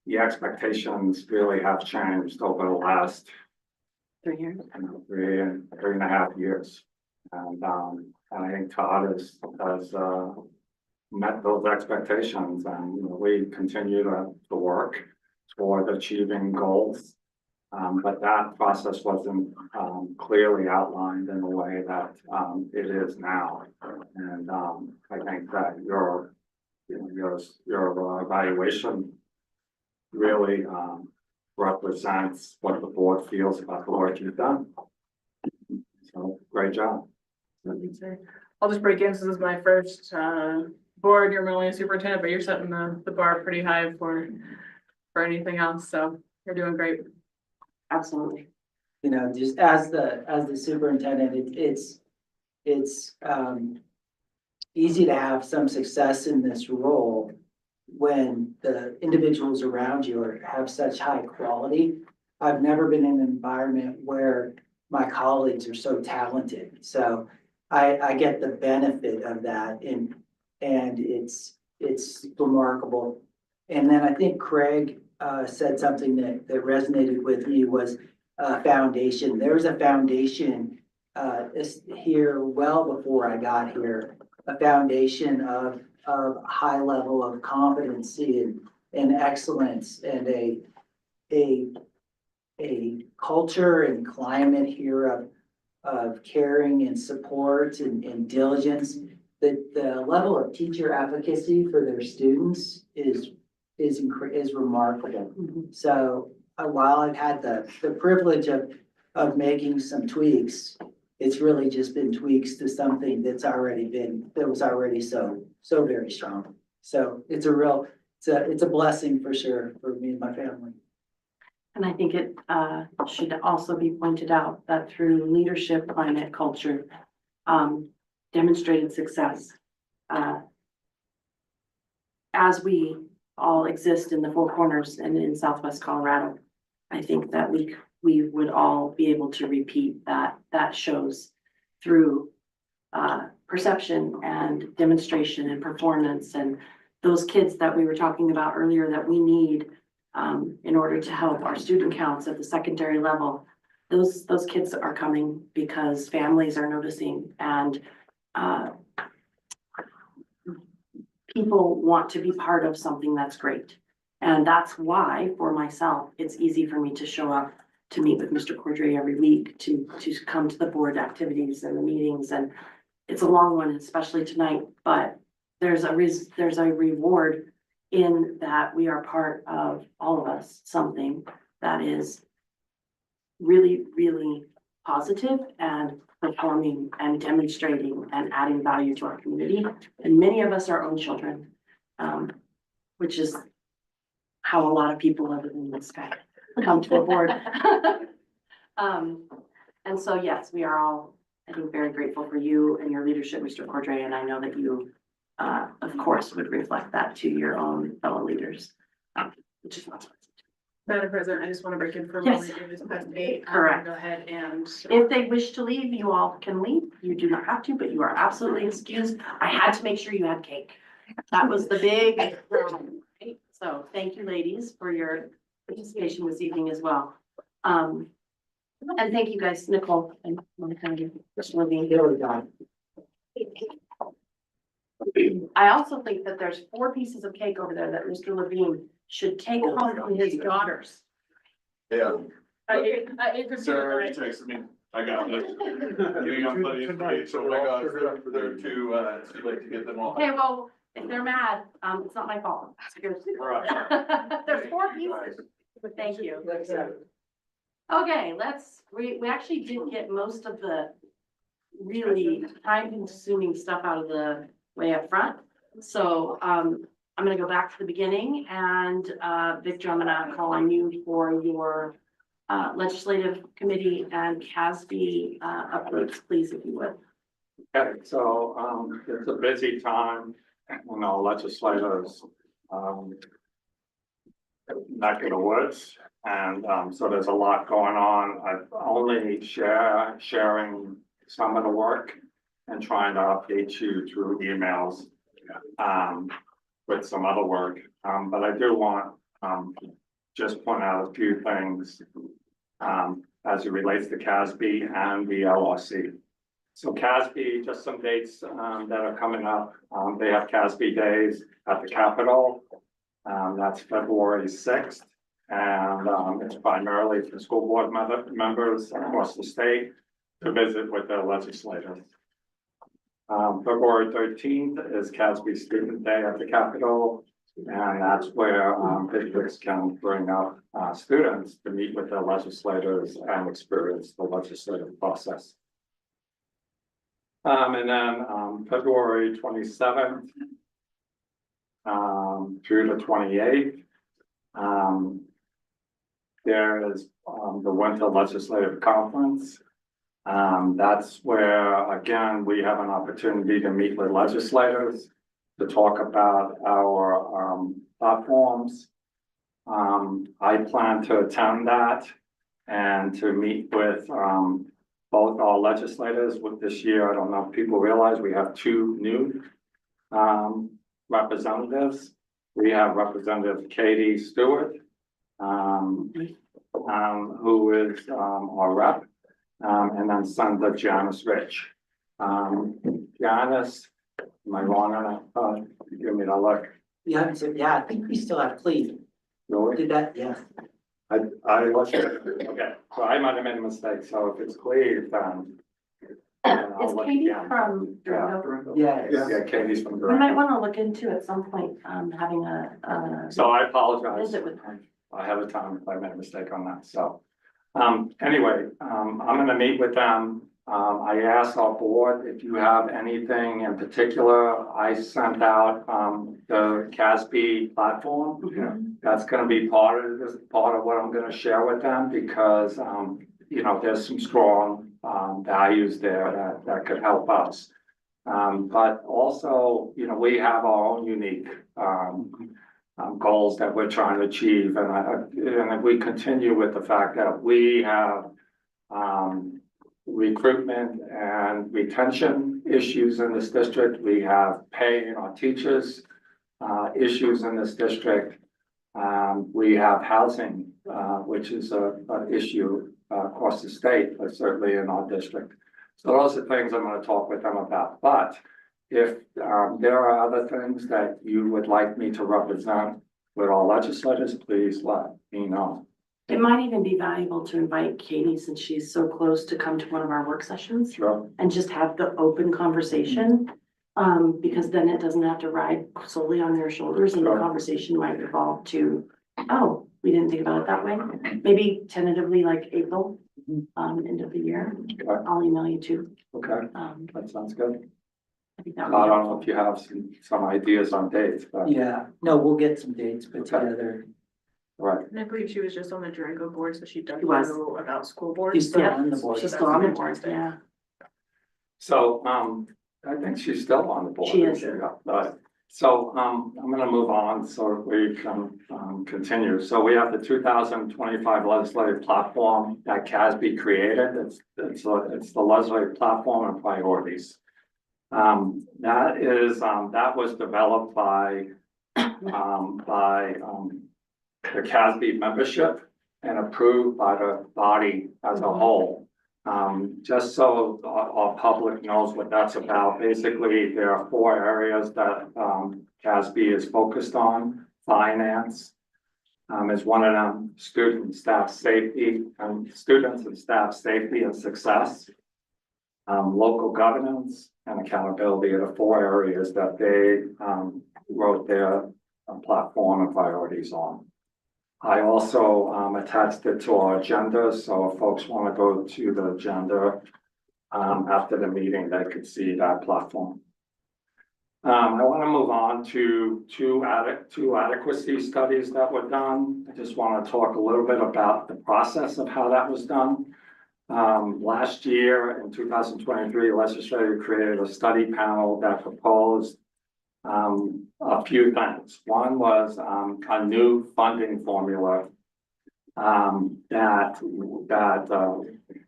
the expectations really have changed over the last 3 years. 3.5 years. And I think Todd has met those expectations, and we continue to work toward achieving goals. But that process wasn't clearly outlined in the way that it is now. And I think that your evaluation really represents what the board feels about the work you've done. So, great job. I'll just break in, since this is my first, board, you're only a superintendent, but you're setting the bar pretty high for anything else, so you're doing great. Absolutely. You know, just as the superintendent, it's easy to have some success in this role when the individuals around you have such high quality. I've never been in an environment where my colleagues are so talented, so I get the benefit of that, and it's remarkable. And then I think Craig said something that resonated with me, was foundation. There was a foundation here well before I got here, a foundation of high level of competency and excellence, and a culture and climate here of caring and support and diligence. The level of teacher advocacy for their students is remarkable. So while I've had the privilege of making some tweaks, it's really just been tweaks to something that was already so very strong. So it's a blessing for sure for me and my family. And I think it should also be pointed out that through leadership, climate, culture, demonstrated success, as we all exist in the Four Corners and in Southwest Colorado, I think that we would all be able to repeat that shows through perception and demonstration and performance, and those kids that we were talking about earlier that we need in order to help our student counts at the secondary level. Those kids are coming because families are noticing, and people want to be part of something that's great. And that's why, for myself, it's easy for me to show up to meet with Mr. Cordray every week, to come to the board activities and the meetings. And it's a long one, especially tonight, but there's a reward in that we are part of, all of us, something that is really, really positive and performing and demonstrating and adding value to our community. And many of us are our own children, which is how a lot of people other than this guy come to a board. And so, yes, we are all, I think, very grateful for you and your leadership, Mr. Cordray, and I know that you, of course, would reflect that to your own fellow leaders, which is not. Madam President, I just want to break in for a Yes. moment. It is past 8. Correct. Go ahead and. If they wish to leave, you all can leave. You do not have to, but you are absolutely excused. I had to make sure you had cake. That was the big, so thank you, ladies, for your participation this evening as well. And thank you guys, Nicole and Monica, Mr. Levine. I also think that there's 4 pieces of cake over there that Mr. Levine should take home to his daughters. Yeah. I ate the Sarah already peanut butter. texted me, I got this. You got plenty of food, so my gosh, they're too late to get them all. Okay, well, if they're mad, it's not my fault. Right. There's 4 pieces, but thank you. Okay, we actually did get most of the really time-consuming stuff out of the way up front. So, I'm gonna go back to the beginning, and Victor, I'm gonna call on you for your legislative committee and CASB updates, please, if you would. Okay, so, it's a busy time, when our legislators, neck of the woods. And, so there's a lot going on. I've only sharing some of the work and trying to update you through emails, with some other work. But I do want, just point out a few things, as it relates to CASB and the LRC. So CASB, just some dates, that are coming up. They have CASB days at the Capitol. That's February 6th. And, it's primarily for school board members across the state to visit with their legislators. February 13th is CASB Student Day at the Capitol. And that's where, districts can bring up, students to meet with their legislators and experience the legislative process. And then, February 27th, through the 28th, there is, the Winter Legislative Conference. That's where, again, we have an opportunity to meet with legislators to talk about our, platforms. I plan to attend that and to meet with, both our legislators with this year. I don't know if people realize we have two new, representatives. We have Representative Katie Stewart, who is, our rep. And then Senator Janice Rich. Janice, am I wrong on that? Give me the look. Yeah, I think we still have Cleve. Really? Did that, yeah. I looked at it. Okay, so I might have made a mistake. So if it's Cleve, then. I'll Is look Katie again. from Durango? Yeah. Yeah, Katie's from We Durham. might want to look into at some point, having a So I apologize. visit with her. I have a time if I made a mistake on that, so. Anyway, I'm gonna meet with them. I asked our board if you have anything in particular. I sent out, the CASB platform. That's gonna be part of this, part of what I'm gonna share with them because, there's some strong, values there that could help us. But also, we have our own unique, goals that we're trying to achieve. And we continue with the fact that we have recruitment and retention issues in this district. We have pay in our teachers issues in this district. We have housing, which is an issue across the state, but certainly in our district. So those are things I'm going to talk with them about. But if there are other things that you would like me to represent with all legislators, please let me know. It might even be valuable to invite Katie, since she's so close, to come to one of our work sessions Sure. and just have the open conversation. Because then it doesn't have to ride solely on their shoulders, and the Sure. conversation might evolve to, oh, we didn't think about it that way. Maybe tentatively like April, end of the year. Okay. I'll email you too. Okay, Um, that sounds good. I think that I would be don't know helpful. if you have some ideas on dates, but. Yeah, no, we'll get some dates put Okay. together. Right, And I believe she was just on the Durango board, so she does She was. know about school board. She's still Yeah, on the board. She's still on the board, yeah. so, I think she's still on the board. She is. Yeah, so, I'm gonna move on so we can, continue. So we have the 2025 legislative platform that CASB created. It's the legislative platform and priorities. That was developed by the CASB membership and approved by the body as a whole. Just so our public knows what that's about, basically, there are 4 areas that CASB is focused on. Finance is one of them, student and staff safety, students and staff safety and success. Local governance and accountability are the 4 areas that they wrote their platform and priorities on. I also attached it to our agenda, so if folks want to go to the agenda after the meeting, they could see that platform. I want to move on to two adequacy studies that were done. I just want to talk a little bit about the process of how that was done. Last year in 2023, the legislature created a study panel that proposed a few things. One was a new funding formula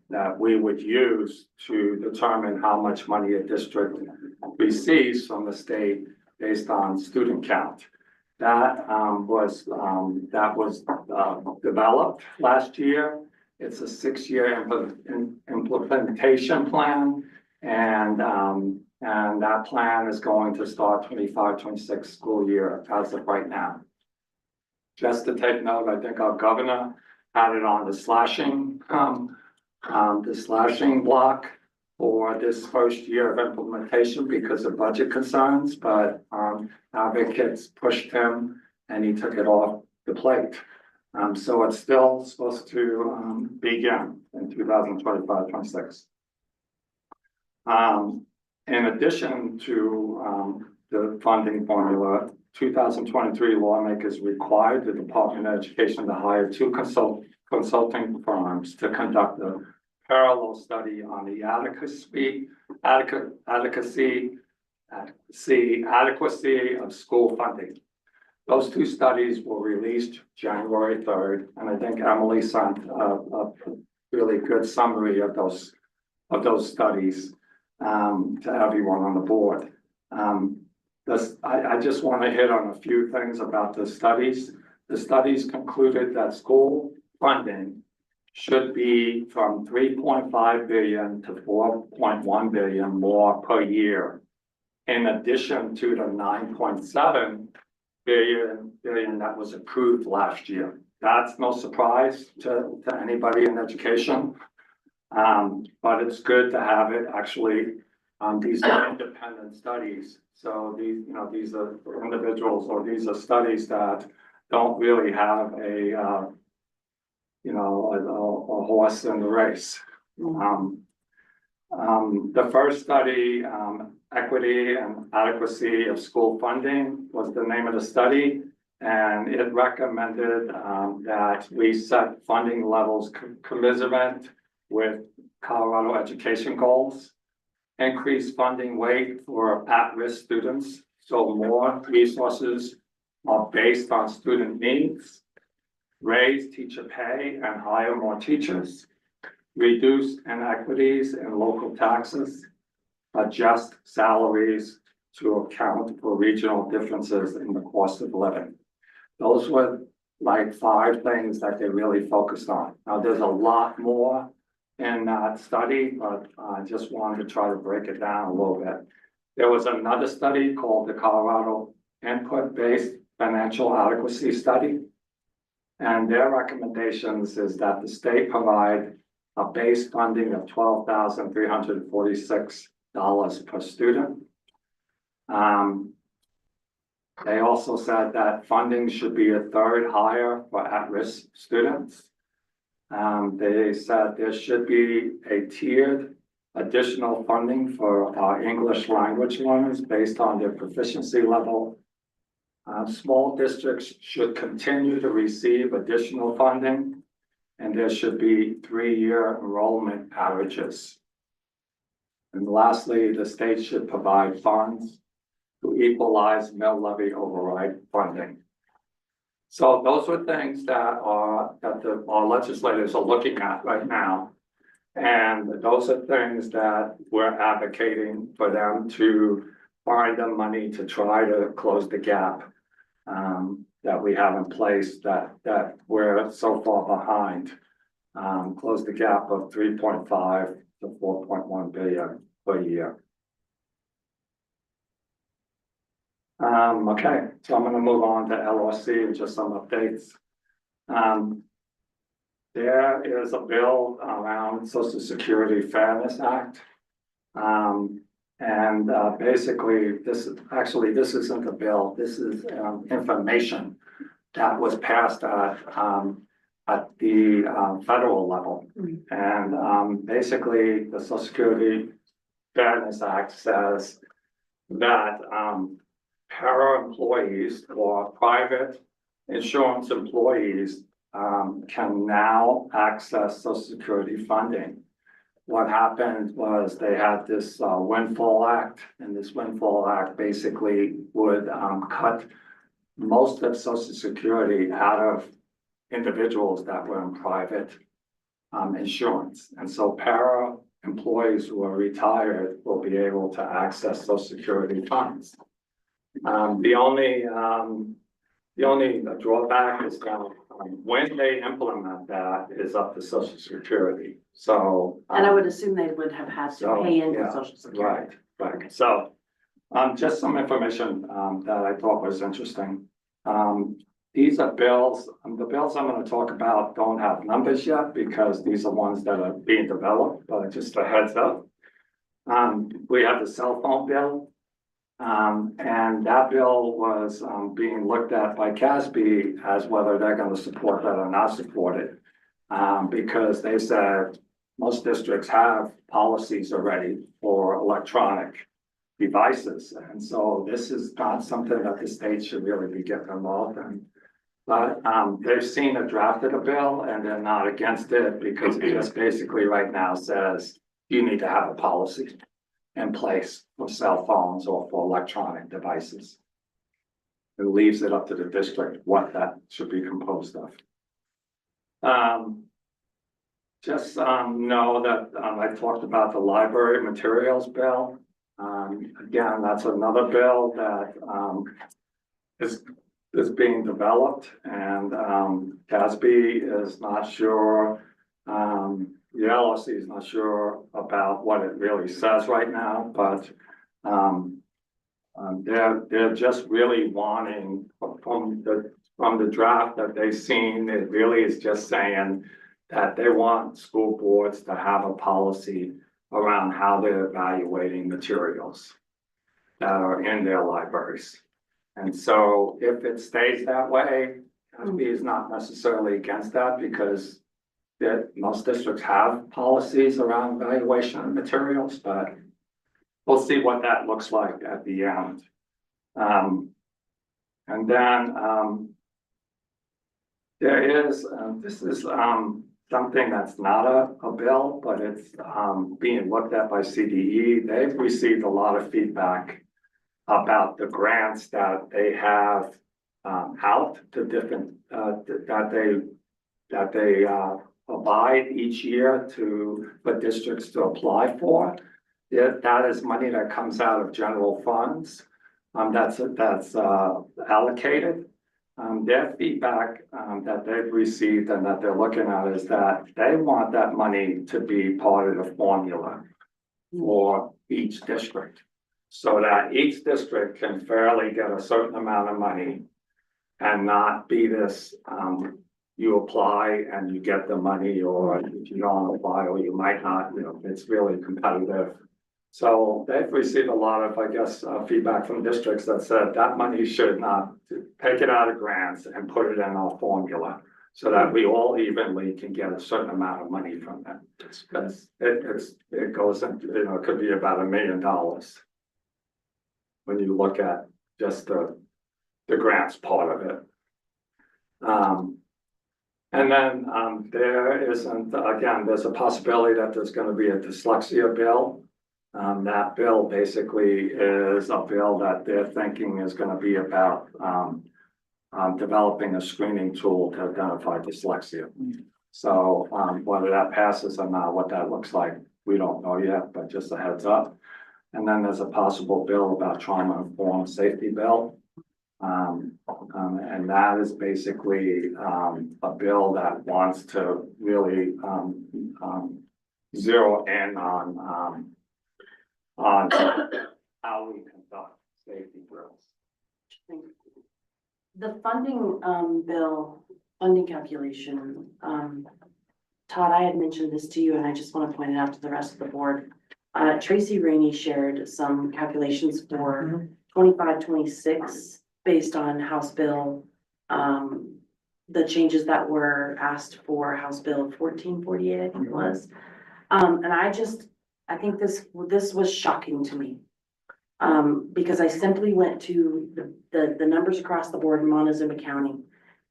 that we would use to determine how much money a district receives from the state based on student count. That was developed last year. It's a 6-year implementation plan, and that plan is going to start 25-26 school year as of right now. Just to take note, I think our governor had it on the slashing block. for this first year of implementation because of budget concerns, but, advocates pushed him and he took it off the plate. So it's still supposed to, begin in 2025-26. In addition to, the funding formula, 2023 lawmakers required the Department of Education to hire two consulting firms to conduct a parallel study on the adequacy of school funding. Those two studies were released January 3rd, and I think Emily sent a really good summary of those studies to everyone on the board. I just want to hit on a few things about the studies. The studies concluded that school funding should be from 3.5 billion to 4.1 billion more per year, in addition to the 9.7 billion that was approved last year. That's no surprise to anybody in education. But it's good to have it actually, these are independent studies. So these are individuals, or these are studies that don't really have a horse in the race. The first study, Equity and Adequacy of School Funding, was the name of the study. And it recommended that we set funding levels commensurate with Colorado education goals, increase funding weight for at-risk students, so more resources are based on student needs, raise teacher pay and hire more teachers, reduce inequities in local taxes, adjust salaries to account for regional differences in the cost of living. Those were like 5 things that they really focused on. Now, there's a lot more in that study, but I just wanted to try to break it down a little bit. There was another study called the Colorado Input-Based Financial Adequacy Study. And their recommendations is that the state provide a base funding of $12,346 per student. They also said that funding should be a third higher for at-risk students. They said there should be a tiered additional funding for our English language learners based on their proficiency level. Small districts should continue to receive additional funding, and there should be 3-year enrollment averages. And lastly, the state should provide funds to equalize mill levy override funding. So those are things that our legislators are looking at right now. And those are things that we're advocating for them to find the money to try to close the gap that we have in place that we're so far behind. Close the gap of 3.5 to 4.1 billion per year. Okay, so I'm going to move on to LRC and just some updates. There is a bill around Social Security Fairness Act. Basically, this isn't a bill. This is information that was passed at the federal level. And basically, the Social Security Fairness Act says that para-employees or private insurance employees can now access Social Security funding. What happened was they had this windfall act, and this windfall act basically would cut most of Social Security out of individuals that were in private insurance. And so para employees who are retired will be able to access Social Security funds. The only drawback is that when they implement that is up to Social Security. So. And I would assume they would have had to pay into Social Security. Right. Okay. So, just some information that I thought was interesting. These are bills. The bills I'm going to talk about don't have numbers yet because these are ones that are being developed, but just a heads up. We have the cell phone bill. And that bill was, being looked at by CASB as whether they're gonna support that or not support it. Because they said most districts have policies already for electronic devices. And so this is not something that the state should really be getting involved in. But, they've seen a draft of the bill and they're not against it because it just basically right now says you need to have a policy in place for cell phones or for electronic devices. It leaves it up to the district what that should be composed of. Just know that I talked about the library materials bill. Again, that's another bill that is being developed, and CASB is not sure. The LOC is not sure about what it really says right now, but they're just really wanting from the draft that they've seen. It really is just saying that they want school boards to have a policy around how they're evaluating materials that are in their libraries. And so if it stays that way, CASB is not necessarily against that because most districts have policies around evaluation of materials, but we'll see what that looks like at the end. And then there is, this is something that's not a bill, but it's being looked at by CDE. They've received a lot of feedback about the grants that they have out to different, that they abide each year for districts to apply for. That is money that comes out of general funds. That's allocated. Their feedback that they've received and that they're looking at is that they want that money to be part of the formula for each district. So that each district can fairly get a certain amount of money and not be this, you apply and you get the money, or if you don't apply, or you might not, it's really competitive. So they've received a lot of, I guess, feedback from districts that said that money should not take it out of grants and put it in our formula so that we all evenly can get a certain amount of money from them. Because it goes into, it could be about $1 million when you look at just the grants part of it. And then there isn't, again, there's a possibility that there's going to be a dyslexia bill. That bill basically is a bill that they're thinking is going to be about developing a screening tool to identify dyslexia. So whether that passes or not, what that looks like, we don't know yet, but just a heads up. And then there's a possible bill about trauma-informed safety bill. And that is basically a bill that wants to really zero in on how we conduct safety drills. The funding funding calculation, Todd, I had mentioned this to you and I just want to point it out to the rest of the board. Tracy Rainey shared some calculations for 25-26 based on House Bill, the changes that were asked for House Bill 1448, I think it was. And I think this was shocking to me. Because I simply went to the numbers across the board in Montezuma County.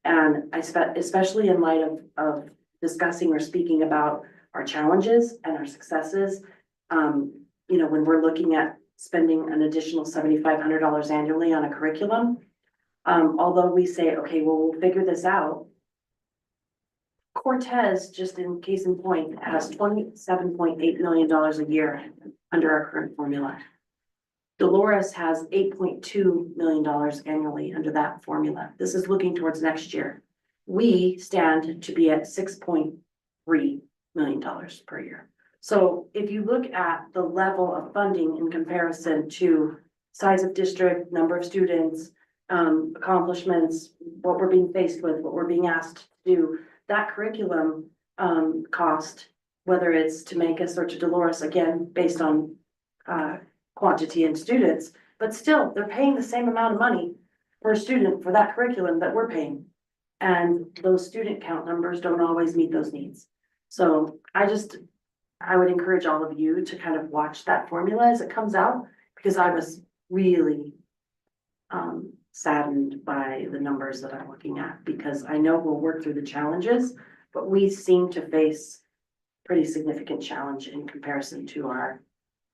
And especially in light of discussing or speaking about our challenges and our successes. When we're looking at spending an additional $7,500 annually on a curriculum. Although we say, okay, well, we'll figure this out. Cortez, just in case in point, has $27.8 million a year under our current formula. Dolores has $8.2 million annually under that formula. This is looking towards next year. We stand to be at $6.3 million per year. So if you look at the level of funding in comparison to size of district, number of students, accomplishments, what we're being faced with, what we're being asked to do, that curriculum cost, whether it's to Mancus or to Dolores, again, based on quantity in students, but still, they're paying the same amount of money per student for that curriculum that we're paying. And those student count numbers don't always meet those needs. So I would encourage all of you to kind of watch that formula as it comes out, because I was really saddened by the numbers that I'm looking at, because I know we'll work through the challenges, but we seem to face pretty significant challenge in comparison to our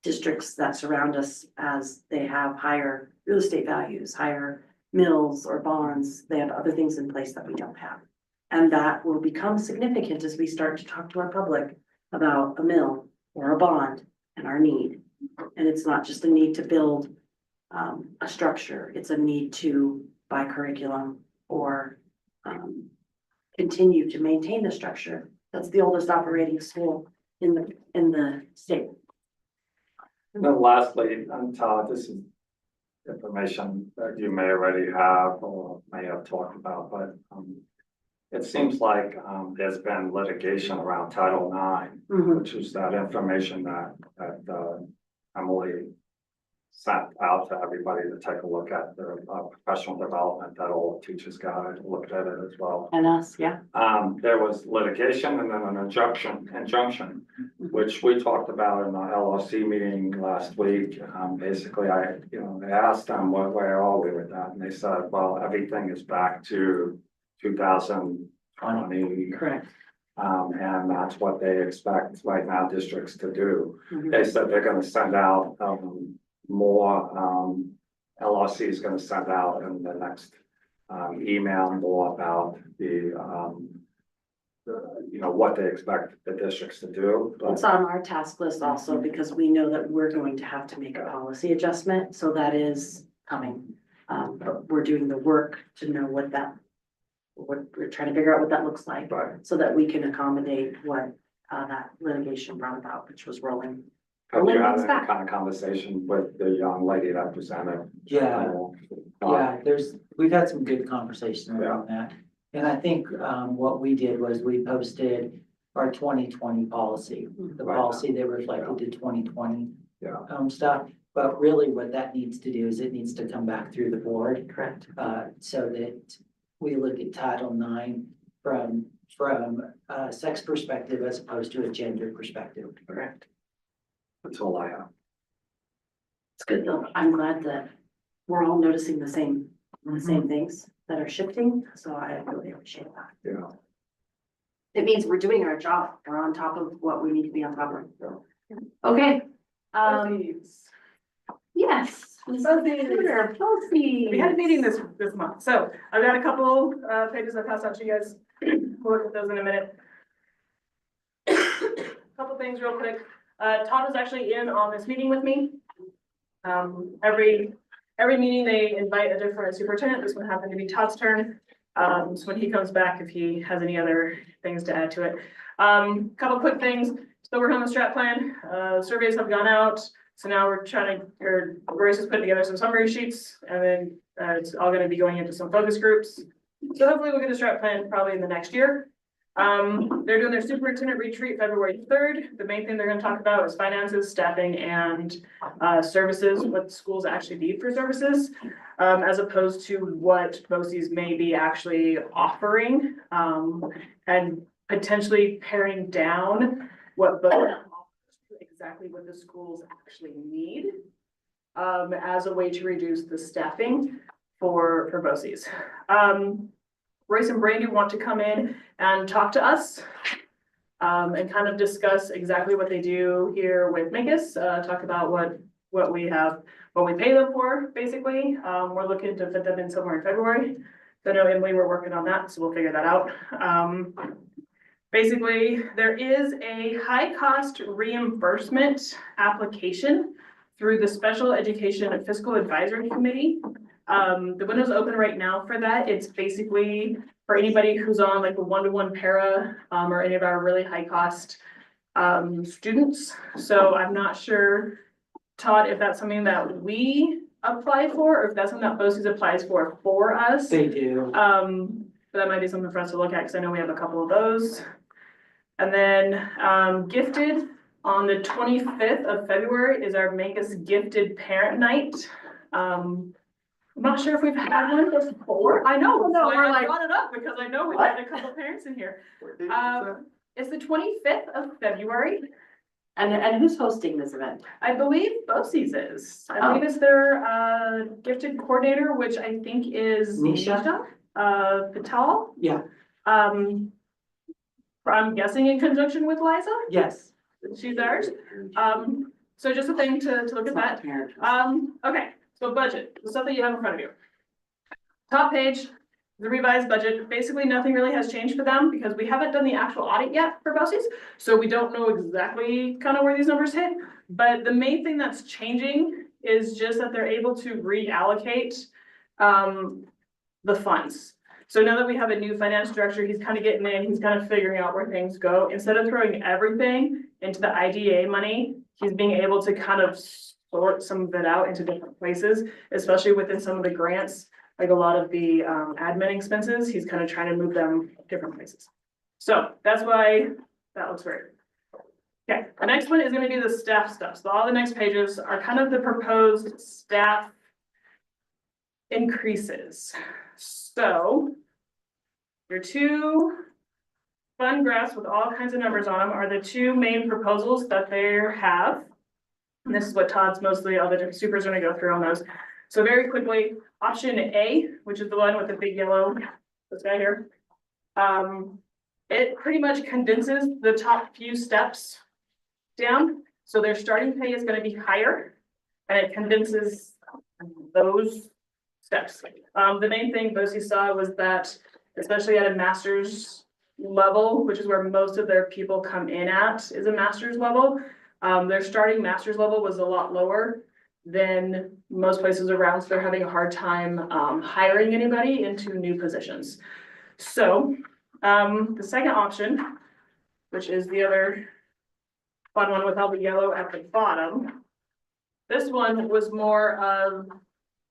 districts that surround us, as they have higher real estate values, higher mills or bonds. They have other things in place that we don't have. And that will become significant as we start to talk to our public about a mill or a bond and our need. And it's not just a need to build a structure, it's a need to buy curriculum or continue to maintain the structure. That's the oldest operating school in the state. And then lastly, Todd, this is information that you may already have or may have talked about, but it seems like there's been litigation around Title IX, which is that information that Emily sent out to everybody to take a look at, the professional development that all teachers got. I looked at it as well. And us, yeah. There was litigation and then an injunction, which we talked about in the LRC meeting last week. Basically, I asked them where are we with that, and they said, well, everything is back to 2020. Correct. And that's what they expect right now districts to do. They said they're gonna send out more, LRC is gonna send out in the next email more about the what they expect the districts to do. It's on our task list also, because we know that we're going to have to make a policy adjustment, so that is coming. But we're doing the work to know what we're trying to figure out what that looks like, so that we can accommodate what that litigation brought about, which was rolling. Have you had any kind of conversation with the young lady that presented? Yeah, we've had some good conversations around that. And I think what we did was we posted our 2020 policy, the policy that reflected the 2020 stuff. But really what that needs to do is it needs to come back through the board. Correct. So that we look at Title IX from a sex perspective as opposed to a gender perspective. Correct. That's all I have. It's good though. I'm glad that we're all noticing the same things that are shifting. So I really appreciate that. Yeah. It means we're doing our job. We're on top of what we need to be on top of. Okay. Yes. We had a meeting this month, so I've got a couple pages I passed out to you guys. We'll look at those in a minute. Couple things real quick. Todd was actually in on this meeting with me. Every meeting they invite a different superintendent. This one happened to be Todd's turn. So when he comes back, if he has any other things to add to it. Couple quick things. Still working on the strat plan. Surveys have gone out. So now we're Grace is putting together some summary sheets, and then it's all gonna be going into some focus groups. So hopefully we'll get a strat plan probably in the next year. They're doing their superintendent retreat February 3rd. The main thing they're gonna talk about is finances, staffing, and services, what schools actually need for services, as opposed to what BOCES may be actually offering, and potentially paring down what BOCES exactly what the schools actually need, as a way to reduce the staffing for BOCES. Royce and Brandy want to come in and talk to us, and kind of discuss exactly what they do here with Minkus, talk about what we pay them for, basically. We're looking to fit them in somewhere in February. So I know Emily, we're working on that, so we'll figure that out. Basically, there is a high cost reimbursement application through the Special Education and Fiscal Advisory Committee. The window's open right now for that. It's basically for anybody who's on like a one-to-one para, or any of our really high cost students. So I'm not sure, Todd, if that's something that we apply for, or if that's something that BOCES applies for us. They do. But that might be something for us to look at, because I know we have a couple of those. And then Gifted On the 25th of February is our Make Us Gifted Parent Night. I'm not sure if we've had one before. I know, No, so we're I like, brought it up because I know we've had a couple parents in here. It's the 25th of February. and who's hosting this event? I believe BOCES is. I believe it's their gifted coordinator, which I think is Nisha? Patel. Yeah, I'm guessing in conjunction with Liza. yes. She's ours. So just a thing to look at that. Okay, so budget, the stuff that you have in front of you. Top page, the revised budget, basically nothing really has changed for them because we haven't done the actual audit yet for BOCES. So we don't know exactly kind of where these numbers hit, but the main thing that's changing is just that they're able to reallocate the funds. So now that we have a new finance director, he's kind of getting in, he's kind of figuring out where things go. Instead of throwing everything into the IDA money, he's being able to kind of sort some of it out into different places, especially within some of the grants, like a lot of the admin expenses, he's kind of trying to move them different places. So that's why that looks weird. Okay, the next one is gonna be the staff stuff. So all the next pages are kind of the proposed staff increases. So your two fun graphs with all kinds of numbers on them are the two main proposals that they have. And this is what Todd's mostly, all the different supers are gonna go through on those. So very quickly, option A, which is the one with the big yellow, this guy here. It pretty much condenses the top few steps down. So their starting pay is gonna be higher and it condenses those steps. The main thing BOCES saw was that, especially at a master's level, which is where most of their people come in at, is a master's level. Their starting master's level was a lot lower than most places around, so they're having a hard time hiring anybody into new positions. So the second option, which is the other fun one with all the yellow at the bottom, this one was more of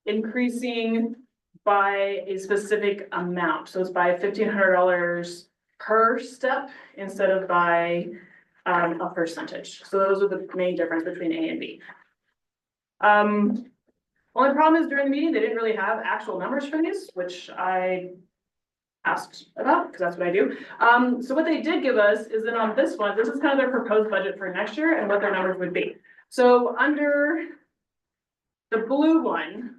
increasing by a specific amount. So it's by $1,500 per step instead of by a percentage. So those are the main difference between A and B. Only problem is during the meeting, they didn't really have actual numbers for these, which I asked about, because that's what I do. So what they did give us is that on this one, this is kind of their proposed budget for next year and what their numbers would be. So under the blue one,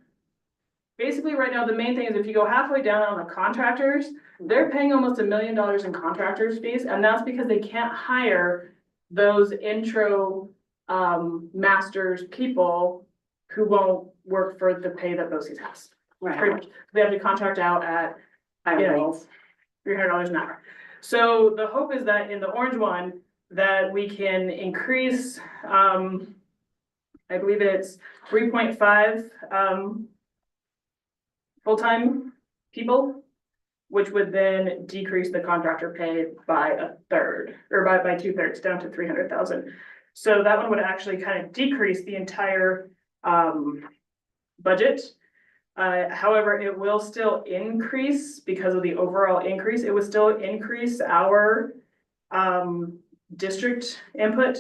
basically right now, the main thing is if you go halfway down on the contractors, they're paying almost $1 million in contractors fees, and that's because they can't hire those intro masters people who won't work for the pay that BOCES has. Pretty much. They have to contract out at, you know, $300 an hour. So the hope is that in the orange one, that we can increase, I believe it's 3.5 full-time people, which would then decrease the contractor pay by a third, or by 2/3 down to 300,000. So that one would actually kind of decrease the entire budget. However, it will still increase because of the overall increase. It would still increase our district input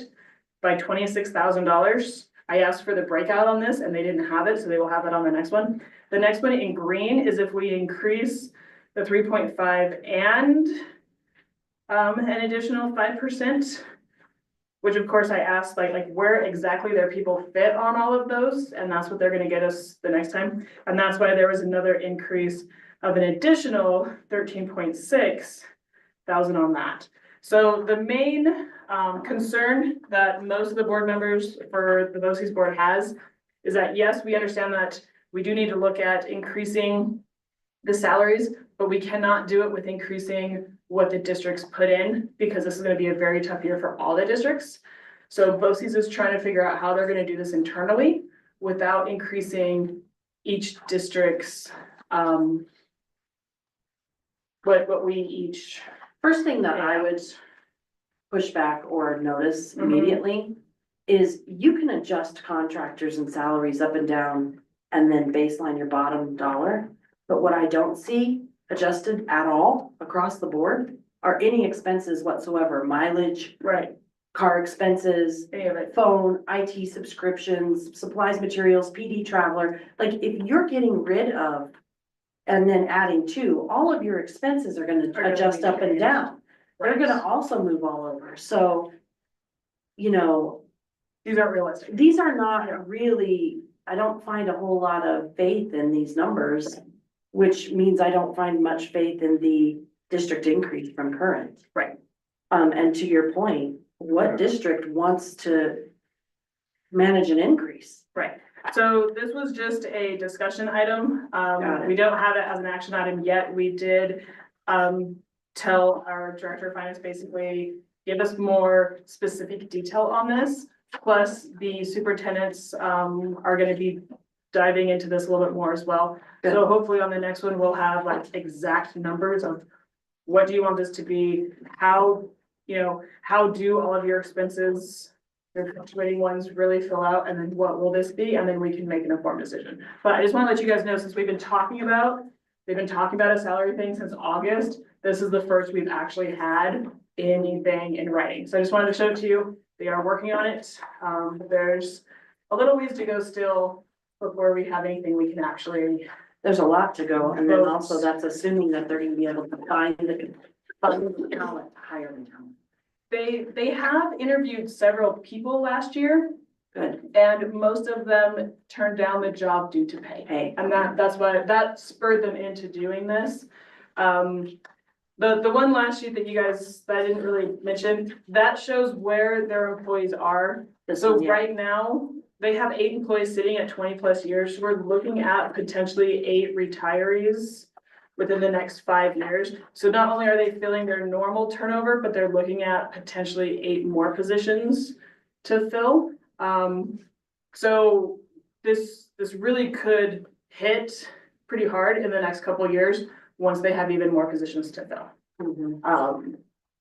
by $26,000. I asked for the breakout on this and they didn't have it, so they will have it on the next one. The next one in green is if we increase the 3.5 and an additional 5%, which of course I asked like where exactly their people fit on all of those, and that's what they're gonna get us the next time. And that's why there was another increase of an additional 13.6 thousand on that. So the main concern that most of the board members for the BOCES board has is that, yes, we understand that we do need to look at increasing the salaries, but we cannot do it with increasing what the districts put in, because this is gonna be a very tough year for all the districts. So BOCES is trying to figure out how they're gonna do this internally without increasing each district's, what we each. First thing that I would push back or notice Mhm. immediately is you can adjust contractors and salaries up and down and then baseline your bottom dollar. But what I don't see adjusted at all across the board are any expenses whatsoever, mileage, Right. car expenses, Any of it. phone, IT subscriptions, supplies, materials, PD traveler, like if you're getting rid of and then adding to, all of your expenses are gonna Are gonna adjust be up and changed. down. They're Right. gonna also move all over, so, you know, These aren't realistic. these are not really, I don't find a whole lot of faith in these numbers, which means I don't find much faith in the district increase from current. Right. And to your point, what district wants to manage an increase? Right, so this was just a discussion item. Got it. We don't have it as an action item yet. We did tell our director of finance, basically, give us more specific detail on this. Plus, the superintendents are gonna be diving into this a little bit more as well. So hopefully on the next one, we'll have like exact numbers of what do you want this to be? How, how do all of your expenses, your fluctuating ones really fill out, and then what will this be? And then we can make an informed decision. But I just want to let you guys know, since they've been talking about a salary thing since August. This is the first we've actually had anything in writing. So I just wanted to show it to you. They are working on it. There's a little ways to go still before we have anything we can actually. There's a lot to go, and then also that's assuming that they're gonna be able to find the talent to hire the talent. They have interviewed several people last year, Good, and most of them turned down the job due to pay. hey, And that spurred them into doing this. The one last sheet that I didn't really mention, that shows where their employees are. this So one, yeah. right now, they have 8 employees sitting at 20+ years. We're looking at potentially 8 retirees within the next 5 years. So not only are they filling their normal turnover, but they're looking at potentially 8 more positions to fill. So this really could hit pretty hard in the next couple of years once they have even more positions to fill. Mhm.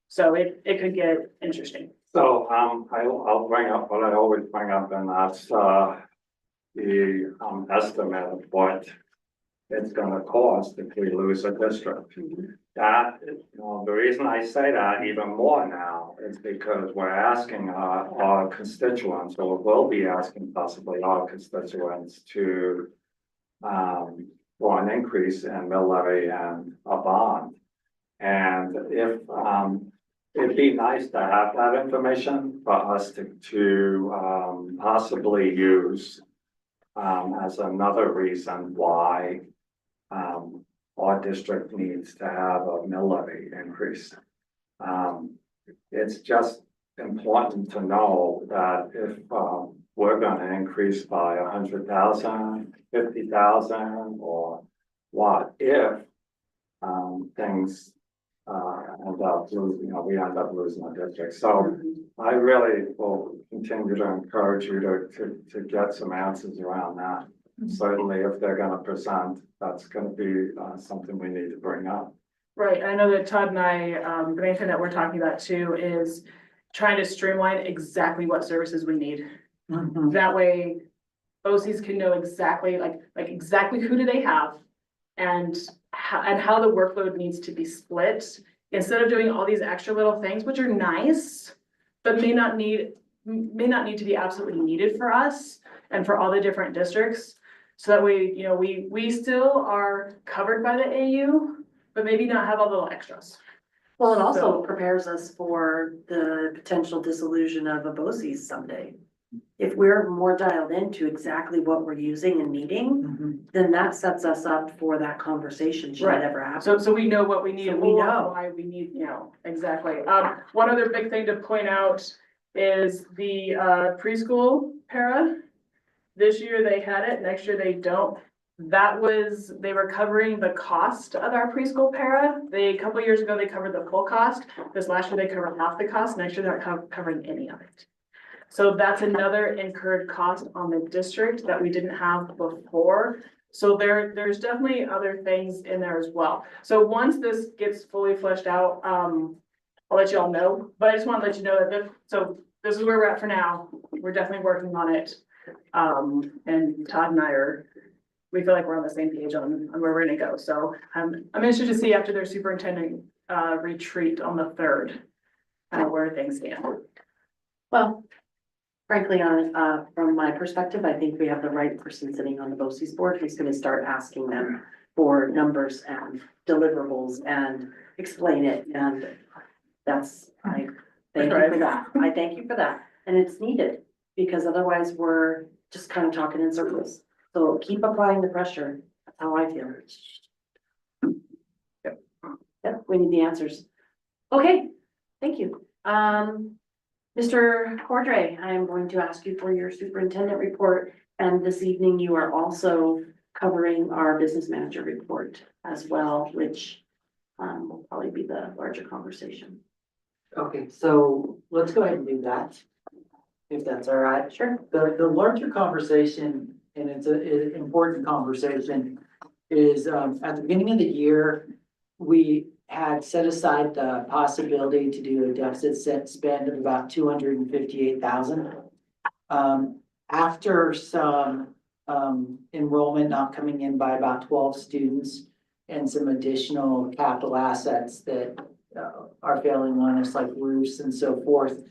So it could get interesting. So, I'll bring up what I always bring up, and that's, the, estimate of what it's gonna cost if we lose a district. That, the reason I say that even more now is because we're asking our constituents, or will be asking possibly our constituents to, for an increase in mill levy and a bond. And if, it'd be nice to have that information for us to possibly use as another reason why our district needs to have a mill levy increase. It's just important to know that if we're gonna increase by 100,000, 50,000, or what, if things end up losing, we end up losing a district. So I really will continue to encourage you to get some answers around that. Certainly, if they're gonna present, that's gonna be something we need to bring up. Right, I know that Todd and I, the main thing that we're talking about too is trying to streamline exactly what services we need. Mhm. That way, OCs can know exactly, like exactly who do they have and how the workload needs to be split. Instead of doing all these extra little things, which are nice, but may not need to be absolutely needed for us and for all the different districts. So that way, we still are covered by the AU, but maybe not have all the little extras. Well, it also So- prepares us for the potential dissolution of a BOCES someday. If we're more dialed into exactly what we're using and needing, Mhm. then that sets us up for that conversation should Right. it ever happen. So we know what we need So and we we know. know why we need, exactly. One other big thing to point out is the preschool para. This year they had it, next year they don't. They were covering the cost of our preschool para. A couple years ago, they covered the full cost. This last year, they covered half the cost. Next year, they're not covering any of it. So that's another incurred cost on the district that we didn't have before. So there's definitely other things in there as well. So once this gets fully fleshed out, I'll let you all know, but I just want to let you know that this is where we're at for now. We're definitely working on it. And Todd and I we feel like we're on the same page on where we're gonna go. So I'm interested to see after their superintendent retreat on the 3rd, where things stand. Well, frankly, from my perspective, I think we have the right person sitting on the BOCES board who's gonna start asking them for numbers and deliverables and explain it, and I thank you for that. I thank you for that, and it's needed, because otherwise we're just kind of talking in circles. So keep applying the pressure, that's how I feel. Yep, we need the answers. Okay, thank you. Mr. Cordray, I am going to ask you for your superintendent report, and this evening you are also covering our business manager report as well, which will probably be the larger conversation. Okay, so let's go ahead and do that, if that's all right. Sure. The larger conversation, and it's an important conversation, is at the beginning of the year, we had set aside the possibility to do a deficit spend of about 258,000. After some enrollment not coming in by about 12 students and some additional capital assets that are failing on us, like roofs and so forth,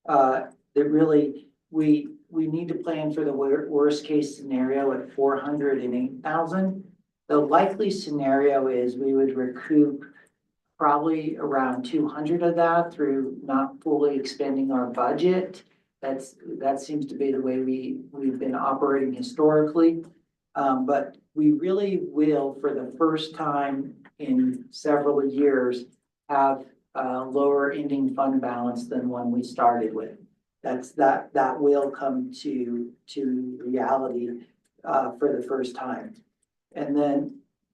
that really, we need to plan for the worst case scenario at 408,000. The likely scenario is we would recoup probably around 200 of that through not fully expending our budget. That seems to be the way we've been operating historically. But we really will, for the first time in several years, have a lower ending fund balance than one we started with. That will come to reality for the first time.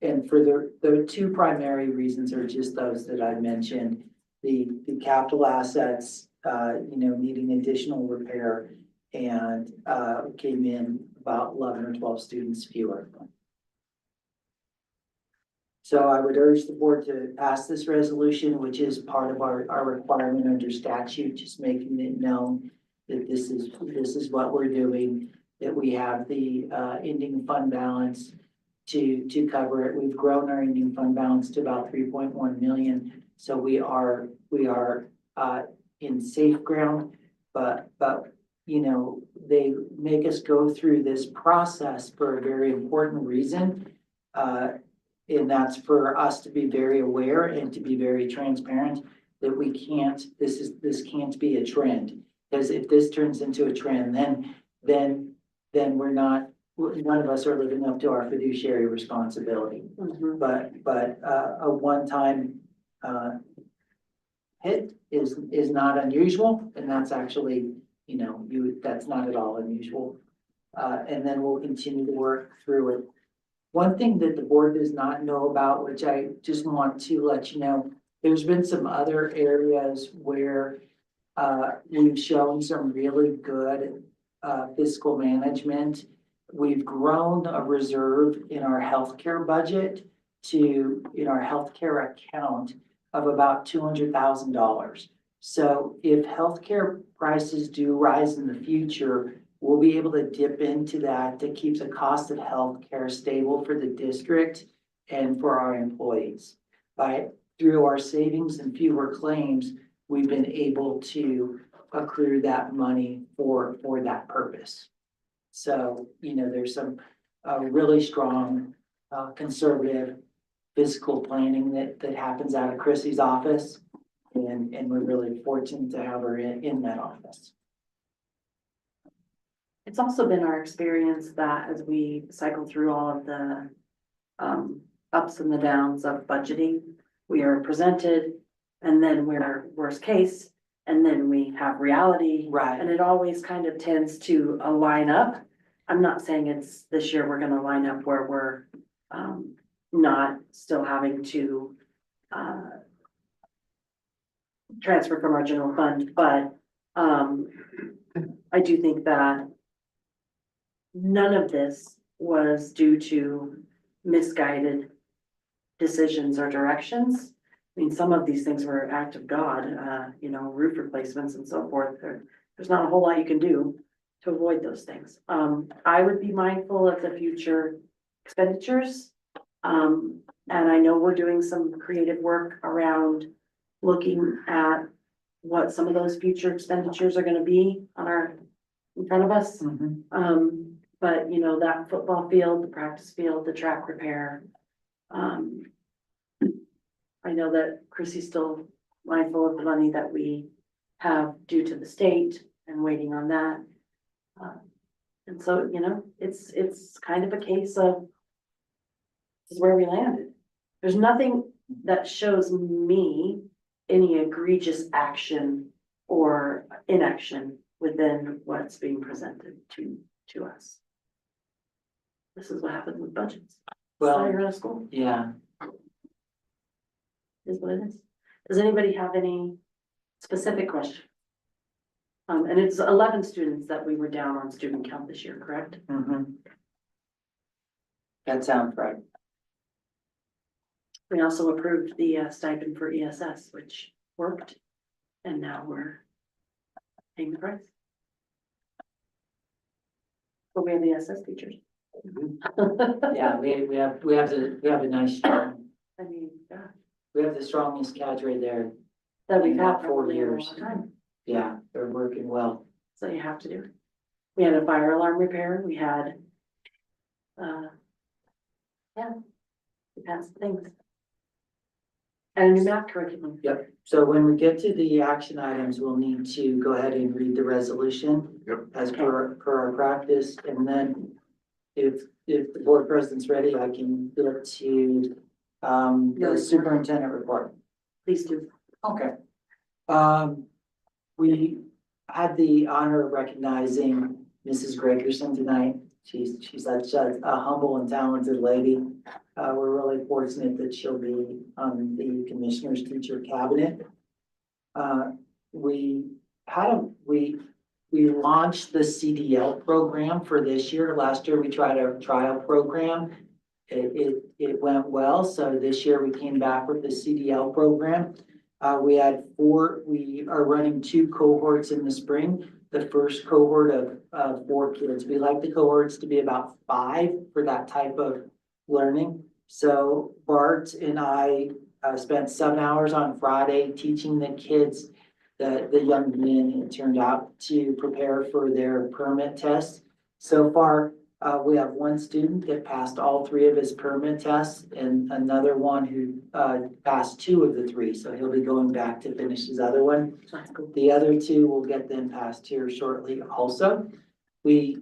And for the two primary reasons are just those that I mentioned, the capital assets, needing additional repair, and came in about 11 or 12 students fewer. So I would urge the board to pass this resolution, which is part of our requirement under statute, just making it known that this is what we're doing, that we have the ending fund balance to cover it. We've grown our ending fund balance to about 3.1 million. So we are in safe ground, but they make us go through this process for a very important reason. And that's for us to be very aware and to be very transparent that this can't be a trend. Because if this turns into a trend, then we're not, none of us are living up to our fiduciary responsibility. Mhm. But a one-time hit is not unusual, and that's actually, that's not at all unusual. And then we'll continue to work through it. One thing that the board does not know about, which I just want to let you know, there's been some other areas where we've shown some really good fiscal management. We've grown a reserve in our healthcare budget in our healthcare account of about $200,000. So if healthcare prices do rise in the future, we'll be able to dip into that to keep the cost of healthcare stable for the district and for our employees. Through our savings and fewer claims, we've been able to accrue that money for that purpose. So, there's some really strong conservative fiscal planning that happens out of Chrissy's office. And we're really fortunate to have her in that office. It's also been our experience that as we cycle through all of the ups and the downs of budgeting, we are presented, and then we're worst case, and then we have reality. Right. And it always kind of tends to align up. I'm not saying it's this year we're gonna line up where we're not still having to transfer from our general fund, but I do think that none of this was due to misguided decisions or directions. I mean, some of these things were act of God, roof replacements and so forth. There's not a whole lot you can do to avoid those things. I would be mindful of the future expenditures. And I know we're doing some creative work around looking at what some of those future expenditures are gonna be on in front of us. But you know, that football field, the practice field, the track repair. I know that Chrissy's still mindful of the money that we have due to the state and waiting on that. And so, you know, it's kind of a case of this is where we landed. There's nothing that shows me any egregious action or inaction within what's being presented to us. This is what happens with budgets. Well, Well, you're out of school, yeah, is what it is. Does anybody have any specific question? And it's 11 students that we were down on student count this year, correct? that sounds right. We also approved the stipend for ESS, which worked, and now we're paying the price. But we have ESS teachers. Yeah, we have a nice strong, I mean, yeah, we have the strongest cadre there. that we've In had about for 4 a long years. time, Yeah, they're working well. so you have to do it. We had a fire alarm repair, we had, yeah, we passed things. And a new math curriculum. Yep, so when we get to the action items, we'll need to go ahead and read the resolution. Yep. As per our practice, and then if the board president's ready, I can go to the superintendent report. Please do. Okay. We had the honor of recognizing Mrs. Gregerson tonight. She's such a humble and talented lady. We're really fortunate that she'll be on the commissioner's teacher cabinet. We launched the CDL program for this year. Last year, we tried a trial program. It went well, so this year we came back with the CDL program. We are running 2 cohorts in the spring. The first cohort of 4 kids. We like the cohorts to be about 5 for that type of learning. So Bart and I spent 7 hours on Friday teaching the kids, the young men, it turned out, to prepare for their permit tests. So far, we have 1 student that passed all 3 of his permit tests and another one who passed 2 of the 3. So he'll be going back to finish his other one. The other 2 will get them passed here shortly also. We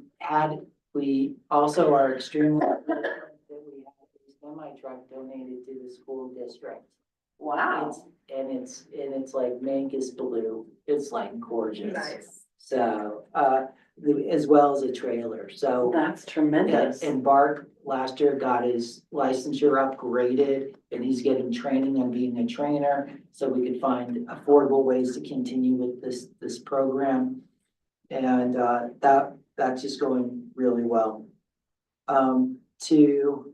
also are extremely that we have a semi-truck donated to the school district. Wow. It's like Mancus blue. It's like gorgeous. Nice. So, as well as a trailer, so. That's tremendous. And Bart last year got his licensure upgraded and he's getting training on being a trainer. So we could find affordable ways to continue with this program. And, that's just going really well. To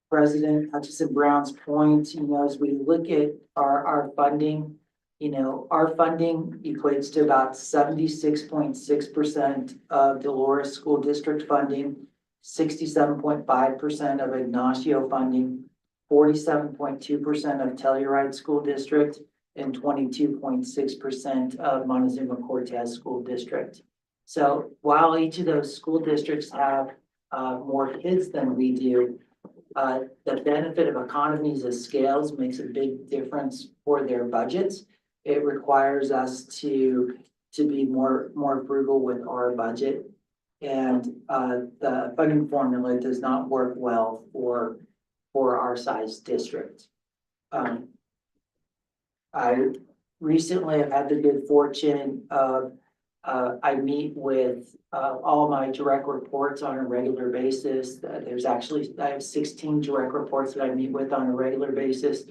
President Hutchison Brown's point, you know, as we look at our funding, you know, our funding equates to about 76.6% of Dolores School District funding, 67.5% of Ignacio funding, 47.2% of Telluride School District, and 22.6% of Montezuma Cortez School District. So while each of those school districts have more kids than we do, the benefit of economies of scales makes a big difference for their budgets. It requires us to be more frugal with our budget. And the funding formula does not work well for our size district. I recently have had the good fortune of I meet with all my direct reports on a regular basis. I have 16 direct reports that I meet with on a regular basis.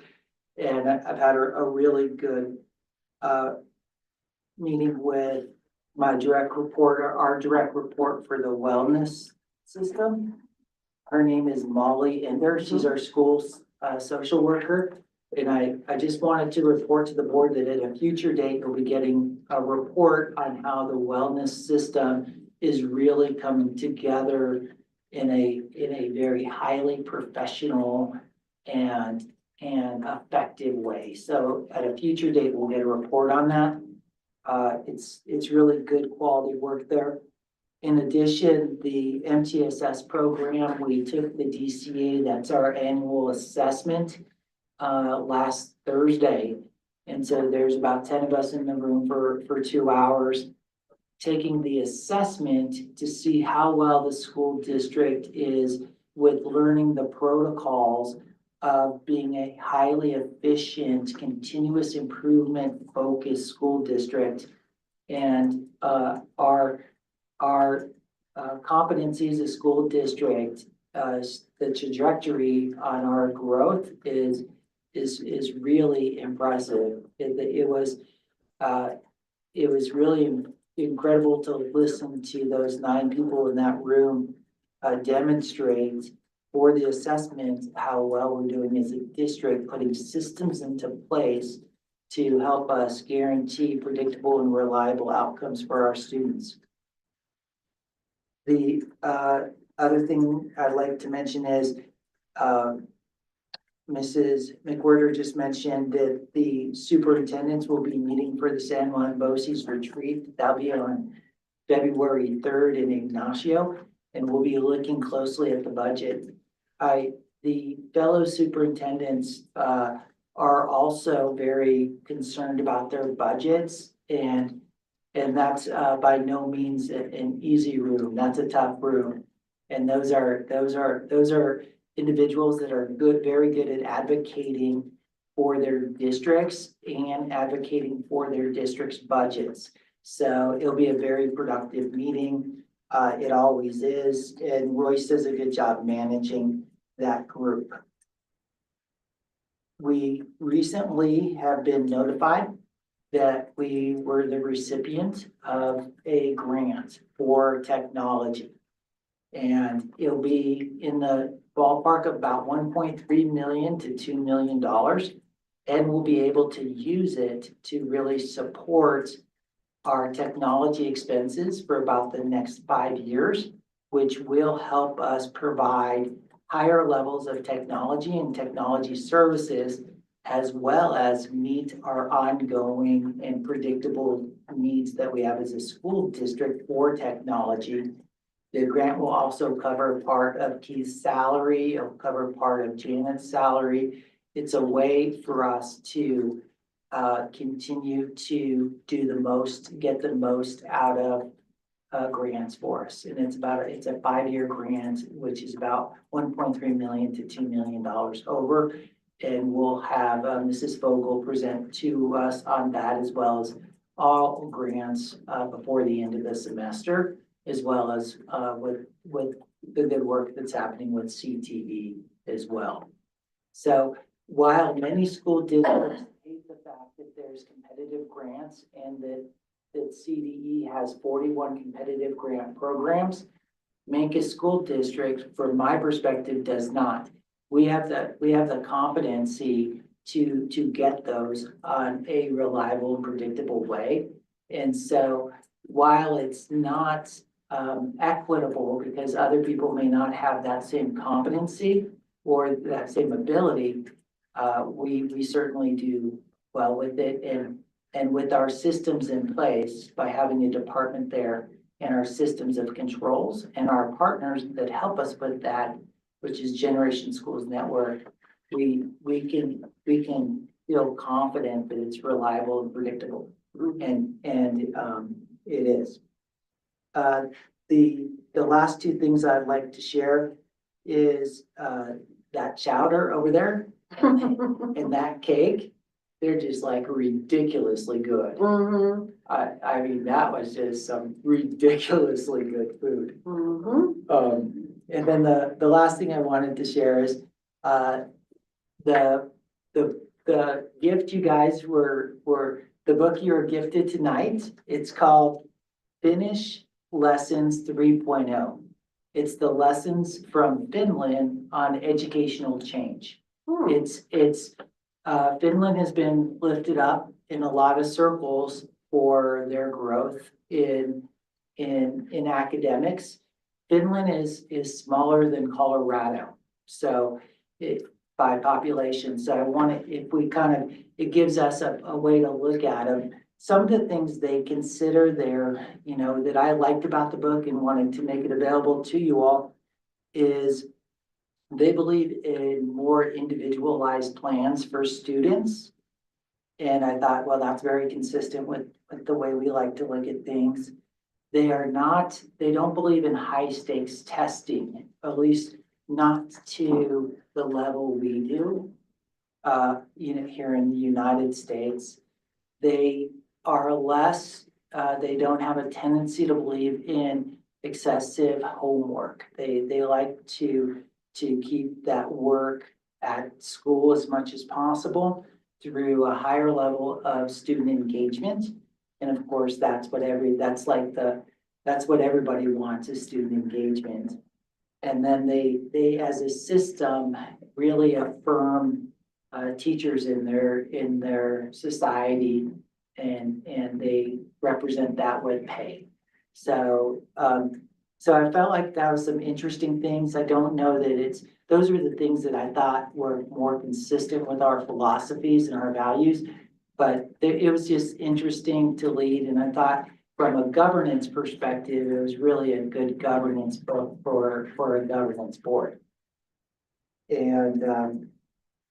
And I've had a really good meeting with my direct reporter, our direct report for the wellness system. Her name is Molly Ender. She's our school social worker. And I just wanted to report to the board that at a future date, we'll be getting a report on how the wellness system is really coming together in a very highly professional and and effective way. So at a future date, we'll get a report on that. It's really good quality work there. In addition, the MTSS program, we took the DCA, that's our annual assessment, last Thursday. And so there's about 10 of us in the room for 2 hours, taking the assessment to see how well the school district is with learning the protocols of being a highly efficient, continuous improvement focused school district. And our competencies as school district, the trajectory on our growth is really impressive. It was really incredible to listen to those 9 people in that room demonstrate for the assessment how well we're doing as a district, putting systems into place to help us guarantee predictable and reliable outcomes for our students. The other thing I'd like to mention is Mrs. McWhirter just mentioned that the superintendents will be meeting for the San Juan BOCES retreat. That'll be on February 3rd in Ignacio, and we'll be looking closely at the budget. The fellow superintendents are also very concerned about their budgets, and that's by no means an easy room. That's a tough room. And those are individuals that are very good at advocating for their districts and advocating for their district's budgets. So it'll be a very productive meeting. It always is, and Royce does a good job managing that group. We recently have been notified that we were the recipient of a grant for technology. And it'll be in the ballpark of about 1.3 million to $2 million. And we'll be able to use it to really support our technology expenses for about the next 5 years, which will help us provide higher levels of technology and technology services, as well as meet our ongoing and predictable needs that we have as a school district for technology. The grant will also cover part of Keith's salary, it'll cover part of Janet's salary. It's a way for us to continue to do the most, get the most out of grants for us. And it's a 5-year grant, which is about 1.3 million to $2 million over. And we'll have Mrs. Fogel present to us on that, as well as all grants before the end of the semester, as well as with the good work that's happening with CTE as well. So while many school districts hate the fact that there's competitive grants and that CDE has 41 competitive grant programs, Mancos School District, from my perspective, does not. We have the competency to get those on a reliable and predictable way. And so while it's not equitable, because other people may not have that same competency or that same ability, we certainly do well with it. And with our systems in place, by having a department there and our systems of controls and our partners that help us with that, which is Generation Schools Network, we can feel confident that it's reliable and predictable. And it is. The last 2 things I'd like to share is that chowder over there and that cake. They're just like ridiculously good. Mm-hmm. I mean, that was just some ridiculously good food. Mm-hmm. And then the last thing I wanted to share is the gift you guys were the book you were gifted tonight. It's called Finnish Lessons 3.0. It's the lessons from Finland on educational change. It's Finland has been lifted up in a lot of circles for their growth in academics. Finland is smaller than Colorado. So by population. So I want to, if we kind of, it gives us a way to look at them. Some of the things they consider there, you know, that I liked about the book and wanted to make it available to you all is they believe in more individualized plans for students. And I thought, well, that's very consistent with the way we like to look at things. They don't believe in high stakes testing, at least not to the level we do. You know, here in the United States, they are less, they don't have a tendency to believe in excessive homework. They like to keep that work at school as much as possible through a higher level of student engagement. And of course, that's what everybody wants is student engagement. And then they as a system really affirm teachers in their society and they represent that with pay. So I felt like that was some interesting things. I don't know that those were the things that I thought were more consistent with our philosophies and our values. But it was just interesting to lead. And I thought from a governance perspective, it was really a good governance book for a governance board. And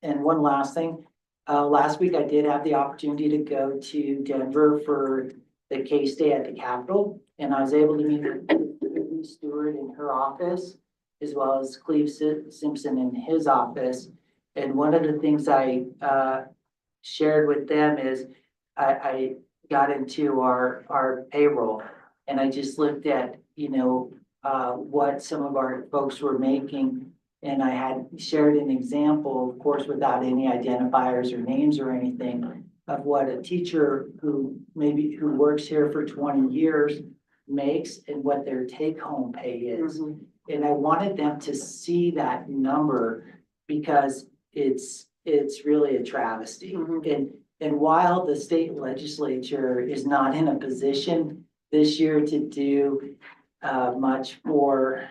one last thing, last week I did have the opportunity to go to Denver for the case day at the Capitol. And I was able to meet with Stewart in her office, as well as Cleve Simpson in his office. And one of the things I shared with them is I got into our payroll and I just looked at, you know, what some of our folks were making. And I had shared an example, of course, without any identifiers or names or anything, of what a teacher who works here for 20 years makes and what their take-home pay is. Mhm. And I wanted them to see that number because it's really a travesty. Mhm. And while the state legislature is not in a position this year to do much for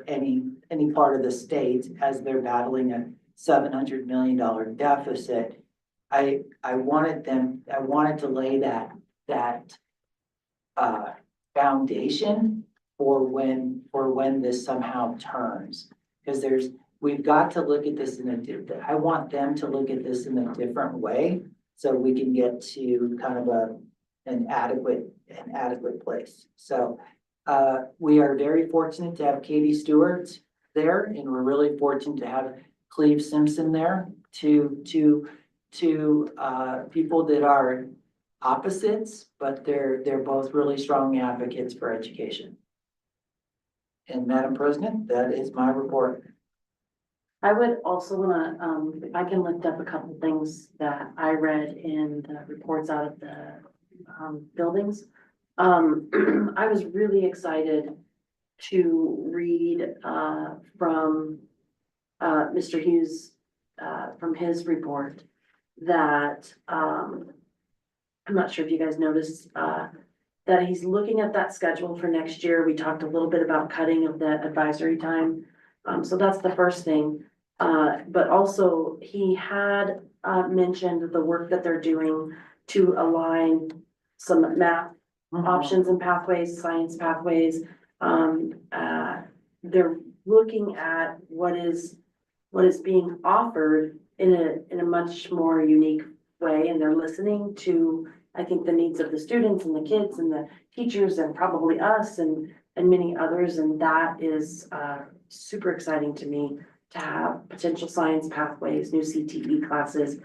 any part of the state as they're battling a $700 million deficit, I wanted to lay that foundation for when this somehow turns. Because we've got to look at this I want them to look at this in a different way so we can get to kind of an adequate place. So we are very fortunate to have Katie Stewart there, and we're really fortunate to have Cleve Simpson there, two people that are opposites, but they're both really strong advocates for education. And Madam President, that is my report. I would also wanna, if I can lift up a couple things that I read in the reports out of the buildings. I was really excited to read from Mr. Hughes from his report that I'm not sure if you guys noticed that he's looking at that schedule for next year. We talked a little bit about cutting of the advisory time. So that's the first thing. But also he had mentioned the work that they're doing to align some math options and pathways, science pathways. They're looking at what is being offered in a much more unique way, and they're listening to, I think, the needs of the students and the kids and the teachers and probably us and many others. And that is super exciting to me to have potential science pathways, new CTE classes,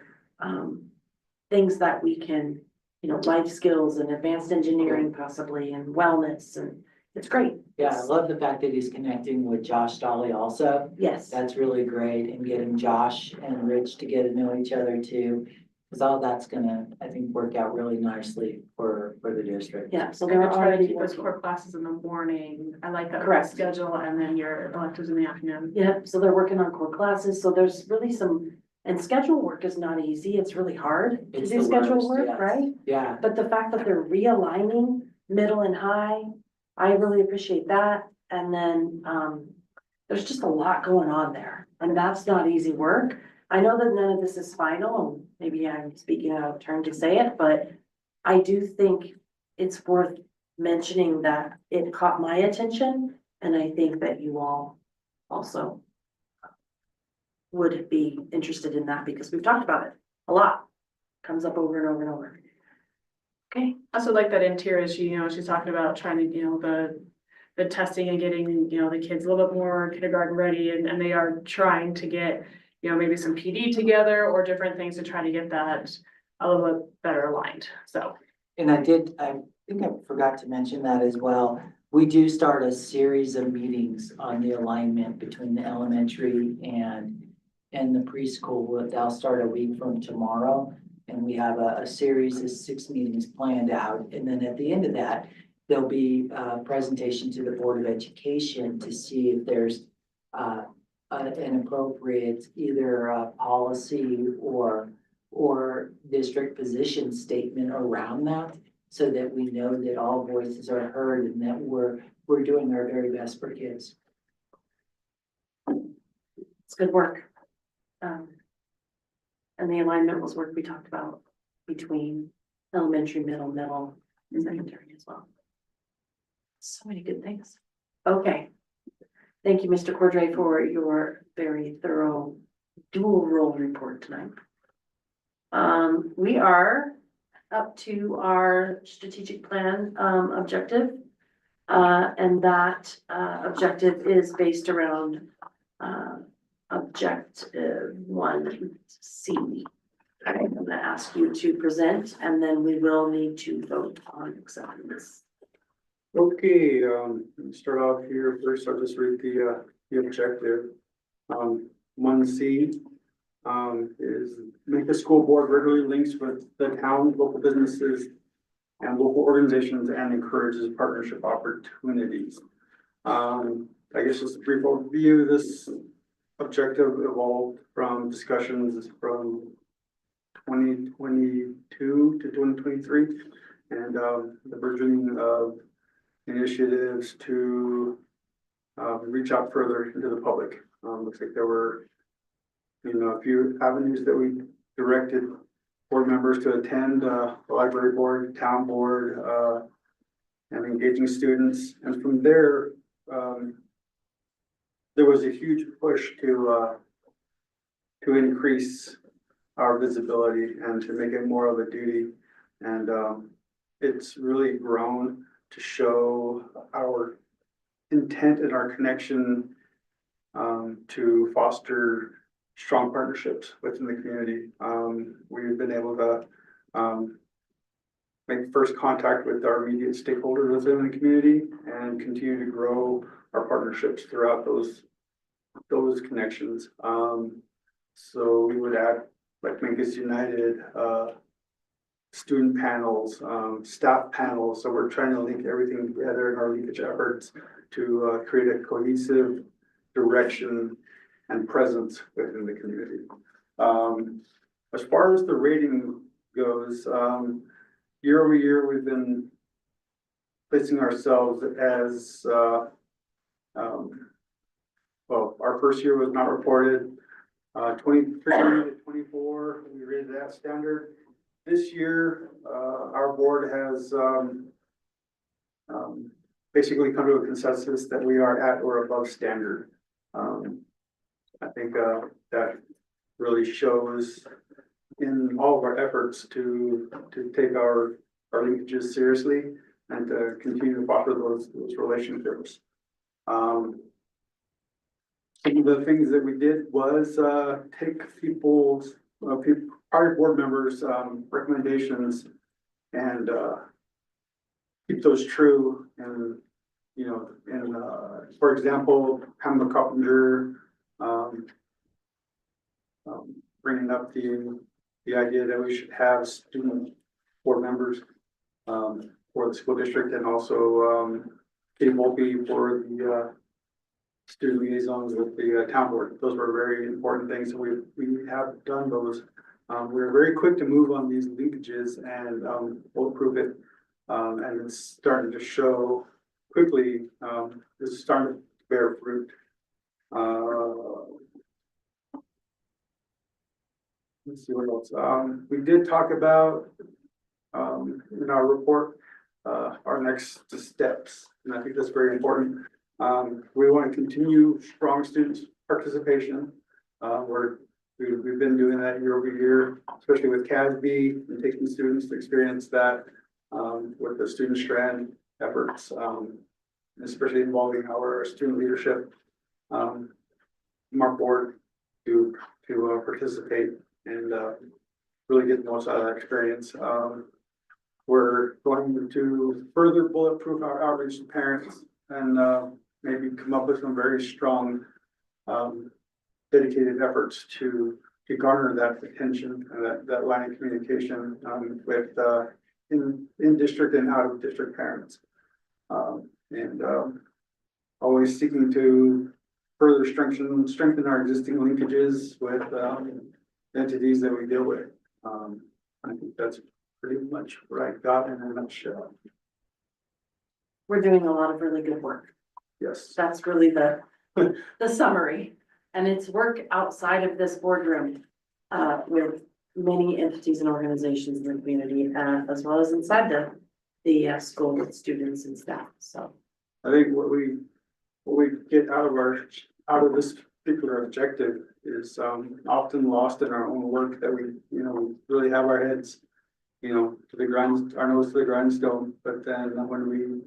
things that we can, you know, life skills and advanced engineering possibly and wellness, and it's great. Yeah, I love the fact that he's connecting with Josh Dolly also. Yes. That's really great, and getting Josh and Rich to get to know each other too. Cause all that's gonna, I think, work out really nicely for the district. Yeah, so So they're they're trying to already keep those working. core classes in the morning. I like that Correct. schedule, and then your electives in the afternoon. Yeah, so they're working on core classes, so there's really and schedule work is not easy, it's really hard to It's do the schedule worst, work, yes. right? Yeah, But the fact that they're realigning middle and high, I really appreciate that. And then, there's just a lot going on there, and that's not easy work. I know that none of this is final, and maybe I'm speaking out of turn to say it, but I do think it's worth mentioning that it caught my attention, and I think that you all also would be interested in that, because we've talked about it a lot. Comes up over and over and over. Okay, I also like that in Tira, she's talking about trying to, the testing and getting, the kids a little bit more kindergarten ready, and they are trying to get, maybe some PD together or different things to try to get that a little bit better aligned, so. And I think I forgot to mention that as well. We do start a series of meetings on the alignment between the elementary and the preschool. They'll start a week from tomorrow. And we have a series of 6 meetings planned out. And then at the end of that, there'll be a presentation to the Board of Education to see if there's an appropriate either policy or district position statement around that, so that we know that all voices are heard and that we're doing our very best for kids. it's good work. And the alignment was work we talked about between elementary, middle, and secondary as well. So many good things. Okay. Thank you, Mr. Cordray, for your very thorough dual role report tonight. We are up to our strategic plan objective. And that objective is based around objective 1C. I'm gonna ask you to present, and then we will need to vote on accepting this. Okay, let me start off here first. I'll just read the objective. 1C is make the school board regularly links with the town, local businesses, and local organizations, and encourages partnership opportunities. I guess just a brief overview, this objective evolved from discussions from 2022 to 2023, and the burgeoning of initiatives to reach out further into the public. Looks like there were, a few avenues that we directed board members to attend, the library board, town board, and engaging students. And from there, there was a huge push to increase our visibility and to make it more of a duty. And it's really grown to show our intent and our connection to foster strong partnerships within the community. We've been able to make first contact with our immediate stakeholders within the community and continue to grow our partnerships throughout those connections. So we would add, like, Make Us United, student panels, staff panels. So we're trying to link everything together in our linkage efforts to create a cohesive direction and presence within the community. As far as the rating goes, year over year, we've been placing ourselves as, well, our first year was not reported. 23 to 24, we rated that standard. This year, our board has basically come to a consensus that we are at or above standard. I think that really shows in all of our efforts to take our linkages seriously and to continue to foster those relationships. Some of the things that we did was take prior board members' recommendations and keep those true. And for example, Pamela Coppinger bringing up the idea that we should have student board members for the school district, and also Katie Volpe for the student liaisons with the town board. Those were very important things. So we have done those. We're very quick to move on these linkages, and we'll approve it. And it's starting to show quickly, it's starting to bear fruit. Let's see what else. We did talk about, in our report, our next steps, and I think that's very important. We want to continue strong student participation. We've been doing that year over year, especially with CASB and taking students to experience that, with the student strand efforts, especially involving our student leadership, from our board to participate and, really get the most out of that experience. We're going to further bulletproof our outreach to parents and, maybe come up with some very strong, dedicated efforts to garner that attention and that line of communication, with, in district and out of district parents. And always seeking to further strengthen our existing linkages with, entities that we deal with. I think that's pretty much what I got in a nutshell. We're doing a lot of really good work. Yes. That's really the summary. And it's work outside of this boardroom, with many entities and organizations in the community, as well as inside the school with students and staff. So I think what we get out of this particular objective is, often lost in our own work, that we, really have our heads, to the grind, our nose to the grindstone. But then when we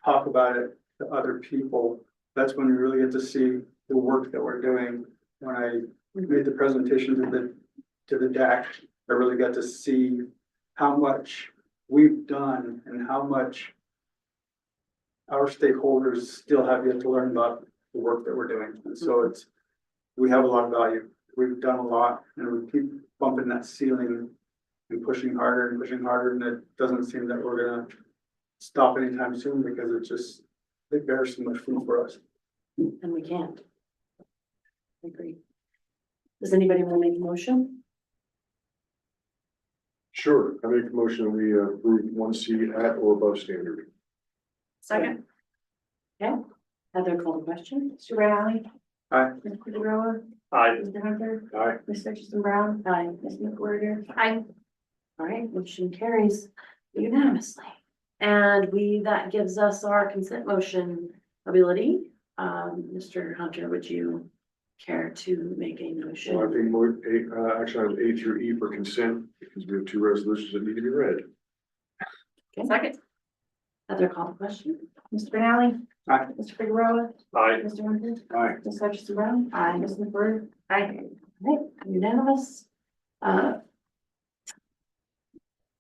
talk about it to other people, that's when we really get to see the work that we're doing. When I made the presentation to the DAC, I really got to see how much we've done and how much our stakeholders still have yet to learn about the work that we're doing. And so we have a lot of value. We've done a lot, and we keep bumping that ceiling and pushing harder, and it doesn't seem that we're gonna stop anytime soon, because it bears so much fruit for us. and we can't. I agree. Does anybody want to make a motion? Sure, I make a motion, we approve 1C at or above standard. Second. Heather called a question. Mr. Riley? Aye. Ms. Figueroa? Aye. Mr. Hunter? Aye. Ms. Hutchinson Brown? Aye. Ms. McWhorter? Aye. All right, motion carries unanimously. And that gives us our consent motion ability. Mr. Hunter, would you care to make a motion? Well, I think action items A through E for consent, because we have two resolutions that need to be read. Okay. Second. Heather called the question. Mr. Riley? Aye. Mr. Figueroa? Aye. Mr. Hunter? Aye. Ms. Hutchinson Brown? Aye. Ms. McWhorter? Aye. Right, unanimous.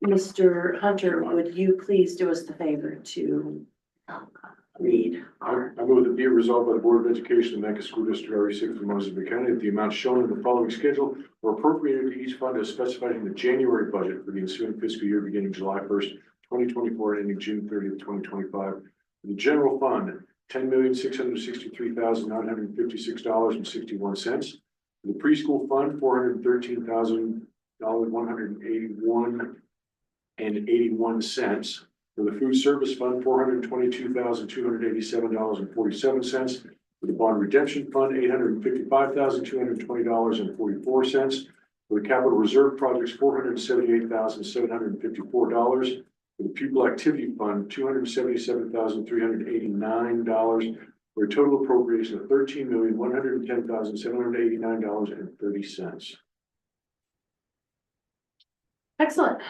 Mr. Hunter, would you please do us the favor to read our, I move that be it resolved by the Board of Education of the Memphis School District RE6 of Mosby County that the amount shown in the following schedule or appropriated to each fund as specified in the January budget for the ensuing fiscal year beginning July 1st, 2024 and ending June 30th, 2025. For the general fund, $10,663,956.61. For the preschool fund, $413,181.81. For the food service fund, $422,287.47. For the bond redemption fund, $855,220.44. For the capital reserve projects, $478,754. For the pupil activity fund, $277,389. For a total appropriation of $13,110,789.30. excellent.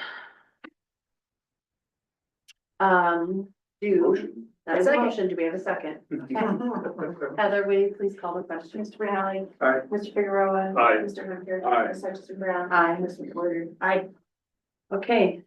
Motion. That is a Second. motion. Do we have a second? Heather, will you please call the question? Mr. Riley? Aye. Mr. Figueroa? Aye. Mr. Hunter? Aye. Ms. Hutchinson Brown? Aye. Ms. McWhorter? Aye. Okay,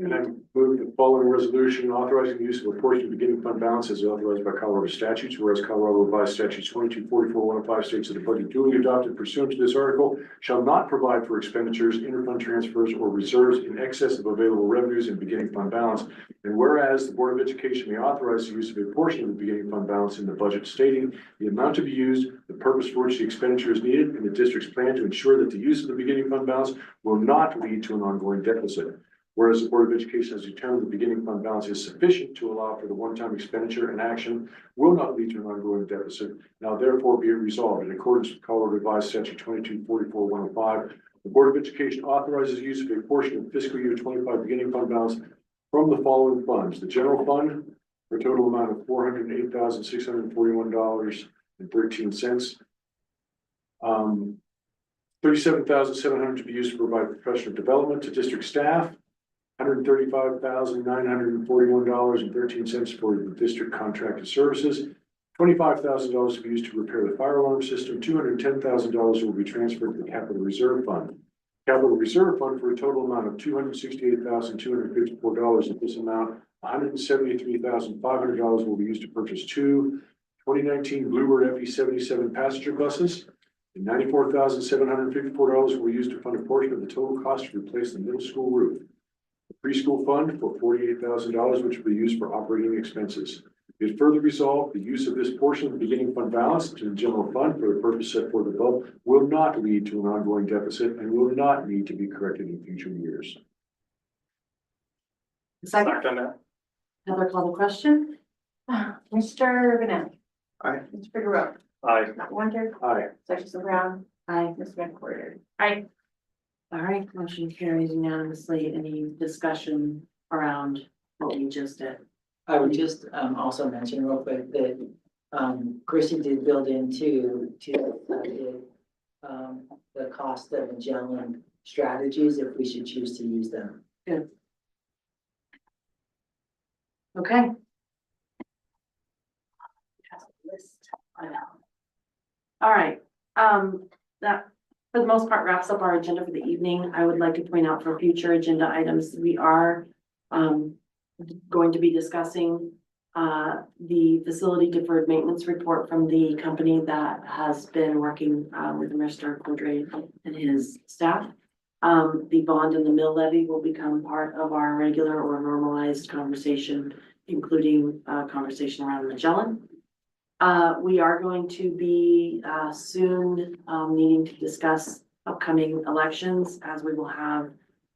And I move the following resolution authorizing the use of a portion of beginning fund balance as authorized by Colorado statutes, whereas Colorado revised statutes 2244-105 states that the budget duly adopted pursuant to this article shall not provide for expenditures, interfund transfers, or reserves in excess of available revenues in beginning fund balance. And whereas the Board of Education may authorize the use of a portion of the beginning fund balance in the budget stating the amount to be used, the purpose for which the expenditure is needed, and the district's plan to ensure that the use of the beginning fund balance will not lead to an ongoing deficit. Whereas the Board of Education has determined the beginning fund balance is sufficient to allow for the one-time expenditure and action will not lead to an ongoing deficit. Now therefore be it resolved in accordance with Colorado Revised Statute 2244-105, the Board of Education authorizes use of a portion of fiscal year 25 beginning fund balance from the following funds: the general fund for a total amount of $408,641.13. $37,700 to be used to provide professional development to district staff. $135,941.13 for the district contracted services. $25,000 to be used to repair the fire alarm system. $210,000 will be transferred to the capital reserve fund. Capital reserve fund for a total amount of $268,254. Of this amount, $173,500 will be used to purchase two 2019 Bluebird FE77 passenger buses. And $94,754 will be used to fund a portion of the total cost to replace the middle school roof. The preschool fund for $48,000, which will be used for operating expenses. It further resolved, the use of this portion of the beginning fund balance to the general fund for the purpose set forth above will not lead to an ongoing deficit and will not need to be corrected in future years. Second, Heather call the question. Mr. Bennett. Aye. Mr. Figueroa. Aye. Dr. Wonder. Aye. Dr. Brown. Aye. Ms. McWhorter. Aye. All right, motion carries unanimously. Any discussion around what we just did? I would just also mention real quick that Chrissy did build into the cost of Magellan strategies if we should choose to use them. Okay. All right, that for the most part wraps up our agenda for the evening. I would like to point out for future agenda items, we are going to be discussing the facility deferred maintenance report from the company that has been working with Mr. Cordray and his staff. The bond and the mill levy will become part of our regular or normalized conversation, including conversation around Magellan. We are going to be soon needing to discuss upcoming elections, as we will have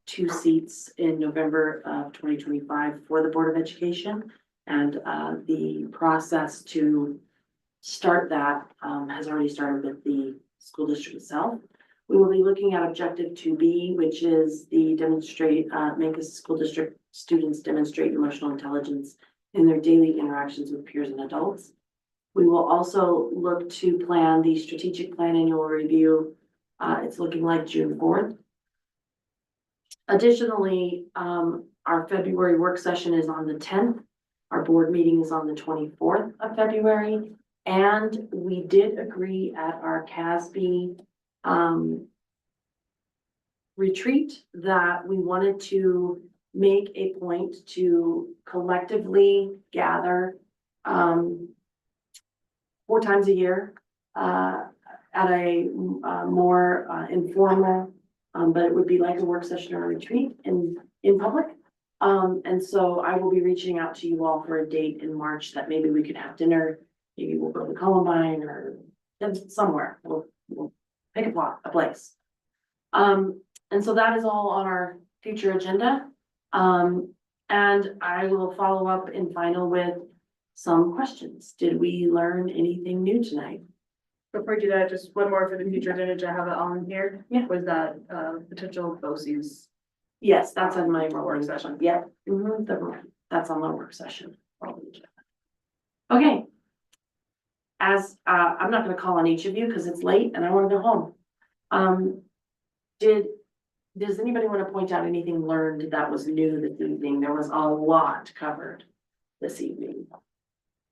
2 seats in November of 2025 for the Board of Education. And the process to start that has already started with the school district itself. We will be looking at objective 2B, which is the make the school district students demonstrate emotional intelligence in their daily interactions with peers and adults. We will also look to plan the strategic plan annual review. It's looking like June 4th. Additionally, our February work session is on the 10th. Our board meeting is on the 24th of February. And we did agree at our CASB retreat that we wanted to make a point to collectively gather 4 times a year at a more informal, but it would be like a work session or a retreat in public. And so I will be reaching out to you all for a date in March that maybe we could have dinner. Maybe we'll go to Columbine or somewhere. We'll pick a place. And so that is all on our future agenda. And I will follow up in final with some questions. Did we learn anything new tonight? Before we do that, just one more for the future agenda to have it on here. Yeah. Was that potential BOCES? Yes, that's on my work Work session. session. Yep, that's on my work session. Okay. As I'm not gonna call on each of you because it's late and I want to go home. Does anybody want to point out anything learned that was new this evening? There was a lot covered this evening.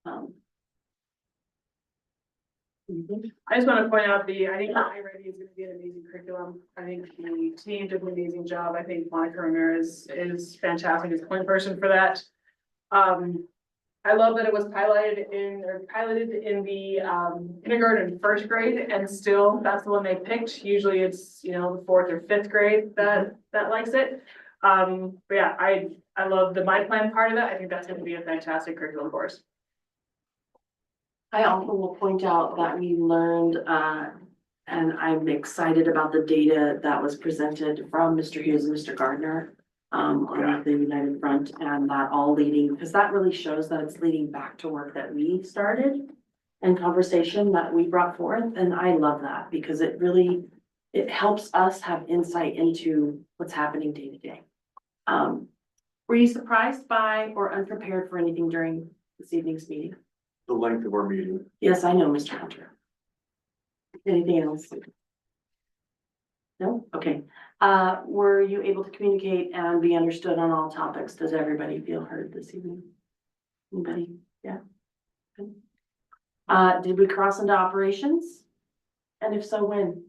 I just want to point out I think iReady is going to be an amazing curriculum. I think the team did an amazing job. I think Monica Ramirez is fantastic as point person for that. I love that it was piloted in the kindergarten and 1st grade, and still that's the one they picked. Usually it's, the 4th or 5th grade that likes it. But yeah, I love the My Plan part of it. I think that's going to be a fantastic curriculum course. I also will point out that we learned, and I'm excited about the data that was presented from Mr. Hughes and Mr. Gardner on the United Front, and that all leading, because that really shows that it's leading back to work that we started and conversation that we brought forth, and I love that because it really, it helps us have insight into what's happening day to day. Were you surprised by or unprepared for anything during this evening's meeting? The length of our meeting. Yes, I know, Mr. Hunter. Anything else? No? Okay. Were you able to communicate and be understood on all topics? Does everybody feel heard this evening? Anybody? Yeah? Good. Did we cross into operations? And if so, when?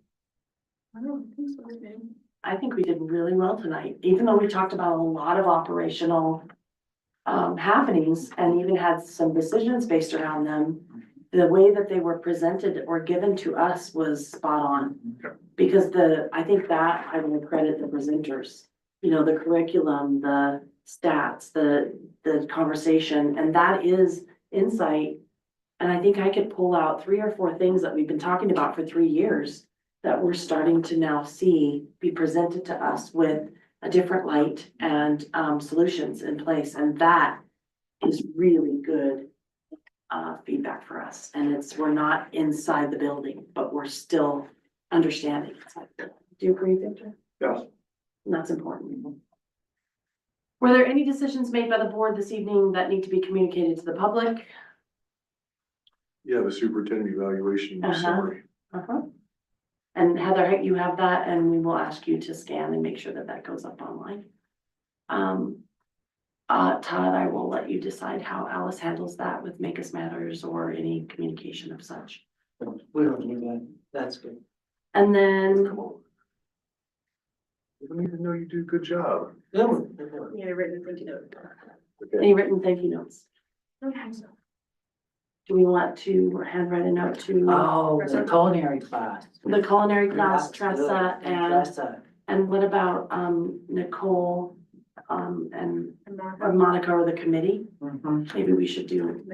I don't think so, maybe. I think we did really well tonight, even though we talked about a lot of operational happenings and even had some decisions based around them. The way that they were presented or given to us was spot on. Because I think that I will credit the presenters, you know, the curriculum, the stats, the conversation, and that is insight. And I think I could pull out 3 or 4 things that we've been talking about for 3 years that we're starting to now see be presented to us with a different light and solutions in place. And that is really good feedback for us. And we're not inside the building, but we're still understanding. Do you agree, Victor? Yes. And that's important. Were there any decisions made by the board this evening that need to be communicated to the public? Yeah, the superintendent evaluation summary. And Heather, you have that, and we will ask you to scan and make sure that that goes up online. Todd, I will let you decide how Alice handles that with Make Us Matters or any communication of such. We don't need that. That's good. And then, Come on. You don't even know you do a good job. yeah, written thank you note. Okay. Any written thank you notes? Do we want to handwrite a note to Oh, the culinary class. the culinary class, That's Tressa, good. and Tressa. what about Nicole and or Monica or the committee? Mhm. Maybe we should do,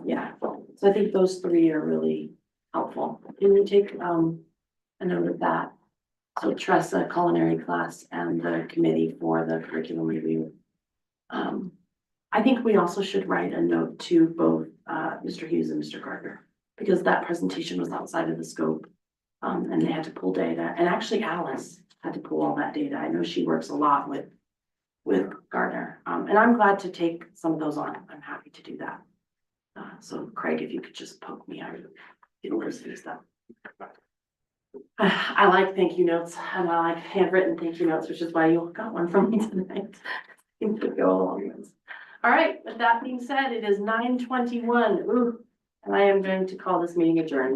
yeah. So I think those 3 are really helpful. Can you take a note of that? So Tressa, culinary class, and the committee for the curriculum review. I think we also should write a note to both Mr. Hughes and Mr. Gardner, because that presentation was outside of the scope. And they had to pull data, and actually Alice had to pull all that data. I know she works a lot with Gardner, and I'm glad to take some of those on. I'm happy to do that. So Craig, if you could just poke me, I would get listening stuff. I like thank you notes, and I like handwritten thank you notes, which is why you got one from me tonight. Seems to go along with this. All right, with that being said, it is 9:21. Ooh, and I am going to call this meeting adjourned.